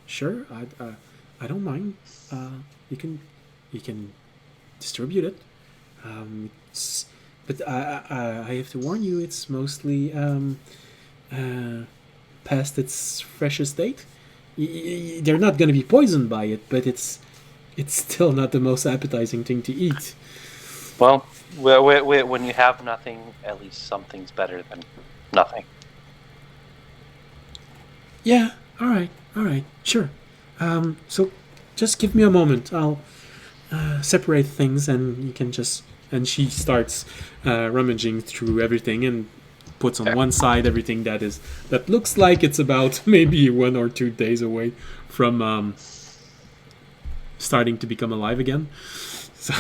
Sure. I don't mind. You can distribute it. But I have to warn you, it's mostly past its freshest state. They're not going to be poisoned by it, but it's still not the most appetizing thing to eat. Well, when you have nothing, at least something's better than nothing. Yeah. All right. Sure. So just give me a moment. I'll separate things, and you can just. And she starts rummaging through everything and puts on one side everything that looks like it's about maybe 1 or 2 days away from starting to become alive again. So.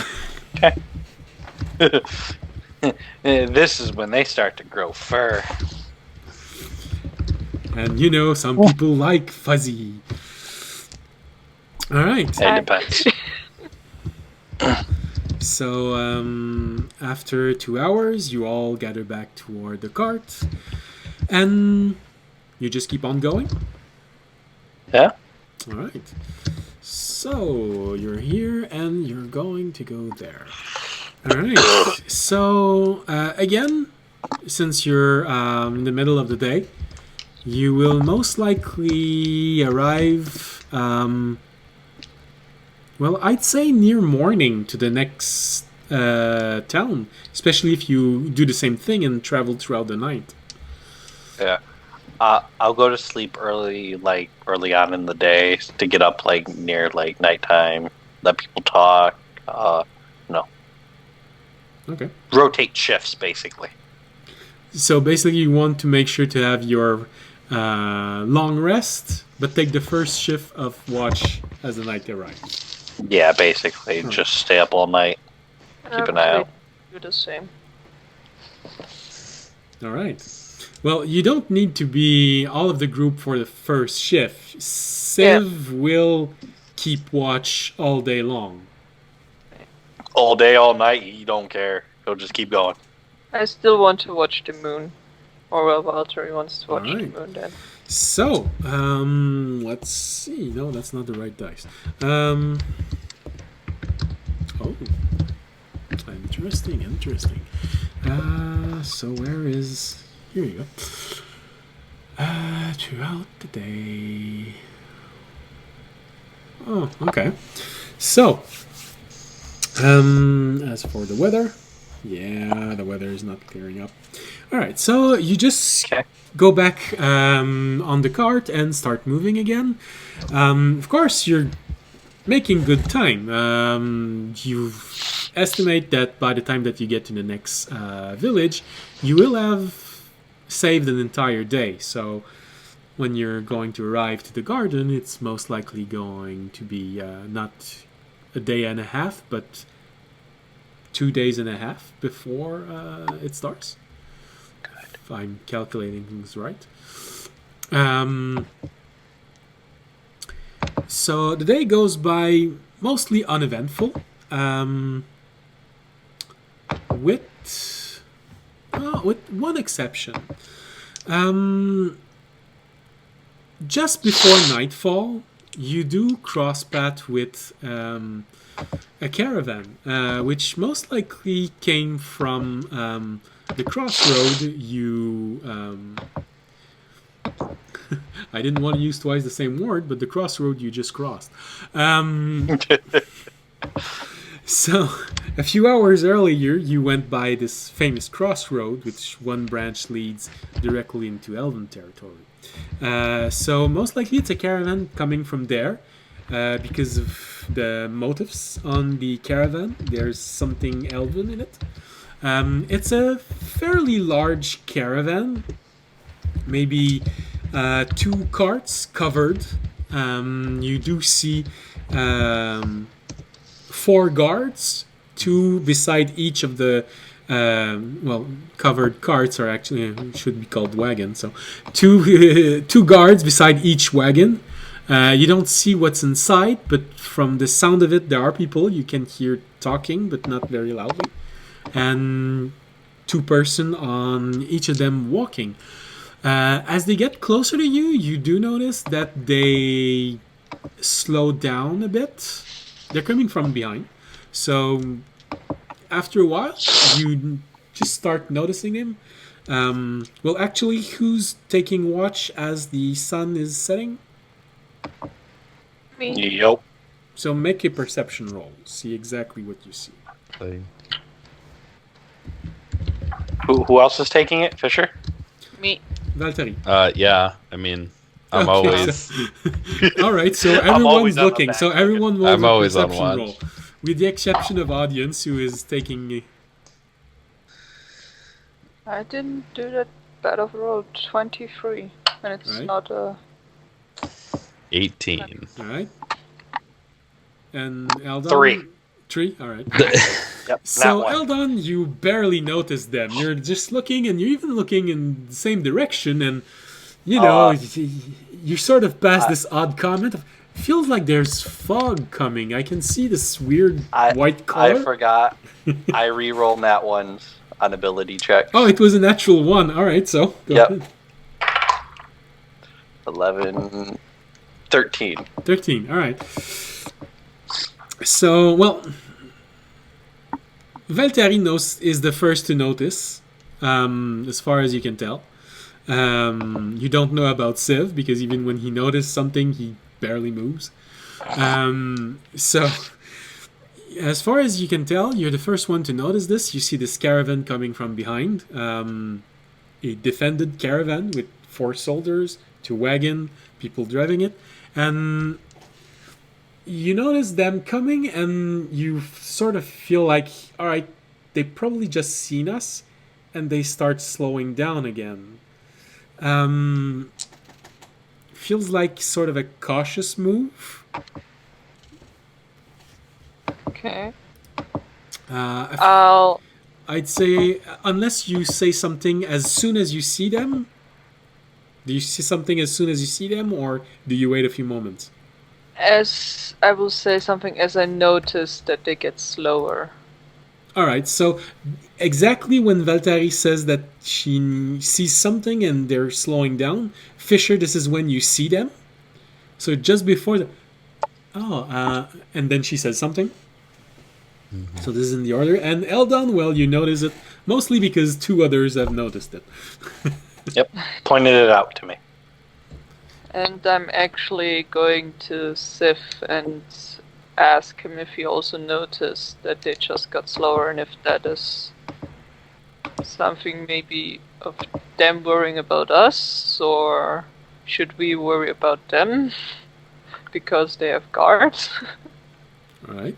This is when they start to grow fur. And some people like fuzzy. All right. It depends. So after 2 hours, you all gather back toward the cart, and you just keep on going. Yeah. All right. So you're here, and you're going to go there. All right. So again, since you're in the middle of the day, you will most likely arrive. Well, I'd say near morning to the next town, especially if you do the same thing and travel throughout the night. Yeah. I'll go to sleep early, like early on in the day, to get up like near like nighttime. Let people talk. No, Okay. rotate shifts basically. So basically, you want to make sure to have your long rest, but take the first shift of watch as the night arrives. Yeah, basically, Huh. just stay up all night. Keep an eye out. Do the same. All right. Well, you don't need to be all of the group for the first shift. Civ will keep watch all day long. All day, all night. You don't care. He'll just keep going. I still want to watch the moon. Or well, Valtteri wants to watch Alright. the moon then. So, let's see. No, that's not the right dice. Oh, interesting. So where is? Here you go. Throughout the day. Oh, okay. So, as for the weather, yeah, the weather is not clearing up. All right, so you just Okay. go back on the cart and start moving again. Of course, you're making good time. You estimate that by the time that you get to the next village, you will have saved an entire day. So when you're going to arrive to the garden, it's most likely going to be not a day and a half, but 2 days and a half before it starts. If I'm calculating things right. So the day goes by mostly uneventful, with one exception. Just before nightfall, you do cross path with a caravan, which most likely came from the crossroad you. I didn't want to use twice the same word, but the crossroad you just crossed. So, a few hours earlier, you went by this famous crossroad, which one branch leads directly into Elven territory. So, most likely it's a caravan coming from there, because of the motifs on the caravan. There's something Elven in it. It's a fairly large caravan, maybe 2 carts covered. You do see 4 guards, 2 beside each of the covered carts are actually should be called wagons. So 2 guards beside each wagon. You don't see what's inside, but from the sound of it, there are people. You can hear talking, but not very loudly. And 2 person on each of them walking. As they get closer to you, you do notice that they slow down a bit. They're coming from behind. So after a while, you just start noticing him. Well, actually, who's taking watch as the sun is setting? Me. Yep. So make a perception roll. See exactly what you see. Who else is taking it? Fisher? Me. Valtteri. Yeah, I mean, I'm Okay, always. so- all right, so always everyone's on the looking. back. So everyone rolls I'm a always on perception watch. roll, with the exception of audience, who is taking. I didn't do that bad of a roll. 23. And it's Right. not a... 18. All right. And Eldon. 3. 3. All right. Yep. So that one. Eldon, you barely notice them. You're just looking, and you're even looking in the same direction, and you know you sort of pass this odd comment of, feels like there's fog coming. I can see this weird white color. I forgot. I re-roll nat ones on ability check. Oh, it was a natural 1. All right, so go Yep. ahead. 11, 13. 13. All right. So, well, Valtteri is the first to notice, as far as you can tell. You don't know about Civ, because even when he noticed something, he barely moves. So, as far as you can tell, you're the first one to notice this. You see this caravan coming from behind. a defended caravan with 4 soldiers, 2 wagon, people driving it, and you notice them coming, and you sort of feel like, all right, they probably just seen us, and they start slowing down again. Feels like sort of a cautious move. Okay. Uh, I'll. I'd say, unless you say something as soon as you see them. Do you see something as soon as you see them, or do you wait a few moments? As I will say something as I notice that they get slower. All right, so exactly when Valtteri says that she sees something and they're slowing down, Fisher, this is when you see them. So just before the... and then she says something. So this is in the order. And Eldon, well, you notice it mostly because 2 others have noticed it. Yep, pointed it out to me. And I'm actually going to Sif and ask him if he also noticed that they just got slower, and if that is something maybe of them worrying about us, or should we worry about them because they have guards? All right.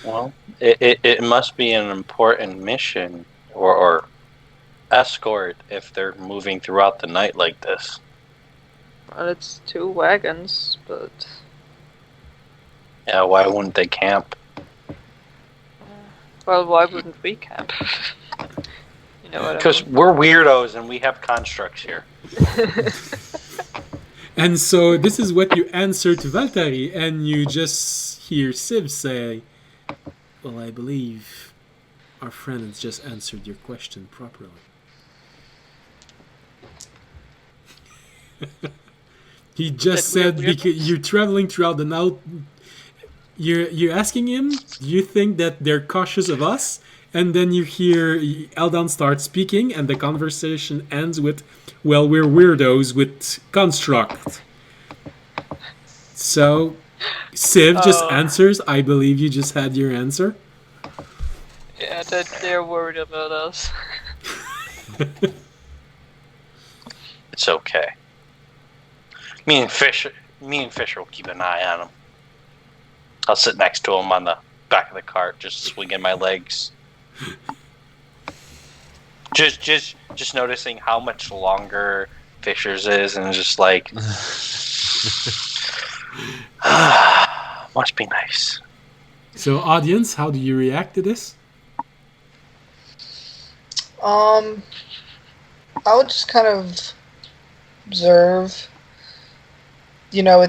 Well, it must be an important mission or escort if they're moving throughout the night like this. Well, it's 2 wagons, but Yeah, why wouldn't they camp? well, why wouldn't we camp? You know what I Because mean? we're weirdos and we have constructs here. And so this is what you answer to Valtteri, and you just hear Siv say, well, I believe our friend has just answered your question properly. He just That we're said, because you're traveling throughout the night, you're asking him, do you think that they're cautious of us? And then you hear Eldon start speaking, and the conversation ends with, well, we're weirdos with construct. So Siv just answers, I believe you just had your answer. Yeah, that they're worried about us. It's okay. Me and Fisher will keep an eye on him. I'll sit next to him on the back of the cart, just swinging my legs. Just noticing how much longer Fisher's is, and just like, must be nice. So audience, how do you react to this? I would just kind of observe. You know,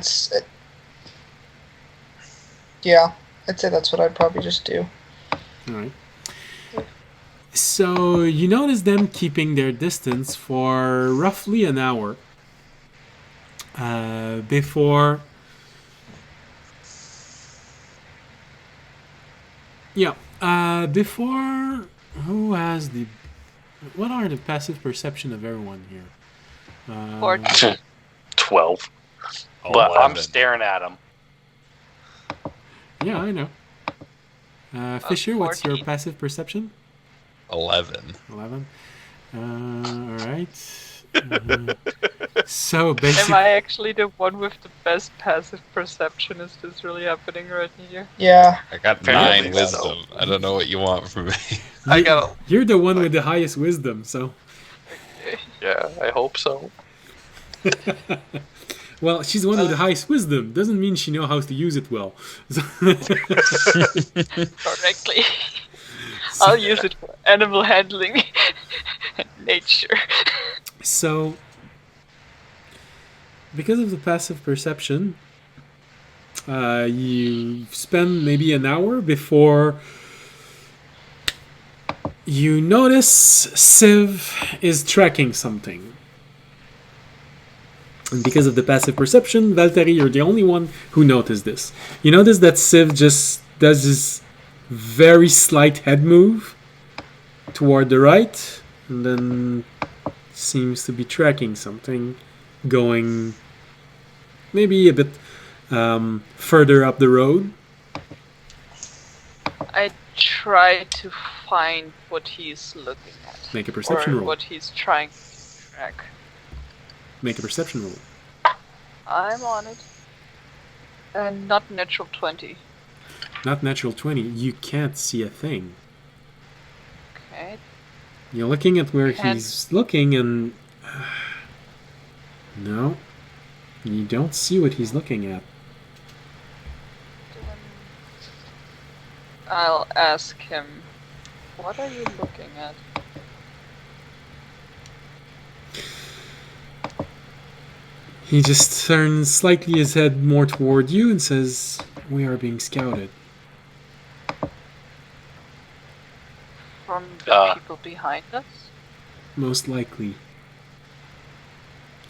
yeah, I'd say that's what I'd probably just do. All right. So you notice them keeping their distance for roughly an hour before. Yeah. Before, who has the? What are the passive perception of everyone here? 14. 12. But 11. I'm staring at him. Yeah, I know. Fisher, what's your 14. passive perception? 11. 11. All right. So Am basically, I actually the one with the best passive perception? Is this really happening right here? Yeah. I got Apparently 9 so. wisdom. I don't know what you want from me. I got. you're the one with the highest wisdom. So, Yeah, I hope so. well, she's the one with the highest wisdom. Doesn't mean she knows how to use it well. Correctly. I'll use it for animal handling and nature. So, because of the passive perception, you spend maybe an hour before you notice Siv is tracking something. And because of the passive perception, Valtteri, you're the only one who noticed this. You notice that Siv just does this very slight head move toward the right, and then seems to be tracking something going maybe a bit further up the road. I try to find what he's looking at. Make a perception or roll. what he's trying. Heck, Make a perception roll. I'm on it. And not natural 20. Not natural 20. You can't see a thing. Okay. You're looking at where Can't- he's looking and... no. You don't see what he's looking at. Then I'll ask him, what are you looking at? He just turns slightly his head more toward you and says, "We are being scouted." From the people behind us? Most likely.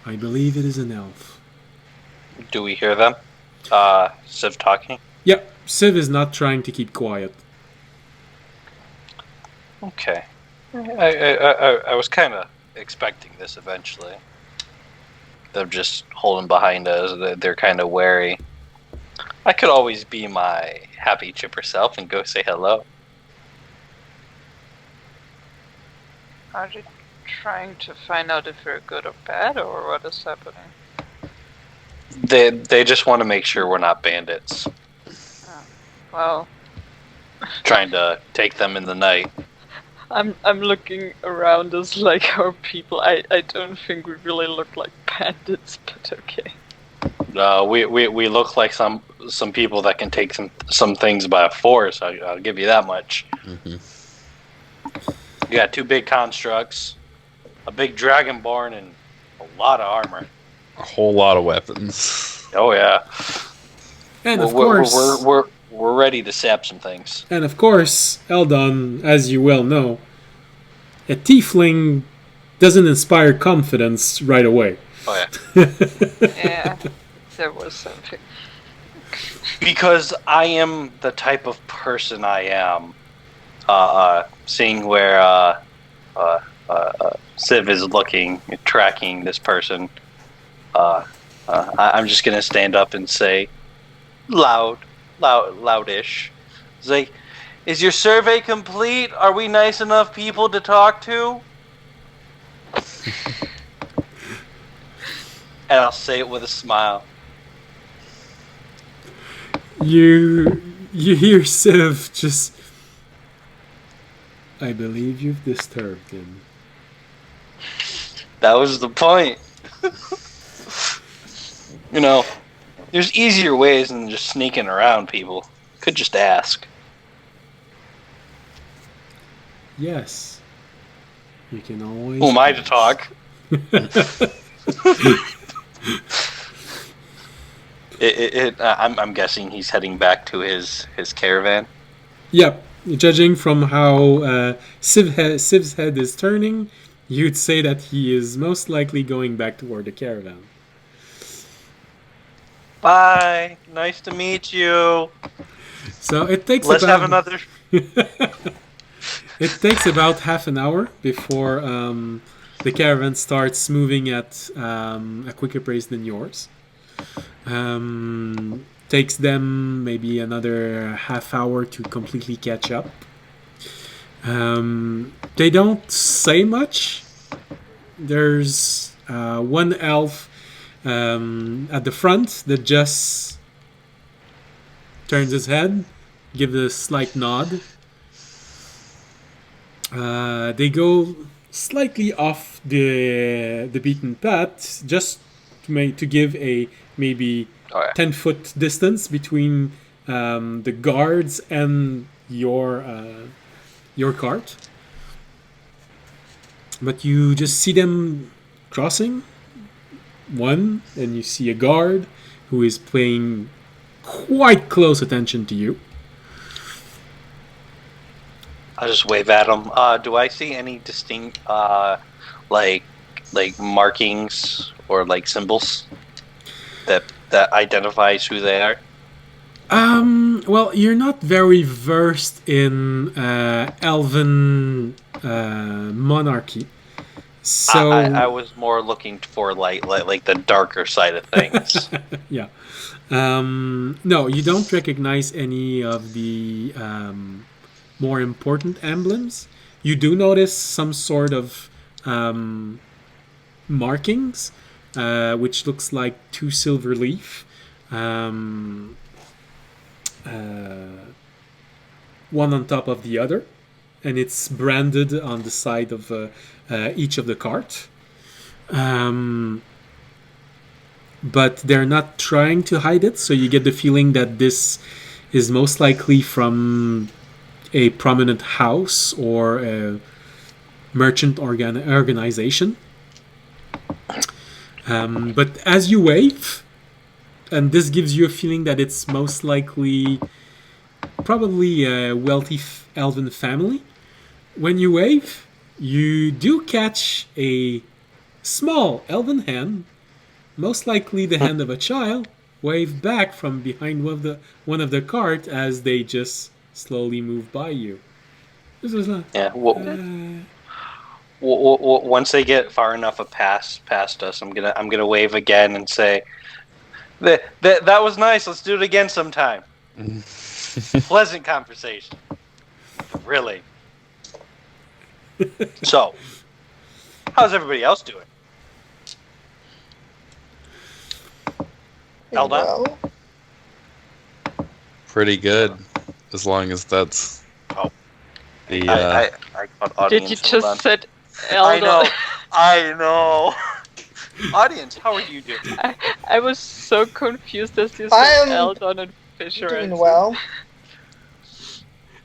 I believe it is an elf. Do we hear them? Civ talking? Yep, Civ is not trying to keep quiet. Okay. I was kind of expecting this eventually. Them just holding behind us. They're kind of wary. I could always be my happy, chipper self and go say hello. Are you trying to find out if we're good or bad, or what is happening? They just want to make sure we're not bandits. Well, Trying to take them in the night. I'm looking around us like our people. I don't think we really look like bandits, but okay. We look like some people that can take some things by force. I'll give you that much. Mm-hmm. You got 2 big constructs, a big dragonborn, and a lot of armor. A whole lot of weapons. Oh yeah. And of course, we're ready to sap some things. and of course, Eldon, as you well know, a tiefling doesn't inspire confidence right away. Oh yeah. Yeah, there was something. Because I am the type of person I am. Seeing where Civ is looking, tracking this person, I'm just gonna stand up and say, loudish. It's like, is your survey complete? Are we nice enough people to talk to? And I'll say it with a smile. You hear Civ just... I believe you've disturbed him. That was the point. You know, there's easier ways than just sneaking around people. Could just ask. Yes. You can always... Who am I to talk? I'm guessing he's heading back to his caravan. Yep. Judging from how Civ's head is turning, you'd say that he is most likely going back toward the caravan. Bye. Nice to meet you. So it takes Let's about... have another. It takes about half an hour before the caravan starts moving at a quicker pace than yours. Takes them maybe another half hour to completely catch up. They don't say much. There's one elf at the front that just turns his head, gives a slight nod. They go slightly off the beaten path, just to give a maybe 10-foot distance between the guards and your cart. But you just see them crossing one, and you see a guard who is paying quite close attention to you. I'll just wave at him. Do I see any distinct, like markings or like symbols that identifies who they are? Well, you're not very versed in elven monarchy, so I was more looking for like the darker side of things. yeah. No, you don't recognize any of the more important emblems. You do notice some sort of markings, which looks like 2 silver leaf. One on top of the other, and it's branded on the side of each of the cart. But they're not trying to hide it, so you get the feeling that this is most likely from a prominent house or a merchant organization. But as you wave, and this gives you a feeling that it's most likely probably a wealthy elven family. When you wave, you do catch a small elven hand, most likely the hand of a child, wave back from behind one of the cart as they just slowly move by you. This is not. Yeah. Once they get far enough past us, I'm gonna wave again and say, that was nice. Let's do it again sometime. Pleasant conversation. Really. So, how's everybody else doing? Eldon? Well, Pretty good, as long as that's Oh. the. I got audience. Did you hold on. just said I know. Eldon? I know. Audience, how are you doing? I was so confused as you I said am Eldon and Fisher. doing and well.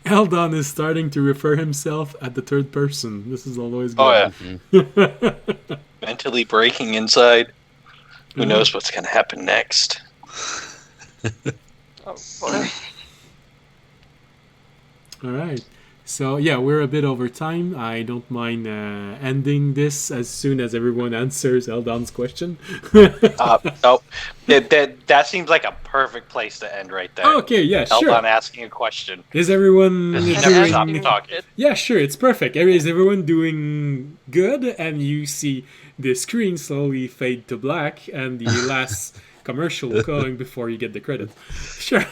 Eldon is starting to refer himself at the third person. This is always Oh good. yeah. Mentally breaking inside. Who knows what's gonna happen next? Oh, boy. All right. So yeah, we're a bit over time. I don't mind ending this as soon as everyone answers Eldon's question. No, that seems like a perfect place to end right there. Okay, yeah, sure. Eldon asking a question. Is everyone He And never asking stopped doing? talking. Yeah, sure, it's perfect. Is everyone doing good? And you see the screen slowly fade to black and the last commercial going before you get the credit. Sure.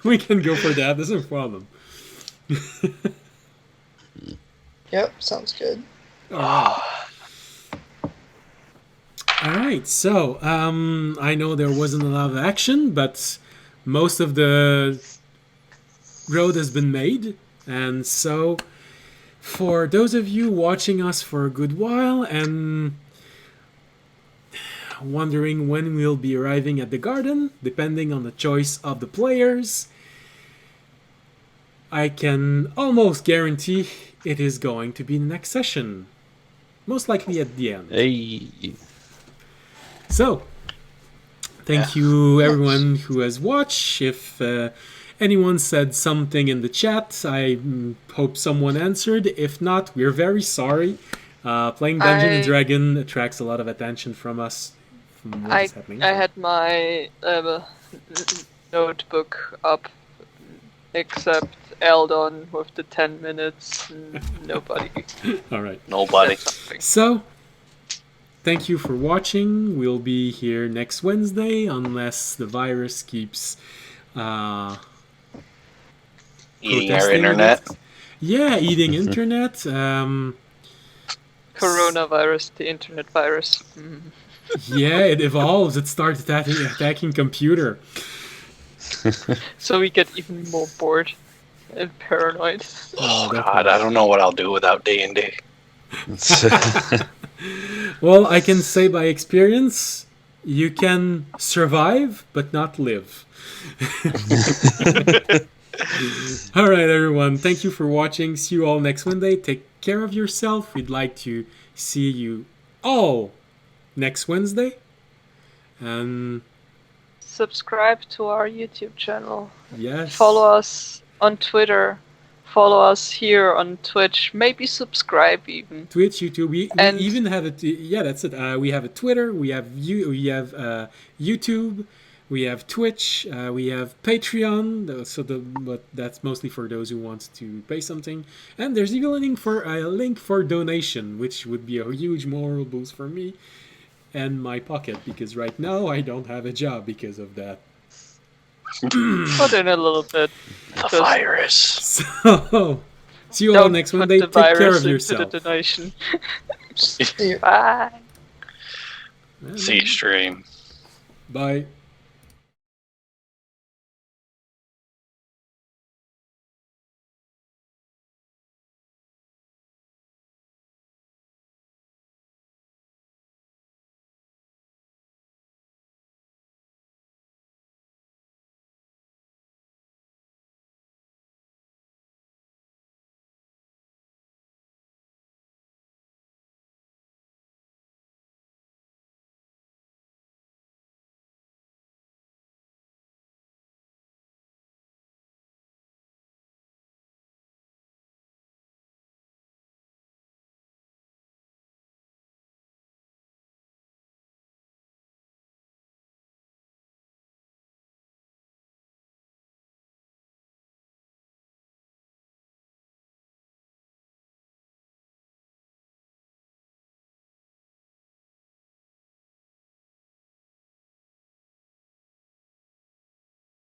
We can go for that. There's no problem. Yep, sounds good. All right. So, I know there wasn't a lot of action, but most of the road has been made. And so, for those of you watching us for a good while and wondering when we'll be arriving at the garden, depending on the choice of the players, I can almost guarantee it is going to be the next session. Most likely at the end. Hey. So, thank you everyone who has watched. If anyone said something in the chat, I hope someone answered. If not, we're very sorry. Playing Dungeon and Dragon attracts a lot of attention from us. From what is happening. I had my notebook up, except Eldon with the 10 minutes. Nobody. All right. Nobody. said something. So, thank you for watching. We'll be here next Wednesday unless the virus keeps Eating our protesting internet. against- Yeah, eating internet. Coronavirus, the internet virus. Mm. Yeah, it evolves. It starts attacking computer. So we get even more bored and paranoid. Oh God, I don't know what I'll do without D&D. Well, I can say by experience, you can survive but not live. All right, everyone. Thank you for watching. See you all next Wednesday. Take care of yourself. We'd like to see you all next Wednesday. And Subscribe to our YouTube channel. yes, Follow us on Twitter. Follow us here on Twitch. Maybe subscribe even. Twitch, YouTube. We And- even have it. Yeah, that's it. We have a Twitter. We have YouTube. We have Twitch. We have Patreon. But that's mostly for those who want to pay something. And there's even a link for donation, which would be a huge moral boost for me and my pocket, because right now I don't have a job because of that. Put in a little bit. The virus. So, see you all Don't next put Monday. the Take care virus of into yourself. the donation. See you. Bye. Yeah, See you stream. Bye.